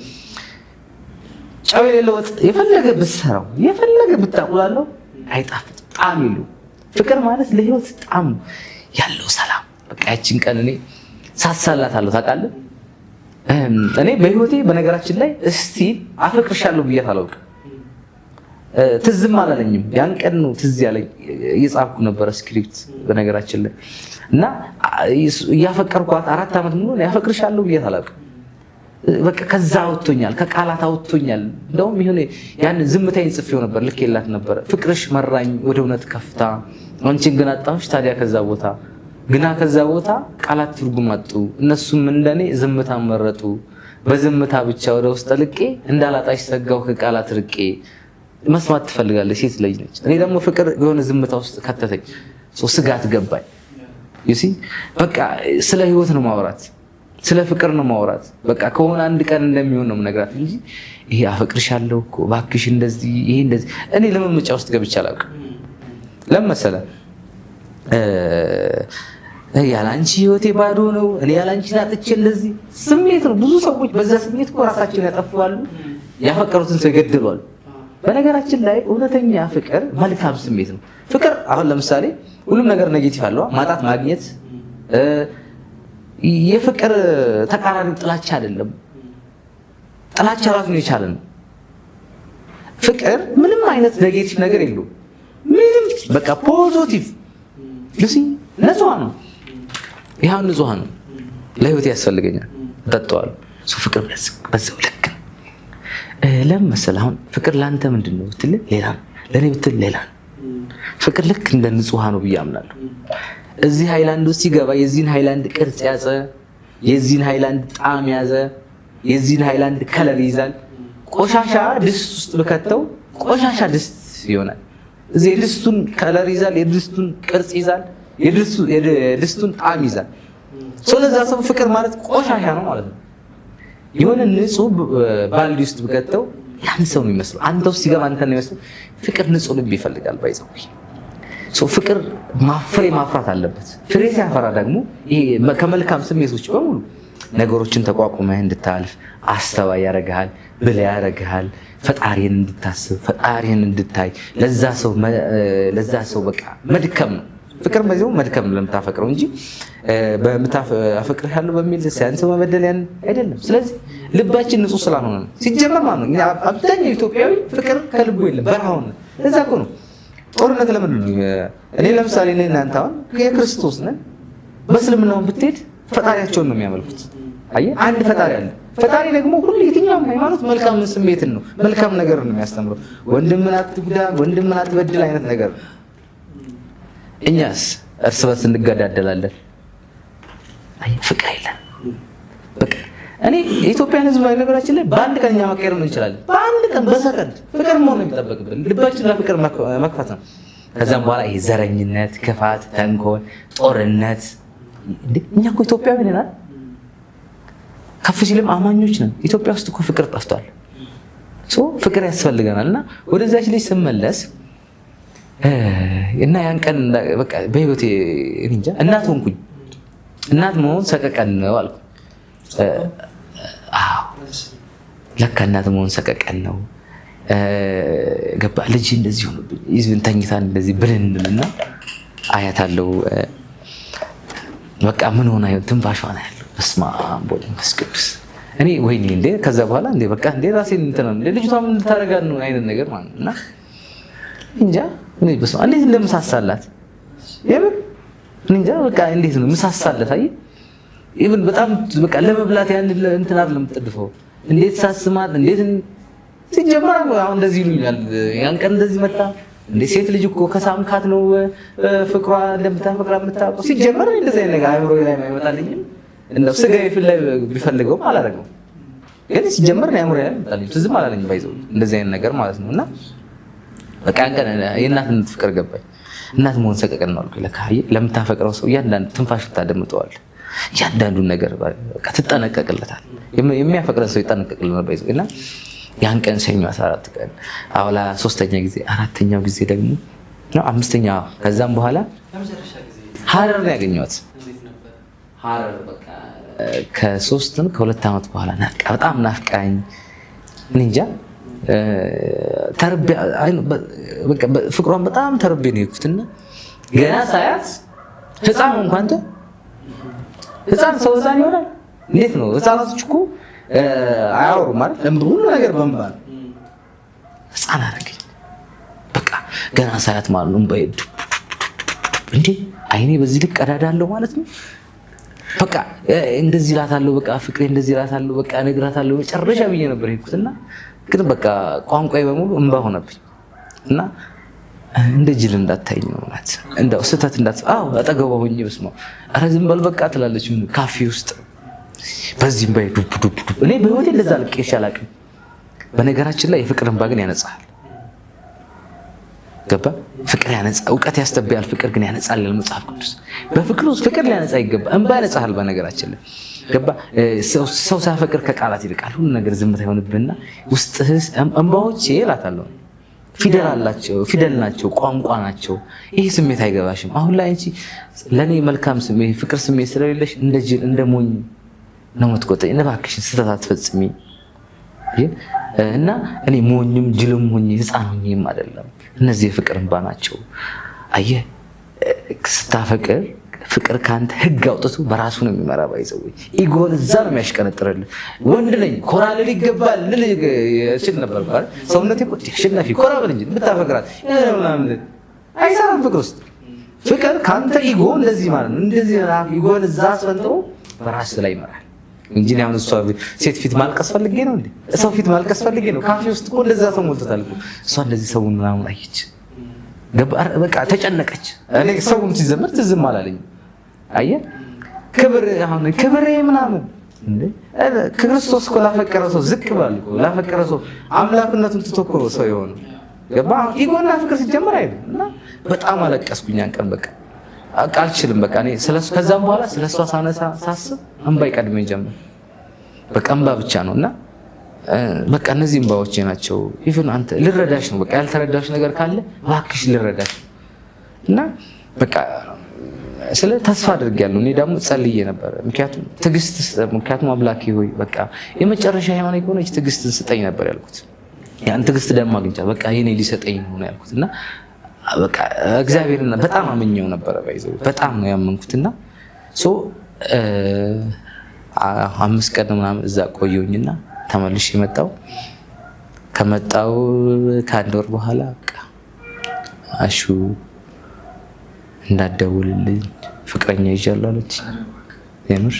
A: ጨው የሌለው ወጥ የፈለገ ብትሰራው የፈለገ ብታቁላለው አይጣፍጥም፣ ጣዕም የለውም። ፍቅር ማለት ለህይወት ጣዕም ያለው ሰላም። በቃ ያቺን ቀን እኔ ሳሳላታለሁ ታውቃለህ። እኔ በህይወቴ በነገራችን ላይ እስቲ አፈቅርሻለሁ ብያት አላውቅም። ትዝም አላለኝም። ያን ቀን ነው ትዝ ያለኝ። እየጻፍኩ ነበር ስክሪፕት በነገራችን ላይ እና እያፈቀርኳት 4 ዓመት ሙሉ ያፈቅርሻለሁ ብያት አላውቅም። በቃ ከዛ አውጥቶኛል፣ ከቃላት አውጥቶኛል። እንደውም ይሄ ያን ዝምታዬን ጽፌው ነበር፣ ልኬላት ነበር። ፍቅርሽ መራኝ ወደ እውነት ከፍታ፣ አንቺን ግን አጣሁሽ ታዲያ ከዛ ቦታ ግና ከዛ ቦታ ቃላት ትርጉም አጡ፣ እነሱም እንደኔ ዝምታ መረጡ። በዝምታ ብቻ ወደ ውስጥ ልቄ እንዳላጣሽ ሰጋው ከቃላት ርቄ። መስማት ትፈልጋለች፣ ሴት ልጅ ነች። እኔ ደግሞ ፍቅር የሆነ ዝምታ ውስጥ ከተተኝ ስጋት ገባኝ። ዩሲ በቃ ስለ ህይወት ነው ማውራት፣ ስለ ፍቅር ነው ማውራት። በቃ ከሆነ አንድ ቀን እንደሚሆን ነው የምነግራት እንጂ ይሄ አፈቅርሻለሁ እኮ እባክሽ እንደዚህ ይሄ እንደዚህ እኔ ለመምጫ ውስጥ ገብቼ አላውቅም። ለምን መሰለህ? ያላንቺ ህይወቴ ባዶ ነው፣ እኔ ያላንቺ ናጥቼ እንደዚህ ስሜት ነው። ብዙ ሰዎች በዛ ስሜት እኮ ራሳቸውን ያጠፋሉ፣ ያፈቀሩትን ሰው ይገድላሉ። በነገራችን ላይ እውነተኛ ፍቅር መልካም ስሜት ነው። ፍቅር አሁን ለምሳሌ ሁሉም ነገር ኔጌቲቭ አለው፣ ማጣት ማግኘት። የፍቅር ተቃራኒ ጥላቻ አይደለም። ጥላቻ ራሱን የቻለ ነው። ፍቅር ምንም አይነት ኔጌቲቭ ነገር የለውም። ምንም በቃ ፖዚቲቭ ልሲ ንጹህ ነው። ይሄው ንጹህ ነው። ለህይወት ያስፈልገኛል እጠጣዋለሁ። ፍቅር በዛው ልክ ነው። ለምን መሰለህ? አሁን ፍቅር ላንተ ምንድነው ብትል ሌላ ነው፣ ለኔ ብትል ሌላ ነው። ፍቅር ልክ እንደ ንጹህ ነው ብዬ አምናለሁ። እዚህ ሃይላንድ ውስጥ ሲገባ የዚህን ሃይላንድ ቅርጽ ያዘ፣ የዚህን ሃይላንድ ጣዕም ያዘ፣ የዚህን ሃይላንድ ከለር ይዛል። ቆሻሻ ድስት ውስጥ ብከተው ቆሻሻ ድስት ይሆናል። እዚህ የድስቱን ከለር ይዛል፣ የድስቱን ቅርጽ ይዛል፣ የድስቱን ጣዕም ይዛል። ስለዛ ሰው ፍቅር ማለት ቆሻሻ ነው ማለት ነው። የሆነ ንጹህ ባልዲ ውስጥ ብከተው ያን ሰው ነው የሚመስለው። አንተ ውስጥ ሲገባ አንተ ነው የሚመስለው። ፍቅር ንጹህ ልብ ይፈልጋል። ባይዘው ፍቅር ፍሬ ማፍራት አለበት። ፍሬ ሲያፈራ ደግሞ ይሄ ከመልካም ስሜቶች በሙሉ ነገሮችን ተቋቁመህ እንድታልፍ አስተዋይ ያደርግሃል፣ ብለህ ያደርግሃል። ፈጣሪን እንድታስብ፣ ፈጣሪን እንድታይ፣ ለዛ ሰው በቃ መድከም ነው ፍቅር። በዚሁ መድከም ለምታፈቅረው እንጂ በምታፈቅርህ ያለው በሚል ሳይንስ መበደል ያን አይደለም። ስለዚህ ልባችን ንጹህ ስላልሆነ ነው። ሲጀመር ማለት ነው አብዛኛው ኢትዮጵያዊ ፍቅር ከልቡ የለም፣ በረሃውን እዛ እኮ ነው። ጦርነት ለምን ነው? እኔ ለምሳሌ እኔ እናንተ አሁን የክርስቶስ ነን፣ በእስልምናውን ብትሄድ ፈጣሪያቸውን ነው የሚያመልኩት። አየህ አንድ ፈጣሪ አለ። ፈጣሪ ደግሞ ሁሉ የትኛውም ሃይማኖት መልካም ስሜትን ነው መልካም ነገር ነው የሚያስተምረው። ወንድምን አትጉዳ፣ ወንድምን አትበድል አይነት ነገር ነው። እኛስ እርስ በርስ እንገዳደላለን። አይ ፍቅር የለም። በቃ እኔ የኢትዮጵያን ሕዝብ ነገራችን ላይ በአንድ ቀን እኛ መቀየር ነው እንችላለን። በአንድ ቀን በሰከንድ ፍቅር መሆን ነው የሚጠበቅብን። ልባችን ለፍቅር መክፈት ነው። ከዛም በኋላ ይሄ ዘረኝነት፣ ክፋት፣ ተንኮል፣ ጦርነት እኛ እኮ ኢትዮጵያዊ ነን። ከፍ ሲልም አማኞች ነን። ኢትዮጵያ ውስጥ እኮ ፍቅር ጠፍቷል። ፍቅር ያስፈልገናል። እና ወደዛች ልጅ ስመለስ እና ያን ቀን በቃ በህይወቴ እንጃ እናት ሆንኩኝ። እናት መሆን ሰቀቀን ነው አልኩ። አዎ ለካ እናት መሆን ሰቀቀን ነው። ገባ ልጅ እንደዚህ ሆነብኝ። ይዝን ተኝታን እንደዚህ ብልንልና አያታለሁ። በቃ ምን ሆነ ትንፋሿ ነው ያለው። በስመ አብ ወወልድ ወመንፈስ ቅዱስ። እኔ ወይኔ እንዴ ከዛ በኋላ እንዴ በቃ እንዴ ራሴን እንትን ነው ልጅቷ ምን ልታረጋት ነው አይነት ነገር ማለት ነው። እና እንጃ እኔ በስመ አብ እንዴት እንደምሳሳላት የምን እንጃ በቃ እንዴት ነው ምሳሳላት። አይ ኢቭን በጣም በቃ ለመብላት ያን እንትን አይደለም የምትጥድፈው። እንዴት ሳስማት እንዴት ሲጀመር አሁን እንደዚህ ይሉኛል። ያን ቀን እንደዚህ መጣ እንዴ ሴት ልጅ እኮ ከሳምካት ነው ፍቅሯ እንደምታፈቅራ የምታውቀው። ሲጀመር እንደዚህ አይነት ነገር አይምሮ ላይ አይመጣልኝም። እንደው ስጋዬ ፍላይ ቢፈልገውም አላደረገው። ግን ሲጀመር አይምሮ ላይ አይመጣልኝም። ትዝም አላለኝም ባይዘው እንደዚህ አይነት ነገር ማለት ነው። እና በቃ ያን ቀን የእናትነት ፍቅር ገባኝ። እናት መሆን ሰቀቀን ነው አልኩኝ። ለካ ለምታፈቅረው ሰው እያንዳንዱ ትንፋሽ ታደምጠዋል። እያንዳንዱን ነገር በቃ ትጠነቀቅለታል። የሚያፈቅረን ሰው ይጠነቀቅልናል ባይዘው። እና ያን ቀን ሰኞ 14 ቀን አውላ ሶስተኛ ጊዜ አራተኛው ጊዜ ደግሞ ነው አምስተኛ። ከዛም በኋላ ሀረር ነው ያገኘኋት። ሀረር በቃ ከ2 ዓመት በኋላ በጣም ናፍቃኝ እንጃ ተርቤ በቃ ፍቅሯን በጣም ተርቤ ነው የሄድኩትና ገና ሳያት ህፃን እንኳን ህፃን ሰው ህፃን ይሆናል። እንዴት ነው ህፃናቶች እኮ አያወሩም ማለት ሁሉ ነገር በእንባ ነው። ህፃን አደረገኝ በቃ ገና ሳያት ማለት ነው። እንባዬ እንዴ አይኔ በዚህ ልክ ቀዳዳለሁ ማለት ነው። በቃ እንደዚህ እላታለሁ በቃ ፍቅሬ እንደዚህ እላታለሁ በቃ እነግራታለሁ መጨረሻ ብዬ ነበር የሄድኩትና ግን በቃ ቋንቋዬ በሙሉ እንባ ሆነብኝ። እና እንደ ጅል እንዳታይኝ ነው ማለት እንደው ስህተት አዎ አጠገቧ ሆኜ በስማ ኧረ ዝም በል በቃ ትላለች ካፌ ውስጥ በዚህም ባይ ዱብ ዱብ ዱብ። እኔ በህይወቴ እንደዛ ልቄሽ አላውቅም። በነገራችን ላይ የፍቅር እንባ ግን ያነጻል። ገባ ፍቅር ያነጻ እውቀት ያስተብያል፣ ፍቅር ግን ያነጻል ይላል መጽሐፍ ቅዱስ። በፍቅር ውስጥ ፍቅር ሊያነጻ ይገባ። እንባ ያነጻል በነገራችን ላይ ገባ። ሰው ሳፈቅር ከቃላት ይልቃል ሁሉ ነገር ዝምታ ይሆንብና ውስጥህስ እንባዎች እላታለሁ ፊደል አላቸው፣ ፊደል ናቸው፣ ቋንቋ ናቸው። ይሄ ስሜት አይገባሽም። አሁን ላይ አንቺ ለኔ መልካም ስሜት ፍቅር ስሜት ስለሌለሽ እንደ ጅል እንደ ሞኝ ነው የምትቆጠኝ። እባክሽን ስህተት አትፈጽሚ። እና እኔ ሞኝም ጅልም ሆኜ ህፃን ሆኜም አይደለም። እነዚህ የፍቅር እንባ ናቸው። አየህ ስታፈቅር ፍቅር ካንተ ህግ አውጥቶ በራሱ ነው የሚመራ። ባይዘው ኢጎን እዛ ነው የሚያሽቀነጥርልህ። ወንድ ነኝ ኮራ ልል ይገባል ልል እችል ነበር ባል ሰውነቴ እኮ አሸናፊ ኮራ በል እንጂ ብታፈቅራት ምናምን አይሰራም። ፍቅር ውስጥ ፍቅር ካንተ ኢጎ እንደዚህ ማለት ነው። እንደዚህ ኢጎን እዛ አስፈንጥሮ በራስ ላይ ይመራል እንጂ አሁን እሷ ሴት ፊት ማልቀስ ፈልጌ ነው እንዴ? ሰው ፊት ማልቀስ ፈልጌ ነው? ካፌ ውስጥ እኮ እንደዛ ሰው ሞልቶታል እኮ። እሷ እንደዚህ ሰውን ምናምን አየች፣ በቃ ተጨነቀች። እኔ ሰውን ሲዘመር ትዝም አላለኝ። አየህ ክብር አሁን ክብሬ ምናምን እንዴ ክርስቶስ እኮ ላፈቀረ ሰው ዝቅ ባል እኮ ላፈቀረ ሰው አምላክነቱን ትቶ እኮ ሰው የሆነ ገባ። ኢጎና ፍቅር ሲጀመር አይደል? እና በጣም አለቀስኩኝ ያን ቀን በቃ አልችልም። በቃ እኔ ስለሱ ከዛም በኋላ ስለሷ ሳስብ እንባ ይቀድመኝ ጀመር። በቃ እንባ ብቻ ነው። እና በቃ እነዚህ እንባዎቼ ናቸው። ይሁን አንተ ልረዳሽ ነው በቃ ያልተረዳሽ ነገር ካለ እባክሽ ልረዳሽ። እና በቃ ስለ ተስፋ አድርጌያለሁ። እኔ ደግሞ ጸልዬ ነበር። ምክንያቱም አምላኬ ሆይ በቃ የመጨረሻ ሃይማኖት የሆነች ትዕግስትን ስጠኝ ነበር ያልኩት። ያን ትዕግስት ደግሞ አግኝቻለሁ። በቃ የኔ ሊሰጠኝ ነው ያልኩት። እና በቃ እግዚአብሔርን በጣም አምኜው ነበር። ባይዘው በጣም ነው ያመንኩትና 5 ቀን ምናምን እዛ ቆየሁኝና ተመልሼ መጣሁ። ከመጣሁ ከ1 ወር በኋላ በቃ አሹ እንዳትደውልልኝ ፍቅረኛ ይዣለሁ አለች። የምር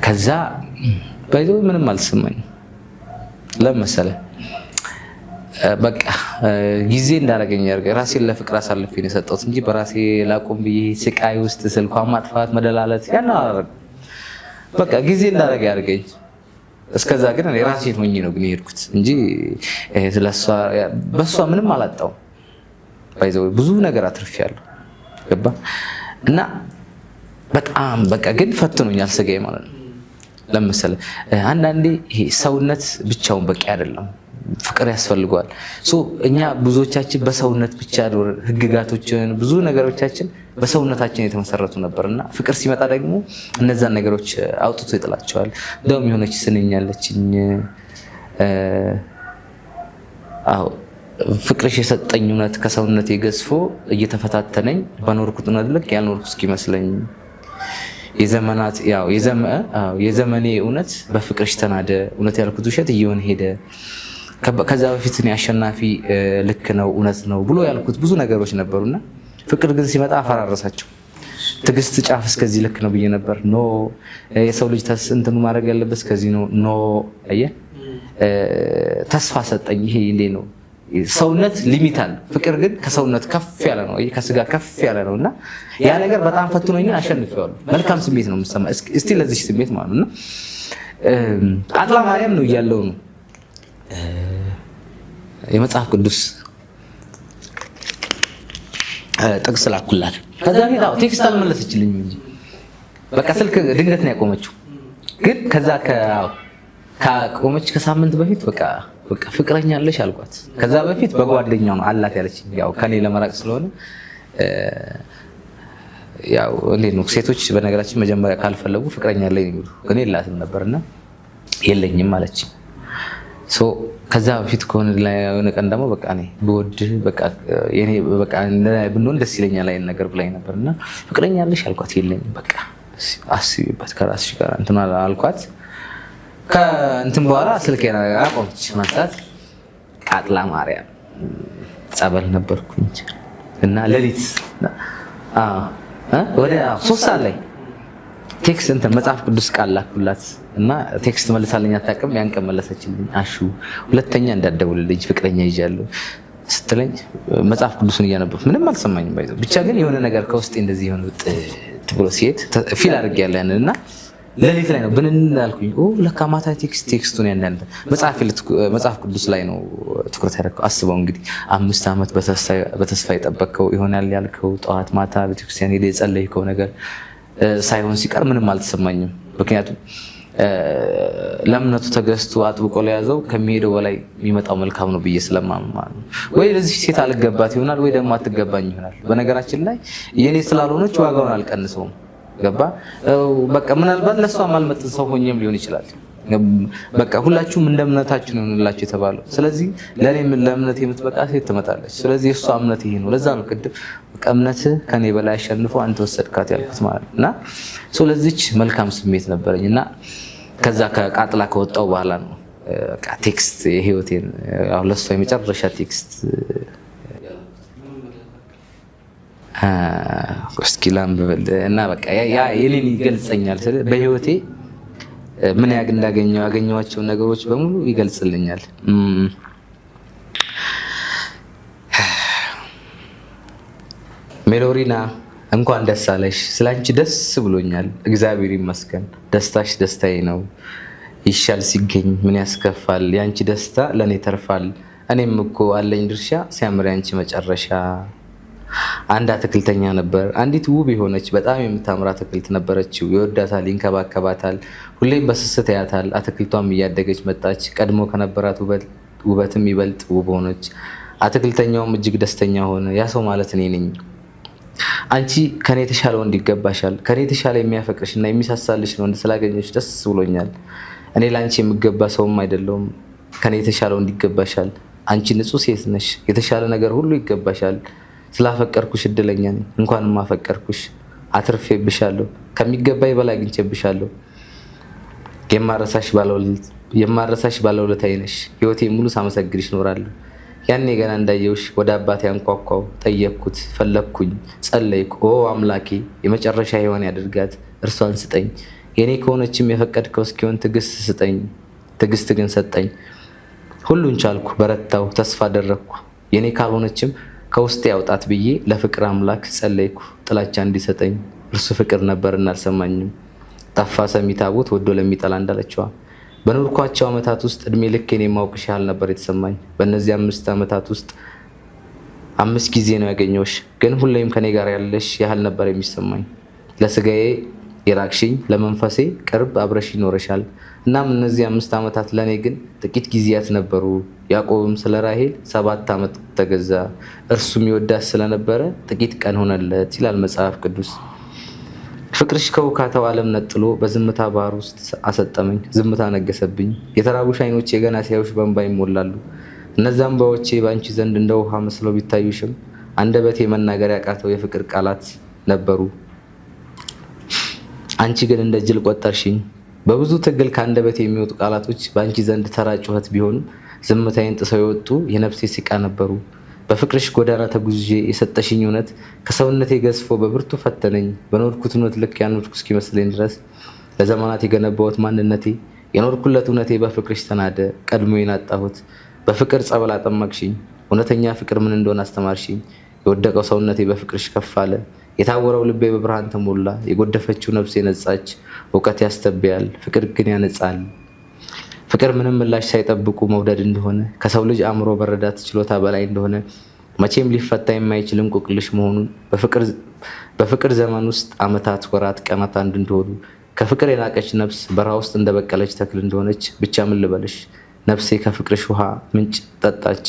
A: ከዛ ባይዞ ምንም አልተሰማኝም። ለምን መሰለህ በቃ ጊዜ እንዳደረገኝ ያርገ ራሴን ለፍቅር አሳልፌ ነው የሰጠሁት እንጂ በራሴ ላቆም ብዬ ስቃይ ውስጥ ስልኳን ማጥፋት መደላለት ያን አላደረግም። በቃ ጊዜ እንዳደረገ ያርገኝ። እስከዛ ግን እኔ ራሴን ሆኜ ነው ግን የሄድኩት እንጂ ስለሷ በሷ ምንም አላጣሁም። ባይዘው ብዙ ነገር አትርፌያለሁ። ገባ እና በጣም በቃ ግን ፈትኖኛል ስጋዬ ማለት ነው። ለምሳሌ አንዳንዴ ይሄ ሰውነት ብቻውን በቂ አይደለም፣ ፍቅር ያስፈልገዋል። እኛ ብዙዎቻችን በሰውነት ብቻ ህግጋቶችን ብዙ ነገሮቻችን በሰውነታችን የተመሰረቱ ነበርና ፍቅር ሲመጣ ደግሞ እነዛን ነገሮች አውጥቶ ይጥላቸዋል። እንደውም የሆነች ስንኛለችኝ ፍቅርሽ የሰጠኝ እውነት ከሰውነቴ ገዝፎ እየተፈታተነኝ በኖርኩት እውነት ልክ ያልኖርኩ እስኪመስለኝ የዘመናት የዘመኔ እውነት በፍቅርሽ ተናደ፣ እውነት ያልኩት ውሸት እየሆነ ሄደ። ከዛ በፊት እኔ አሸናፊ ልክ ነው እውነት ነው ብሎ ያልኩት ብዙ ነገሮች ነበሩና ፍቅር ግን ሲመጣ አፈራረሳቸው። ትዕግስት ጫፍ እስከዚህ ልክ ነው ብዬ ነበር። ኖ የሰው ልጅ እንትኑ ማድረግ ያለበት እስከዚህ ነው። ኖ አየህ ተስፋ ሰጠኝ። ይሄ እንዴ ነው ሰውነት ሊሚት አለ፣ ፍቅር ግን ከሰውነት ከፍ ያለ ነው፣ ከስጋ ከፍ ያለ ነው እና ያ ነገር በጣም ፈትኖኝ አሸንፌዋለሁ። መልካም ስሜት ነው የምሰማው እስቲ ለዚህ ስሜት ማለት ነው። ቃጥላ ማርያም ነው እያለው ነው የመጽሐፍ ቅዱስ ጥቅስ ላኩላት። ከዛ ቤት ቴክስት አልመለሰችልኝም እንጂ በቃ ስልክ ድንገት ነው ያቆመችው። ግን ከዛ ከቆመች ከሳምንት በፊት በቃ ፍቅረኛ አለሽ አልኳት። ከዛ በፊት በጓደኛው ነው አላት ያለችኝ። ያው ከኔ ለመራቅ ስለሆነ ያው እንዴት ነው ሴቶች በነገራችን መጀመሪያ ካልፈለጉ ፍቅረኛ አለኝ ነው የሚሉ። እኔ የላትም ነበርና የለኝም አለችኝ። ከዛ በፊት ከሆነ የሆነ ቀን ደግሞ በቃ እኔ ብወድህ በቃ የኔ በቃ ብንሆን ደስ ይለኛል አይነት ነገር ብላኝ ነበርና ፍቅረኛ አለሽ አልኳት። የለኝም በቃ አስቢበት ከራስሽ ጋር እንትን አልኳት። ከእንትን በኋላ ስልኬን አቆመች ማንሳት። ቃጥላ ማርያም ጸበል ነበርኩኝ እና ሌሊት ወደ 3 ሰዓት ላይ ቴክስት እንትን መጽሐፍ ቅዱስ ቃል ላኩላት እና ቴክስት መልሳለኝ አታውቅም። ያን ቀን መለሰችልኝ። አሹ ሁለተኛ እንዳትደውልልኝ ፍቅረኛ ይዣለሁ ስትለኝ መጽሐፍ ቅዱስን እያነበብኩ ምንም አልሰማኝም። ባይዘው ብቻ ግን የሆነ ነገር ከውስጤ እንደዚህ የሆነ ብሎ ሲሄድ ፊል አድርጌያለሁ ያንን እና ሌሊት ላይ ነው ብንን አልኩኝ። ለካ ማታ ቴክስቱን ያንዳንድ መጽሐፍ ቅዱስ ላይ ነው ትኩረት ያደረገው። አስበው እንግዲህ 5 ዓመት በተስፋ የጠበቅከው ይሆናል ያልከው ጠዋት ማታ ቤተክርስቲያን ሄደህ የጸለይከው ነገር ሳይሆን ሲቀር ምንም አልተሰማኝም። ምክንያቱም ለእምነቱ ተገዝቶ አጥብቆ ለያዘው ከሚሄደው በላይ የሚመጣው መልካም ነው ብዬ ስለማምን ማለት ነው። ወይ ለዚህ ሴት አልገባት ይሆናል ወይ ደግሞ አትገባኝ ይሆናል። በነገራችን ላይ የኔ ስላልሆነች ዋጋውን አልቀንሰውም። ገባ በቃ ምናልባት ለሷ ማልመጥን ሰው ሆኜም ሊሆን ይችላል። በቃ ሁላችሁም እንደ እምነታችሁ ነው እንላችሁ የተባለው። ስለዚህ ለኔም ለእምነት የምትበቃ ሴት ትመጣለች። ስለዚህ እሷ እምነት ይሄ ነው። ለዛ ነው ቅድም በቃ እምነትህ ከኔ በላይ አሸንፎ አንተ ወሰድካት ያልኩት ማለት እና ስለዚህች መልካም ስሜት ነበረኝ እና ከዛ ከቃጥላ ከወጣው በኋላ ነው በቃ ቴክስት የህይወቴን ያው ለሷ የመጨረሻ ቴክስት እስኪላም እና በቃ ያ የኔን ይገልጸኛል። በህይወቴ ምን ያገኘኋቸው ነገሮች በሙሉ ይገልጽልኛል። ሜሎሪና እንኳን ደስ አለሽ። ስላንቺ ደስ ብሎኛል። እግዚአብሔር ይመስገን። ደስታሽ ደስታዬ ነው። ይሻል ሲገኝ ምን ያስከፋል? ያንቺ ደስታ ለኔ ተርፋል። እኔም እኮ አለኝ ድርሻ ሲያምር ያንቺ መጨረሻ። አንድ አትክልተኛ ነበር። አንዲት ውብ የሆነች በጣም የምታምር አትክልት ነበረችው። ይወዳታል፣ ይንከባከባታል፣ ሁሌም በስስት ያያታል። አትክልቷም እያደገች መጣች። ቀድሞ ከነበራት ውበትም ይበልጥ ውብ ሆነች። አትክልተኛውም እጅግ ደስተኛ ሆነ። ያ ሰው ማለት እኔ ነኝ። አንቺ ከኔ የተሻለ ወንድ ይገባሻል። ከኔ የተሻለ የሚያፈቅርሽና የሚሳሳልሽ ወንድ ስላገኘሽ ደስ ብሎኛል። እኔ ለአንቺ የምገባ ሰውም አይደለሁም። ከኔ የተሻለ ወንድ ይገባሻል። አንቺ ንጹህ ሴት ነሽ። የተሻለ ነገር ሁሉ ይገባሻል። ስላፈቀርኩሽ እድለኛ ነኝ። እንኳንም አፈቀርኩሽ፣ አትርፌብሻለሁ፣ ከሚገባኝ በላይ አግኝቼብሻለሁ። የማረሳሽ ባለውለታዬ ነሽ። ህይወቴ ሙሉ ሳመሰግንሽ እኖራለሁ። ያኔ ገና እንዳየውሽ ወደ አባቴ አንኳኳው፣ ጠየቅኩት፣ ፈለግኩኝ፣ ጸለይኩ። ኦ አምላኬ የመጨረሻ ሔዋን ያድርጋት፣ እርሷን ስጠኝ። የኔ ከሆነችም የፈቀድከው እስኪሆን ትዕግስት ስጠኝ። ትዕግስት ግን ሰጠኝ። ሁሉን ቻልኩ፣ በረታው፣ ተስፋ አደረግኩ። የኔ ካልሆነችም ከውስጤ ያውጣት ብዬ ለፍቅር አምላክ ጸለይኩ፣ ጥላቻ እንዲሰጠኝ። እርሱ ፍቅር ነበርና አልሰማኝም። ጠፋ ሰሚ ታቦት ወዶ ለሚጠላ እንዳለችዋ። በኖርኳቸው ዓመታት ውስጥ እድሜ ልኬን የማውቅሽ ያህል ነበር የተሰማኝ። በእነዚህ 5 ዓመታት ውስጥ 5 ጊዜ ነው ያገኘሁሽ፣ ግን ሁሌም ከኔ ጋር ያለሽ ያህል ነበር የሚሰማኝ። ለስጋዬ የራቅሽኝ፣ ለመንፈሴ ቅርብ አብረሽ ይኖረሻል። እናም እነዚህ 5 ዓመታት ለእኔ ግን ጥቂት ጊዜያት ነበሩ። ያዕቆብም ስለ ራሔል 7 ዓመት ተገዛ፣ እርሱም ይወዳት ስለነበረ ጥቂት ቀን ሆነለት ይላል መጽሐፍ ቅዱስ። ፍቅርሽ ከውካታው ዓለም ነጥሎ በዝምታ ባህር ውስጥ አሰጠመኝ። ዝምታ ነገሰብኝ። የተራቡሽ ዓይኖቼ ገና ሲያዩሽ በእንባ ይሞላሉ። እነዛ እንባዎቼ በአንቺ ዘንድ እንደ ውሃ መስለው ቢታዩሽም አንደበቴ መናገር ያቃተው የፍቅር ቃላት ነበሩ። አንቺ ግን እንደ ጅል ቆጠርሽኝ። በብዙ ትግል ከአንደበቴ የሚወጡ ቃላቶች በአንቺ ዘንድ ተራ ጩኸት ቢሆኑም ዝምታዬን ጥሰው የወጡ የነፍሴ ሲቃ ነበሩ። በፍቅርሽ ጎዳና ተጉዤ የሰጠሽኝ እውነት ከሰውነቴ ገዝፎ በብርቱ ፈተነኝ። በኖርኩት እውነት ልክ ያልኖርኩ እስኪመስለኝ ድረስ ለዘመናት የገነባሁት ማንነቴ የኖርኩለት እውነቴ በፍቅርሽ ተናደ። ቀድሞዬን አጣሁት። በፍቅር ጸበል አጠመቅሽኝ። እውነተኛ ፍቅር ምን እንደሆነ አስተማርሽኝ። የወደቀው ሰውነቴ በፍቅርሽ ከፍ አለ። የታወረው ልቤ በብርሃን ተሞላ። የጎደፈችው ነፍሴ ነጻች። እውቀት ያስተብያል፣ ፍቅር ግን ያነጻል። ፍቅር ምንም ምላሽ ሳይጠብቁ መውደድ እንደሆነ፣ ከሰው ልጅ አእምሮ መረዳት ችሎታ በላይ እንደሆነ፣ መቼም ሊፈታ የማይችል እንቆቅልሽ መሆኑን፣ በፍቅር ዘመን ውስጥ ዓመታት፣ ወራት፣ ቀናት አንድ እንደሆኑ፣ ከፍቅር የናቀች ነፍስ በረሃ ውስጥ እንደበቀለች ተክል እንደሆነች ብቻ ምን ልበልሽ። ነፍሴ ከፍቅርሽ ውሃ ምንጭ ጠጣች።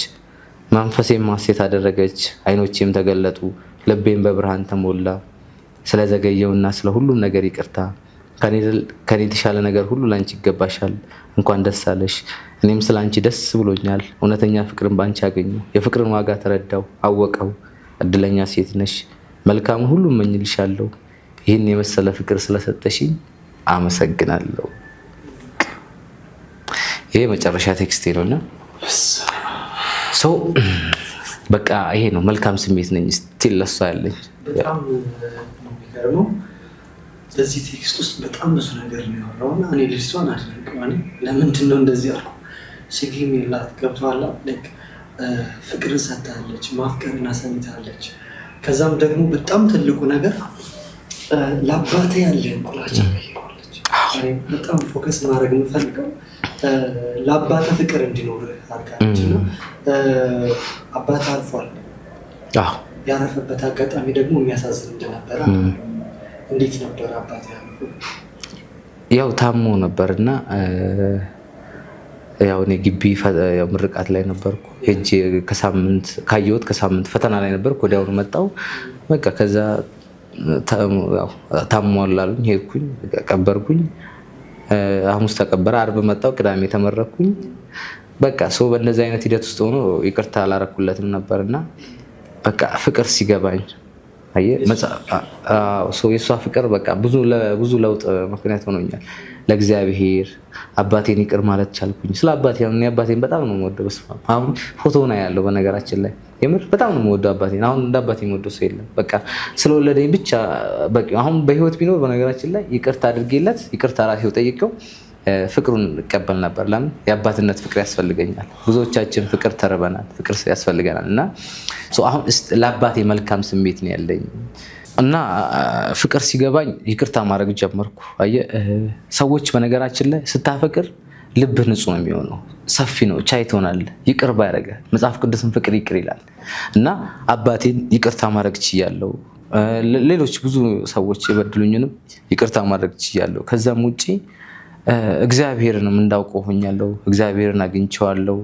A: መንፈሴም ሐሴት አደረገች። ዓይኖቼም ተገለጡ። ልቤም በብርሃን ተሞላ። ስለዘገየውና ስለ ሁሉም ነገር ይቅርታ። ከኔ የተሻለ ነገር ሁሉ ላንቺ ይገባሻል። እንኳን ደስ አለሽ። እኔም ስለ አንቺ ደስ ብሎኛል። እውነተኛ ፍቅርን በአንቺ አገኘሁ። የፍቅርን ዋጋ ተረዳው፣ አወቀው። እድለኛ ሴት ነሽ። መልካም ሁሉ እመኝልሻለሁ። ይህን የመሰለ ፍቅር ስለሰጠሽኝ አመሰግናለሁ። ይሄ መጨረሻ ቴክስቴ ነውና ሰው በቃ ይሄ ነው። መልካም ስሜት ነኝ ስቲል ለሷ ያለኝ።
B: በጣም የሚገርመው በዚህ ቴክስት ውስጥ በጣም ብዙ ነገር ነው ያወራውና እኔ ልጅቷን አድነቀዋለሁ። ለምንድን ነው እንደዚህ አልኩ? ስጊም የላት ገብቷላ። ፍቅርን ሰጥታለች፣ ማፍቀርን አሳይታለች። ከዛም ደግሞ በጣም ትልቁ ነገር ለአባቴ ያለን ጥላቻ ቀይራለች። በጣም ፎከስ ማድረግ የምፈልገው ለአባተ ፍቅር እንዲኖር አድርጋለች እና አባተ አልፏል። ያረፈበት አጋጣሚ ደግሞ የሚያሳዝን እንደነበረ እንዴት ነበር አባቴ ያረፈው?
A: ያው ታሞ ነበርና ያው እኔ ግቢ ምርቃት ላይ ነበርኩ። ሄጄ ካየሁት ከሳምንት ፈተና ላይ ነበርኩ። ወዲያውኑ መጣሁ። በቃ ከዛ ታሟል አሉኝ። ሄድኩኝ፣ ቀበርኩኝ። ሐሙስ ተቀበረ፣ ዓርብ መጣሁ፣ ቅዳሜ ተመረኩኝ። በቃ ሰው በእንደዚህ አይነት ሂደት ውስጥ ሆኖ ይቅርታ አላረኩለትም ነበርና በቃ ፍቅር ሲገባኝ የእሷ ፍቅር በቃ ብዙ ለውጥ ምክንያት ሆኖኛል። ለእግዚአብሔር አባቴን ይቅር ማለት ቻልኩኝ። ስለ አባቴን በጣም ነው የምወደው። አሁን ፎቶ ነው ያለው በነገራችን ላይ የምር በጣም ነው የምወደው አባቴን። አሁን እንደ አባቴ የምወደው ሰው የለም። በቃ ስለወለደኝ ብቻ በቃ አሁን በህይወት ቢኖር በነገራችን ላይ ይቅርታ አድርጌለት ይቅርታ ራሴው ጠይቀው ፍቅሩን እቀበል ነበር። ለምን? የአባትነት ፍቅር ያስፈልገኛል። ብዙዎቻችን ፍቅር ተርበናል፣ ፍቅር ያስፈልገናል። እና አሁን ለአባቴ መልካም ስሜት ነው ያለኝ እና ፍቅር ሲገባኝ ይቅርታ ማድረግ ጀመርኩ። አየህ ሰዎች በነገራችን ላይ ስታፈቅር ልብህ ንጹህ ነው የሚሆነው፣ ሰፊ ነው፣ ቻይ ትሆናለህ፣ ይቅር ባይ ያደርጋል። መጽሐፍ ቅዱስን ፍቅር ይቅር ይላል እና አባቴን ይቅርታ ማድረግ ችያለሁ። ሌሎች ብዙ ሰዎች የበድሉኝንም ይቅርታ ማድረግ ችያለሁ። ከዛም ውጭ እግዚአብሔርንም እንዳውቀው ሆኛለሁ። እግዚአብሔርን አግኝቼዋለሁ።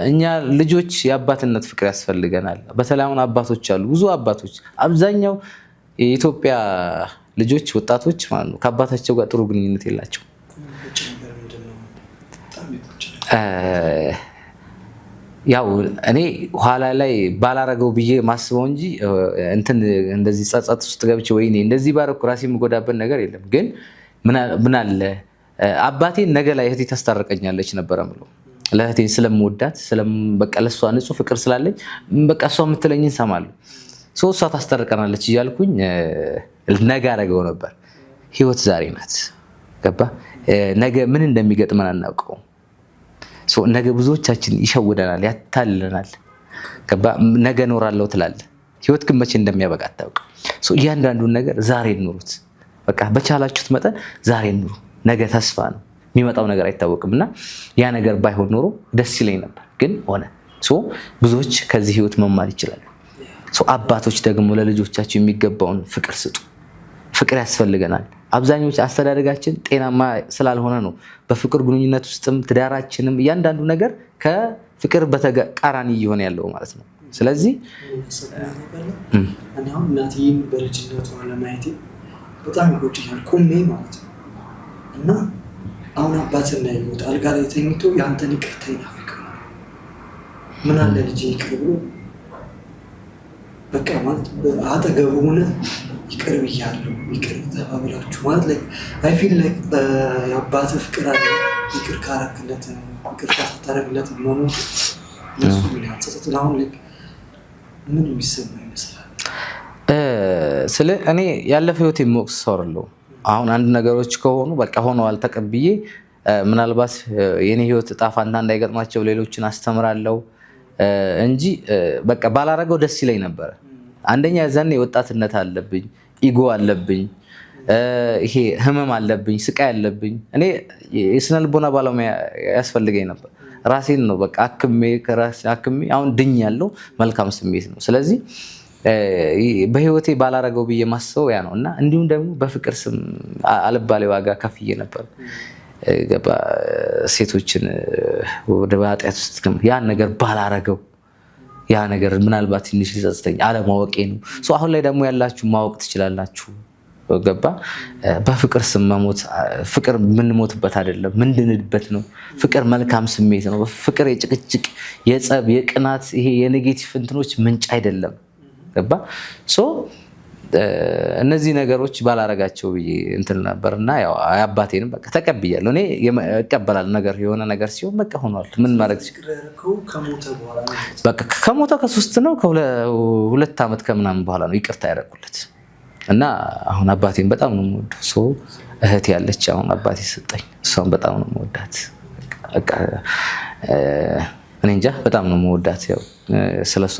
A: እኛ ልጆች የአባትነት ፍቅር ያስፈልገናል። በተለይ አሁን አባቶች አሉ፣ ብዙ አባቶች፣ አብዛኛው የኢትዮጵያ ልጆች ወጣቶች ማለት ነው ከአባታቸው ጋር ጥሩ ግንኙነት የላቸው። ያው እኔ ኋላ ላይ ባላረገው ብዬ ማስበው እንጂ እንትን እንደዚህ ጸጸት ውስጥ ገብቼ ወይኔ እንደዚህ ባረኩ ራሴ የምጎዳበት ነገር የለም። ግን ምን አለ አባቴን ነገ ላይ እህቴ ታስታርቀኛለች ነበረ ምለው ለእህቴ ስለምወዳት በቃ ለሷ ንጹህ ፍቅር ስላለኝ በቃ እሷ የምትለኝን ሰማለሁ። እሷ ታስታርቀናለች እያልኩኝ ነገ አረገው ነበር። ህይወት ዛሬ ናት። ገባ? ነገ ምን እንደሚገጥመን አናውቀውም። ነገ ብዙዎቻችን ይሸውደናል፣ ያታልለናል። ገባ? ነገ እኖራለሁ ትላለህ። ህይወት ግን መቼ እንደሚያበቃ አታውቅም። እያንዳንዱን ነገር ዛሬ ኑሩት። በቃ በቻላችሁት መጠን ዛሬ ኑሩ። ነገ ተስፋ ነው፣ የሚመጣው ነገር አይታወቅም እና ያ ነገር ባይሆን ኖሮ ደስ ይለኝ ነበር፣ ግን ሆነ። ብዙዎች ከዚህ ህይወት መማር ይችላሉ። አባቶች ደግሞ ለልጆቻቸው የሚገባውን ፍቅር ስጡ። ፍቅር ያስፈልገናል። አብዛኞቹ አስተዳደጋችን ጤናማ ስላልሆነ ነው በፍቅር ግንኙነት ውስጥም ትዳራችንም እያንዳንዱ ነገር ከፍቅር በተቃራኒ እየሆነ ያለው ማለት ነው። ስለዚህ
B: እናትዬም በልጅነቷ ለማየቴ በጣም ይጎድኛል ቁሜ ማለት ነው። እና አሁን አባት እንዳይሞት አልጋ ላይ ተኝቶ የአንተን ይቅርታ ይናፍቃል። ምን አለ ልጅ ይቅር ብሎ በቃ ማለት አጠገቡ ሆነ ይቅር ብያለሁ ይቅር ተባብላችሁ ማለት ላይ አይ ፊል ላይክ የአባት ፍቅር አለ። ይቅር ካረክለት ይቅር ካታረክለት መሞት ለሱ ምን ያንጸጽ አሁን ላይ ምን የሚሰማ ይመስላል?
A: ስለ እኔ ያለፈ ህይወት የምወቅስ ሰው አይደለሁም። አሁን አንድ ነገሮች ከሆኑ በቃ ሆነዋል ተቀብዬ ምናልባት የኔ ህይወት እጣ ፋንታ እንዳይገጥማቸው ሌሎችን አስተምራለሁ እንጂ በቃ ባላረገው ደስ ይለኝ ነበር። አንደኛ ያዛኔ ወጣትነት አለብኝ፣ ኢጎ አለብኝ፣ ይሄ ህመም አለብኝ፣ ስቃይ አለብኝ። እኔ የስነ ልቦና ባለሙያ ያስፈልገኝ ነበር። ራሴን ነው በቃ አክሜ አሁን ድኛለሁ። መልካም ስሜት ነው። ስለዚህ በህይወቴ ባላረገው ብዬ ማስበው ያ ነው እና እንዲሁም ደግሞ በፍቅር ስም አልባሌ ዋጋ ከፍዬ ነበር። ገባ? ሴቶችን ወደ ኃጢአት ውስጥ ያን ነገር ባላረገው ያ ነገር ምናልባት ትንሽ ሊጸጽተኝ አለማወቄ ነው። አሁን ላይ ደግሞ ያላችሁ ማወቅ ትችላላችሁ። ገባ? በፍቅር ስም መሞት ፍቅር የምንሞትበት አይደለም፣ ምንድንበት ነው። ፍቅር መልካም ስሜት ነው። ፍቅር የጭቅጭቅ፣ የጸብ፣ የቅናት ይሄ የኔጌቲቭ እንትኖች ምንጭ አይደለም። ገባ? እነዚህ ነገሮች ባላረጋቸው ብዬ እንትን ነበርና ያው አባቴንም በቃ ተቀብያለሁ። እኔ እቀበላለሁ ነገር የሆነ ነገር ሲሆን በቃ ሆኗል። ምን ማድረግ በቃ ከሞተ ከ3 ነው ከ2 ዓመት ከምናምን በኋላ ነው ይቅርታ ያደረኩለት እና አሁን አባቴን በጣም ነው የምወደው። እህቴ ያለች አሁን አባቴ ሰጠኝ፣ እሷን በጣም ነው የምወዳት። በቃ እኔ እንጃ በጣም ነው የምወዳት። ያው ስለሷ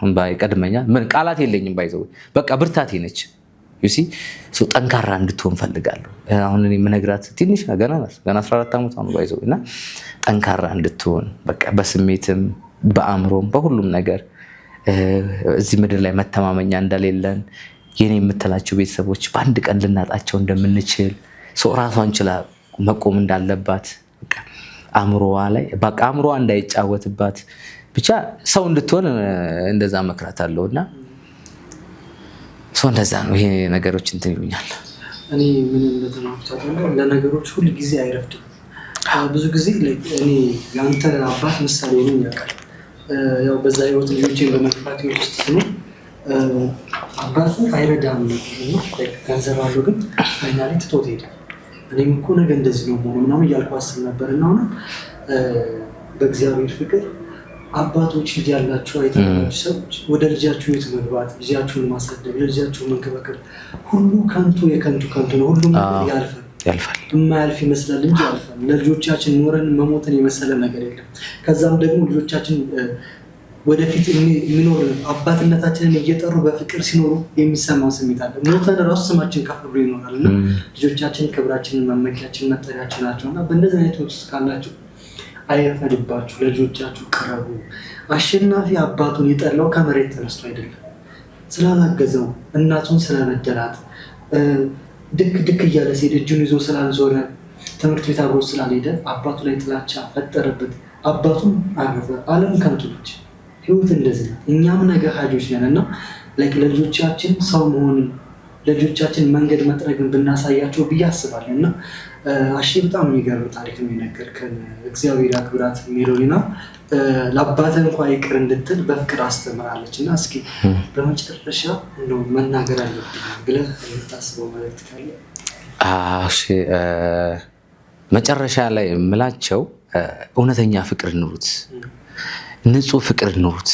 A: እንባ ይቀድመኛል። ምን ቃላት የለኝም። ባይዘው በቃ ብርታቴ ነች። ዩሲ ጠንካራ እንድትሆን ፈልጋለሁ። አሁን እኔ የምነግራት ትንሽ ገና 14 ዓመቷ ነው ባይዘው እና ጠንካራ እንድትሆን በቃ በስሜትም በአእምሮም በሁሉም ነገር እዚህ ምድር ላይ መተማመኛ እንደሌለን የኔ የምትላቸው ቤተሰቦች በአንድ ቀን ልናጣቸው እንደምንችል ራሷን ችላ መቆም እንዳለባት አእምሮዋ ላይ በቃ አእምሮዋ እንዳይጫወትባት ብቻ ሰው እንድትሆን እንደዛ መክራታለሁ እና እንደዛ ነው። ይሄ ነገሮች እንትን ይሉኛል።
B: እኔ ምን እንደተናገርኩት ለነገሮች ሁሉ ጊዜ አይረፍድም። ብዙ ጊዜ እኔ ያንተ አባት ምሳሌ ነኝ ያውቃል። ያው በዛ ህይወት ልጆቼን በመጥፋት ህይወት ውስጥ ነው አባት አይረዳም ነው ገንዘብ አለው ግን ፋይናሊ ትቶት ሄደ። እኔም እኮ ነገ እንደዚህ ነው መሆኑ ምናምን እያልኩ አስብ ነበር እና አሁን በእግዚአብሔር ፍቅር አባቶች ልጅ ያላችሁ አይተናችሁ ሰዎች ወደ ልጃችሁ ቤት መግባት፣ ልጃችሁን ማሳደግ፣ ልጃችሁን መንከባከብ ሁሉ ከንቱ ነው። ሁሉም ያልፋል። የማያልፍ ይመስላል እንጂ ያልፋል። ለልጆቻችን ኖረን መሞትን የመሰለ ነገር የለም። ከዛም ደግሞ ልጆቻችን ወደፊት የሚኖር አባትነታችንን እየጠሩ በፍቅር ሲኖሩ የሚሰማው ስሜት አለ። ሞተን ራሱ ስማችን ከፍ ብሎ ይኖራል እና ልጆቻችን ክብራችንን፣ መመኪያችን፣ መጠሪያችን ናቸው እና በእንደዚህ አይነት ውስጥ ካላችሁ አይረፈድባችሁ፣ ለልጆቻችሁ ቅረቡ። አሸናፊ አባቱን የጠላው ከመሬት ተነስቶ አይደለም፣ ስላላገዘው፣ እናቱን ስለበደላት፣ ድክ እያለ ሲሄድ እጁን ይዞ ስላልዞረ፣ ትምህርት ቤት አብሮ ስላልሄደ አባቱ ላይ ጥላቻ ፈጠረበት። አባቱም አረፈ። ዓለም ከንቱ ነች። ህይወት እንደዚህ ነው። እኛም ነገ ሀጆች ነን እና ለልጆቻችን ሰው መሆንን ለልጆቻችን መንገድ መጥረግን ብናሳያቸው ብዬ አስባለሁ እና አሺ በጣም የሚገርም ታሪክ ነው የነገርከን። እግዚአብሔር አክብራት የሚለውና ለአባትህ እንኳ ይቅር እንድትል በፍቅር አስተምራለች። እና እስኪ በመጨረሻ እንደው መናገር አለብኝ ብለህ የምታስበው መልዕክት ካለ?
A: እሺ መጨረሻ ላይ የምላቸው እውነተኛ ፍቅር ኑሩት፣ ንጹህ ፍቅር ኑሩት።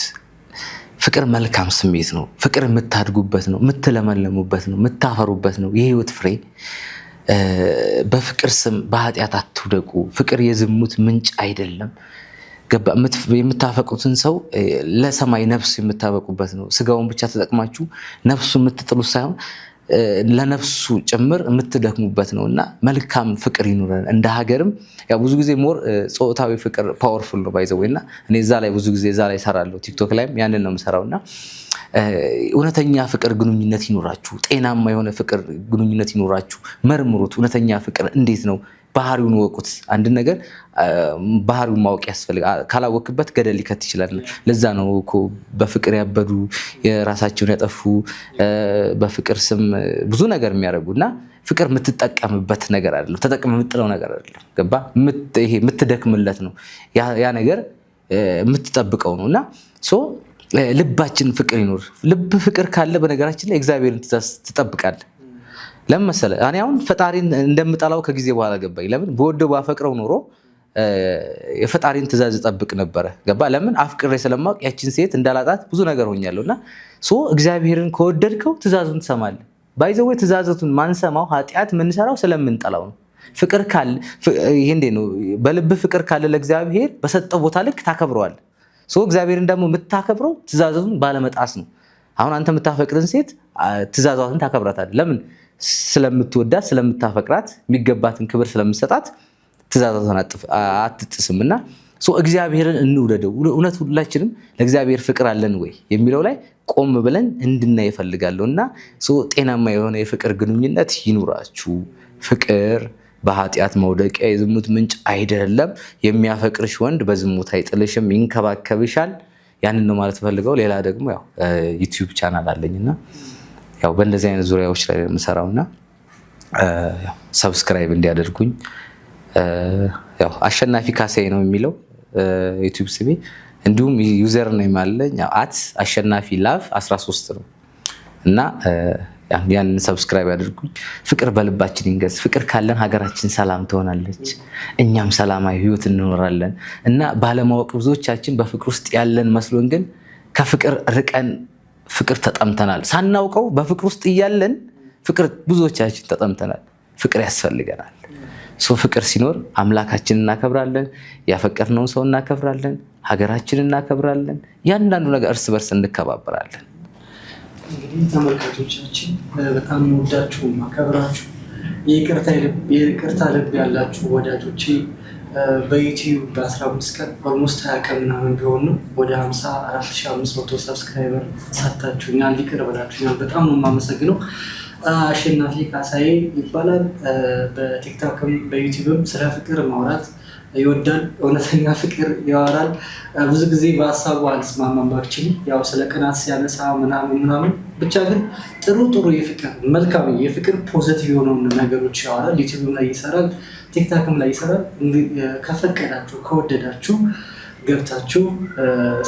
A: ፍቅር መልካም ስሜት ነው። ፍቅር የምታድጉበት ነው፣ የምትለመለሙበት ነው፣ የምታፈሩበት ነው፣ የህይወት ፍሬ። በፍቅር ስም በኃጢአት አትውደቁ። ፍቅር የዝሙት ምንጭ አይደለም። የምታፈቅሩትን ሰው ለሰማይ ነፍስ የምታበቁበት ነው። ስጋውን ብቻ ተጠቅማችሁ ነፍሱ የምትጥሉት ሳይሆን ለነፍሱ ጭምር የምትደክሙበት ነው። እና መልካም ፍቅር ይኑረን። እንደ ሀገርም ያው ብዙ ጊዜ ሞር ጾታዊ ፍቅር ፓወርፉል ነው ባይዘው እና እኔ እዛ ላይ ብዙ ጊዜ እዛ ላይ እሰራለሁ። ቲክቶክ ላይም ያንን ነው የምሰራው። እና እውነተኛ ፍቅር ግንኙነት ይኑራችሁ። ጤናማ የሆነ ፍቅር ግንኙነት ይኑራችሁ። መርምሩት። እውነተኛ ፍቅር እንዴት ነው? ባህሪውን ወቁት። አንድ ነገር ባህሪውን ማወቅ ያስፈልጋል። ካላወቅበት ገደል ሊከት ይችላል። ለዛ ነው እኮ በፍቅር ያበዱ የራሳቸውን ያጠፉ በፍቅር ስም ብዙ ነገር የሚያደርጉ። እና ፍቅር የምትጠቀምበት ነገር አይደለም፣ ተጠቅም የምጥለው ነገር አይደለም። ገባ? ይሄ የምትደክምለት ነው። ያ ነገር የምትጠብቀው ነው። እና ልባችን ፍቅር ይኖር። ልብ ፍቅር ካለ በነገራችን ላይ እግዚአብሔርን ትእዛዝ ትጠብቃለህ። ለምን መሰለህ? እኔ አሁን ፈጣሪን እንደምጠላው ከጊዜ በኋላ ገባኝ። ለምን? በወደው ባፈቅረው ኖሮ የፈጣሪን ትእዛዝ እጠብቅ ነበረ። ገባ? ለምን? አፍቅሬ ስለማውቅ ያችን ሴት እንዳላጣት ብዙ ነገር ሆኛለሁ። እና እግዚአብሔርን ከወደድከው ትእዛዙን ትሰማለህ። ባይዘው ትእዛዙን ማንሰማው ኃጢአት የምንሰራው ስለምንጠላው ነው። ፍቅር ካለ ይሄ እንዴ ነው? በልብ ፍቅር ካለ ለእግዚአብሔር በሰጠው ቦታ ልክ ታከብረዋለህ። እግዚአብሔርን ደግሞ የምታከብረው ትእዛዙን ባለመጣስ ነው። አሁን አንተ የምታፈቅርን ሴት ትእዛዟን ታከብራታለህ። ለምን? ስለምትወዳት ስለምታፈቅራት፣ የሚገባትን ክብር ስለምትሰጣት ትእዛዛትን አትጥስም። እና እግዚአብሔርን እንውደደው። እውነት ሁላችንም ለእግዚአብሔር ፍቅር አለን ወይ የሚለው ላይ ቆም ብለን እንድናይ እፈልጋለሁ። እና ጤናማ የሆነ የፍቅር ግንኙነት ይኑራችሁ። ፍቅር በኃጢአት መውደቂያ የዝሙት ምንጭ አይደለም። የሚያፈቅርሽ ወንድ በዝሙት አይጥልሽም፣ ይንከባከብሻል። ያንን ነው ማለት ፈልገው። ሌላ ደግሞ ያው ዩቲዩብ ቻናል አለኝና ያው በእንደዚህ አይነት ዙሪያዎች ላይ የምሰራውና ሰብስክራይብ እንዲያደርጉኝ። ያው አሸናፊ ካሳዬ ነው የሚለው ዩቲዩብ ስሜ። እንዲሁም ዩዘር ኔም አለኝ @አሸናፊ ላቭ 13 ነው። እና ያንን ሰብስክራይብ ያደርጉኝ። ፍቅር በልባችን ይንገስ። ፍቅር ካለን ሀገራችን ሰላም ትሆናለች፣ እኛም ሰላማዊ ህይወት እንኖራለን። እና ባለማወቅ ብዙዎቻችን በፍቅር ውስጥ ያለን መስሎን ግን ከፍቅር ርቀን ፍቅር ተጠምተናል። ሳናውቀው በፍቅር ውስጥ እያለን ፍቅር ብዙዎቻችን ተጠምተናል። ፍቅር ያስፈልገናል። ፍቅር ሲኖር አምላካችንን እናከብራለን፣ ያፈቀርነውን ሰው እናከብራለን፣ ሀገራችንን እናከብራለን። ያንዳንዱ ነገር እርስ በርስ እንከባበራለን።
B: እንግዲህ ተመልካቾቻችን በጣም ወዳችሁ ማከብራችሁ የይቅርታ ልብ ያላችሁ ወዳጆቼ በዩቲዩብ በ15 ቀን ኦልሞስት 20 ቀን ምናምን ቢሆን ነው ወደ 54,500 ሰብስክራይበር ሰጥታችሁኛል፣ ይቅር ብላችሁኛል። በጣም ነው የማመሰግነው። አሸናፊ ካሳዬ ይባላል። በቲክቶክም በዩቲዩብም ስለ ፍቅር ማውራት ይወዳል። እውነተኛ ፍቅር ያወራል። ብዙ ጊዜ በሀሳቡ አልስማማም። አክቹዋሊ ያው ስለ ቅናት ሲያነሳ ምናምን ብቻ ግን ጥሩ የፍቅር መልካም የፍቅር ፖዚቲቭ የሆነውን ነገሮች ያወራል። ዩቲዩብም ላይ ይሰራል፣ ቲክቶክም ላይ ይሰራል። ከፈቀዳችሁ ከወደዳችሁ ገብታችሁ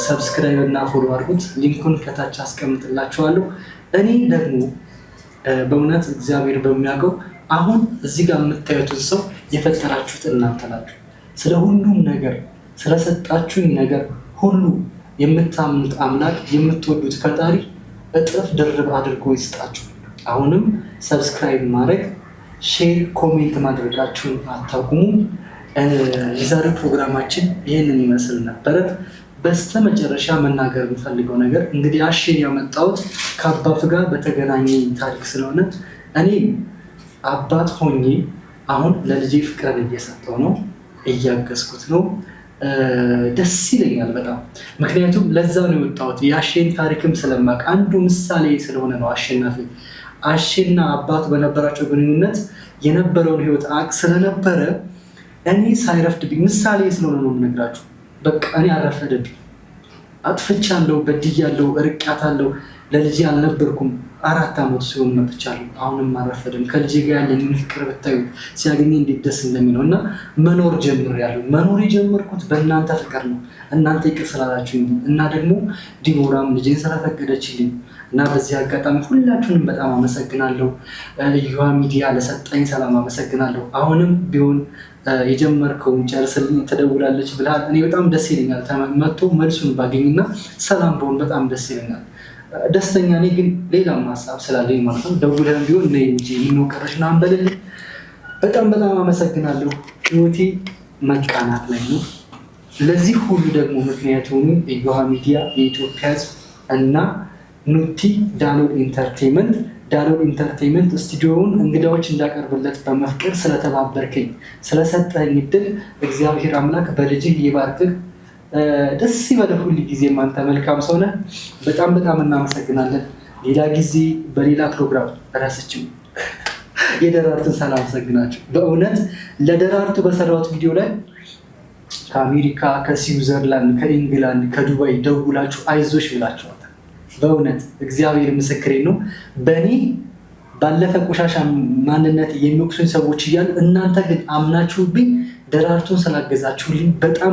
B: ሰብስክራይብ እና ፎሎ አድርጉት። ሊንኩን ከታች አስቀምጥላችኋለሁ። እኔ ደግሞ በእውነት እግዚአብሔር በሚያውቀው አሁን እዚህ ጋር የምታዩትን ሰው የፈጠራችሁት እናንተ ናችሁ። ስለ ሁሉም ነገር ስለሰጣችሁኝ ነገር ሁሉ የምታምኑት አምላክ የምትወዱት ፈጣሪ እጥፍ ድርብ አድርጎ ይስጣችሁ። አሁንም ሰብስክራይብ ማድረግ፣ ሼር፣ ኮሜንት ማድረጋችሁን አታቁሙ። የዛሬው ፕሮግራማችን ይህንን ይመስል ነበረ። በስተመጨረሻ መናገር የምፈልገው ነገር እንግዲህ አሼን ያመጣሁት ከአባት ጋር በተገናኘ ታሪክ ስለሆነ እኔ አባት ሆኜ አሁን ለልጄ ፍቅርን እየሰጠው ነው፣ እያገዝኩት ነው። ደስ ይለኛል በጣም። ምክንያቱም ለዛ ነው የወጣሁት። የአሼን ታሪክም ስለማውቅ አንዱ ምሳሌ ስለሆነ ነው። አሼና አባት በነበራቸው ግንኙነት የነበረውን ህይወት አቅ ስለነበረ እኔ ሳይረፍድብኝ ምሳሌ ስለሆነ ነው የምነግራችሁ። በቃ እኔ አረፈደብኝ፣ አጥፍቻለሁ፣ በድያለሁ፣ እርቃታለሁ። ለልጄ አልነበርኩም 4 ዓመት ሲሆን መጥቻለሁ። አሁንም አልረፈደም። ከልጄ ጋር ያለኝን ፍቅር ብታዩ ሲያገኘ እንዴት ደስ እንደሚለው እና መኖር ጀምሬያለሁ። መኖር የጀመርኩት በእናንተ ፍቅር ነው። እናንተ ይቅር ስላላችሁኝ እና ደግሞ ዲቦራም ልጄን ስለፈቀደችልኝ እና በዚህ አጋጣሚ ሁላችሁንም በጣም አመሰግናለሁ። ዩሃ ሚዲያ ለሰጠኝ ሰላም አመሰግናለሁ። አሁንም ቢሆን የጀመርከውን ጨርስልኝ ትደውላለች ብለሃል። እኔ በጣም ደስ ይለኛል። መጥቶ መልሱን ባገኝና ሰላም በሆን በጣም ደስ ይለኛል። ደስተኛ ነኝ። ግን ሌላም ሀሳብ ስላለኝ ማለት ነው ደውለን ቢሆን እኔ እንጂ የምንወቀረሽ ና አንበልልኝ። በጣም አመሰግናለሁ። ህይወቴ መቃናት ላይ ነው። ለዚህ ሁሉ ደግሞ ምክንያት የሆኑ የዩሃ ሚዲያ፣ የኢትዮጵያ ህዝብ እና ኑቲ ዳሎል ኢንተርቴንመንት ስቱዲዮውን እንግዳዎች እንዳቀርብለት በመፍቀድ ስለተባበርከኝ ስለሰጠኝ እድል እግዚአብሔር አምላክ በልጅህ ይባርክህ። ደስ ይበልህ። ሁል ጊዜ አንተ መልካም ሰው ነህ። በጣም እናመሰግናለን። ሌላ ጊዜ በሌላ ፕሮግራም ራስችም የደራርቱን ሳላመሰግናቸው በእውነት ለደራርቱ በሰራሁት ቪዲዮ ላይ ከአሜሪካ፣ ከስዊዘርላንድ፣ ከኢንግላንድ፣ ከዱባይ ደውላችሁ አይዞሽ ብላችኋል። በእውነት እግዚአብሔር ምስክሬ ነው። በእኔ ባለፈ ቆሻሻ ማንነት የሚወቅሱኝ ሰዎች እያሉ እናንተ ግን አምናችሁብኝ ደራርቱን ስላገዛችሁልኝ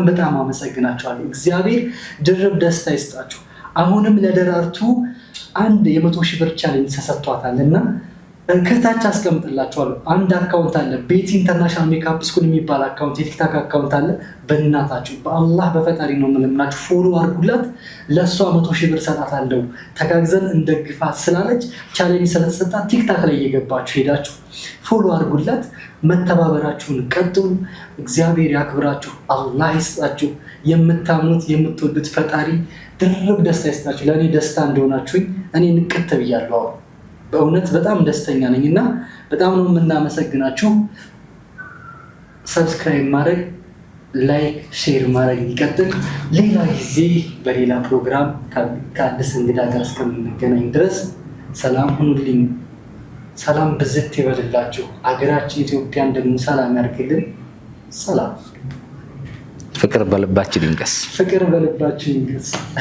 B: በጣም አመሰግናችኋለሁ። እግዚአብሔር ድርብ ደስታ ይስጣችሁ። አሁንም ለደራርቱ አንድ የ100,000 ብር ቻሌንጅ ተሰጥቷታል እና ከታች አስቀምጥላችኋለሁ። አንድ አካውንት አለ፣ ቤቲ ኢንተርናሽናል ሜካፕ ስኩል የሚባል አካውንት፣ የቲክታክ አካውንት አለ። በእናታችሁ በአላህ በፈጣሪ ነው የምለምናችሁ ፎሎ አድርጉላት። ለእሷ 100,000 ብር ሰጣታለሁ ተጋግዘን እንደግፋት ስላለች ቻሌንጅ ስለተሰጣት ቲክታክ ላይ እየገባችሁ ሄዳችሁ ፎሎ አድርጉላት። መተባበራችሁን ቀጥሉ። እግዚአብሔር ያክብራችሁ፣ አላህ ይስጣችሁ። የምታምኑት የምትወዱት ፈጣሪ ድርብ ደስታ ይስጣችሁ። ለእኔ ደስታ እንደሆናችሁኝ እኔ ንቅት ብያለሁ። በእውነት በጣም ደስተኛ ነኝ እና በጣም ነው የምናመሰግናችሁ። ሰብስክራይብ ማድረግ፣ ላይክ፣ ሼር ማድረግ ይቀጥል። ሌላ ጊዜ በሌላ ፕሮግራም ከአዲስ እንግዳ ጋር እስከምንገናኝ ድረስ ሰላም ሁኑልኝ። ሰላም ብዝት ይበልላችሁ። አገራችን ኢትዮጵያን ደግሞ ሰላም ያርግልን። ሰላም፣
A: ፍቅር በልባችን ይንገስ።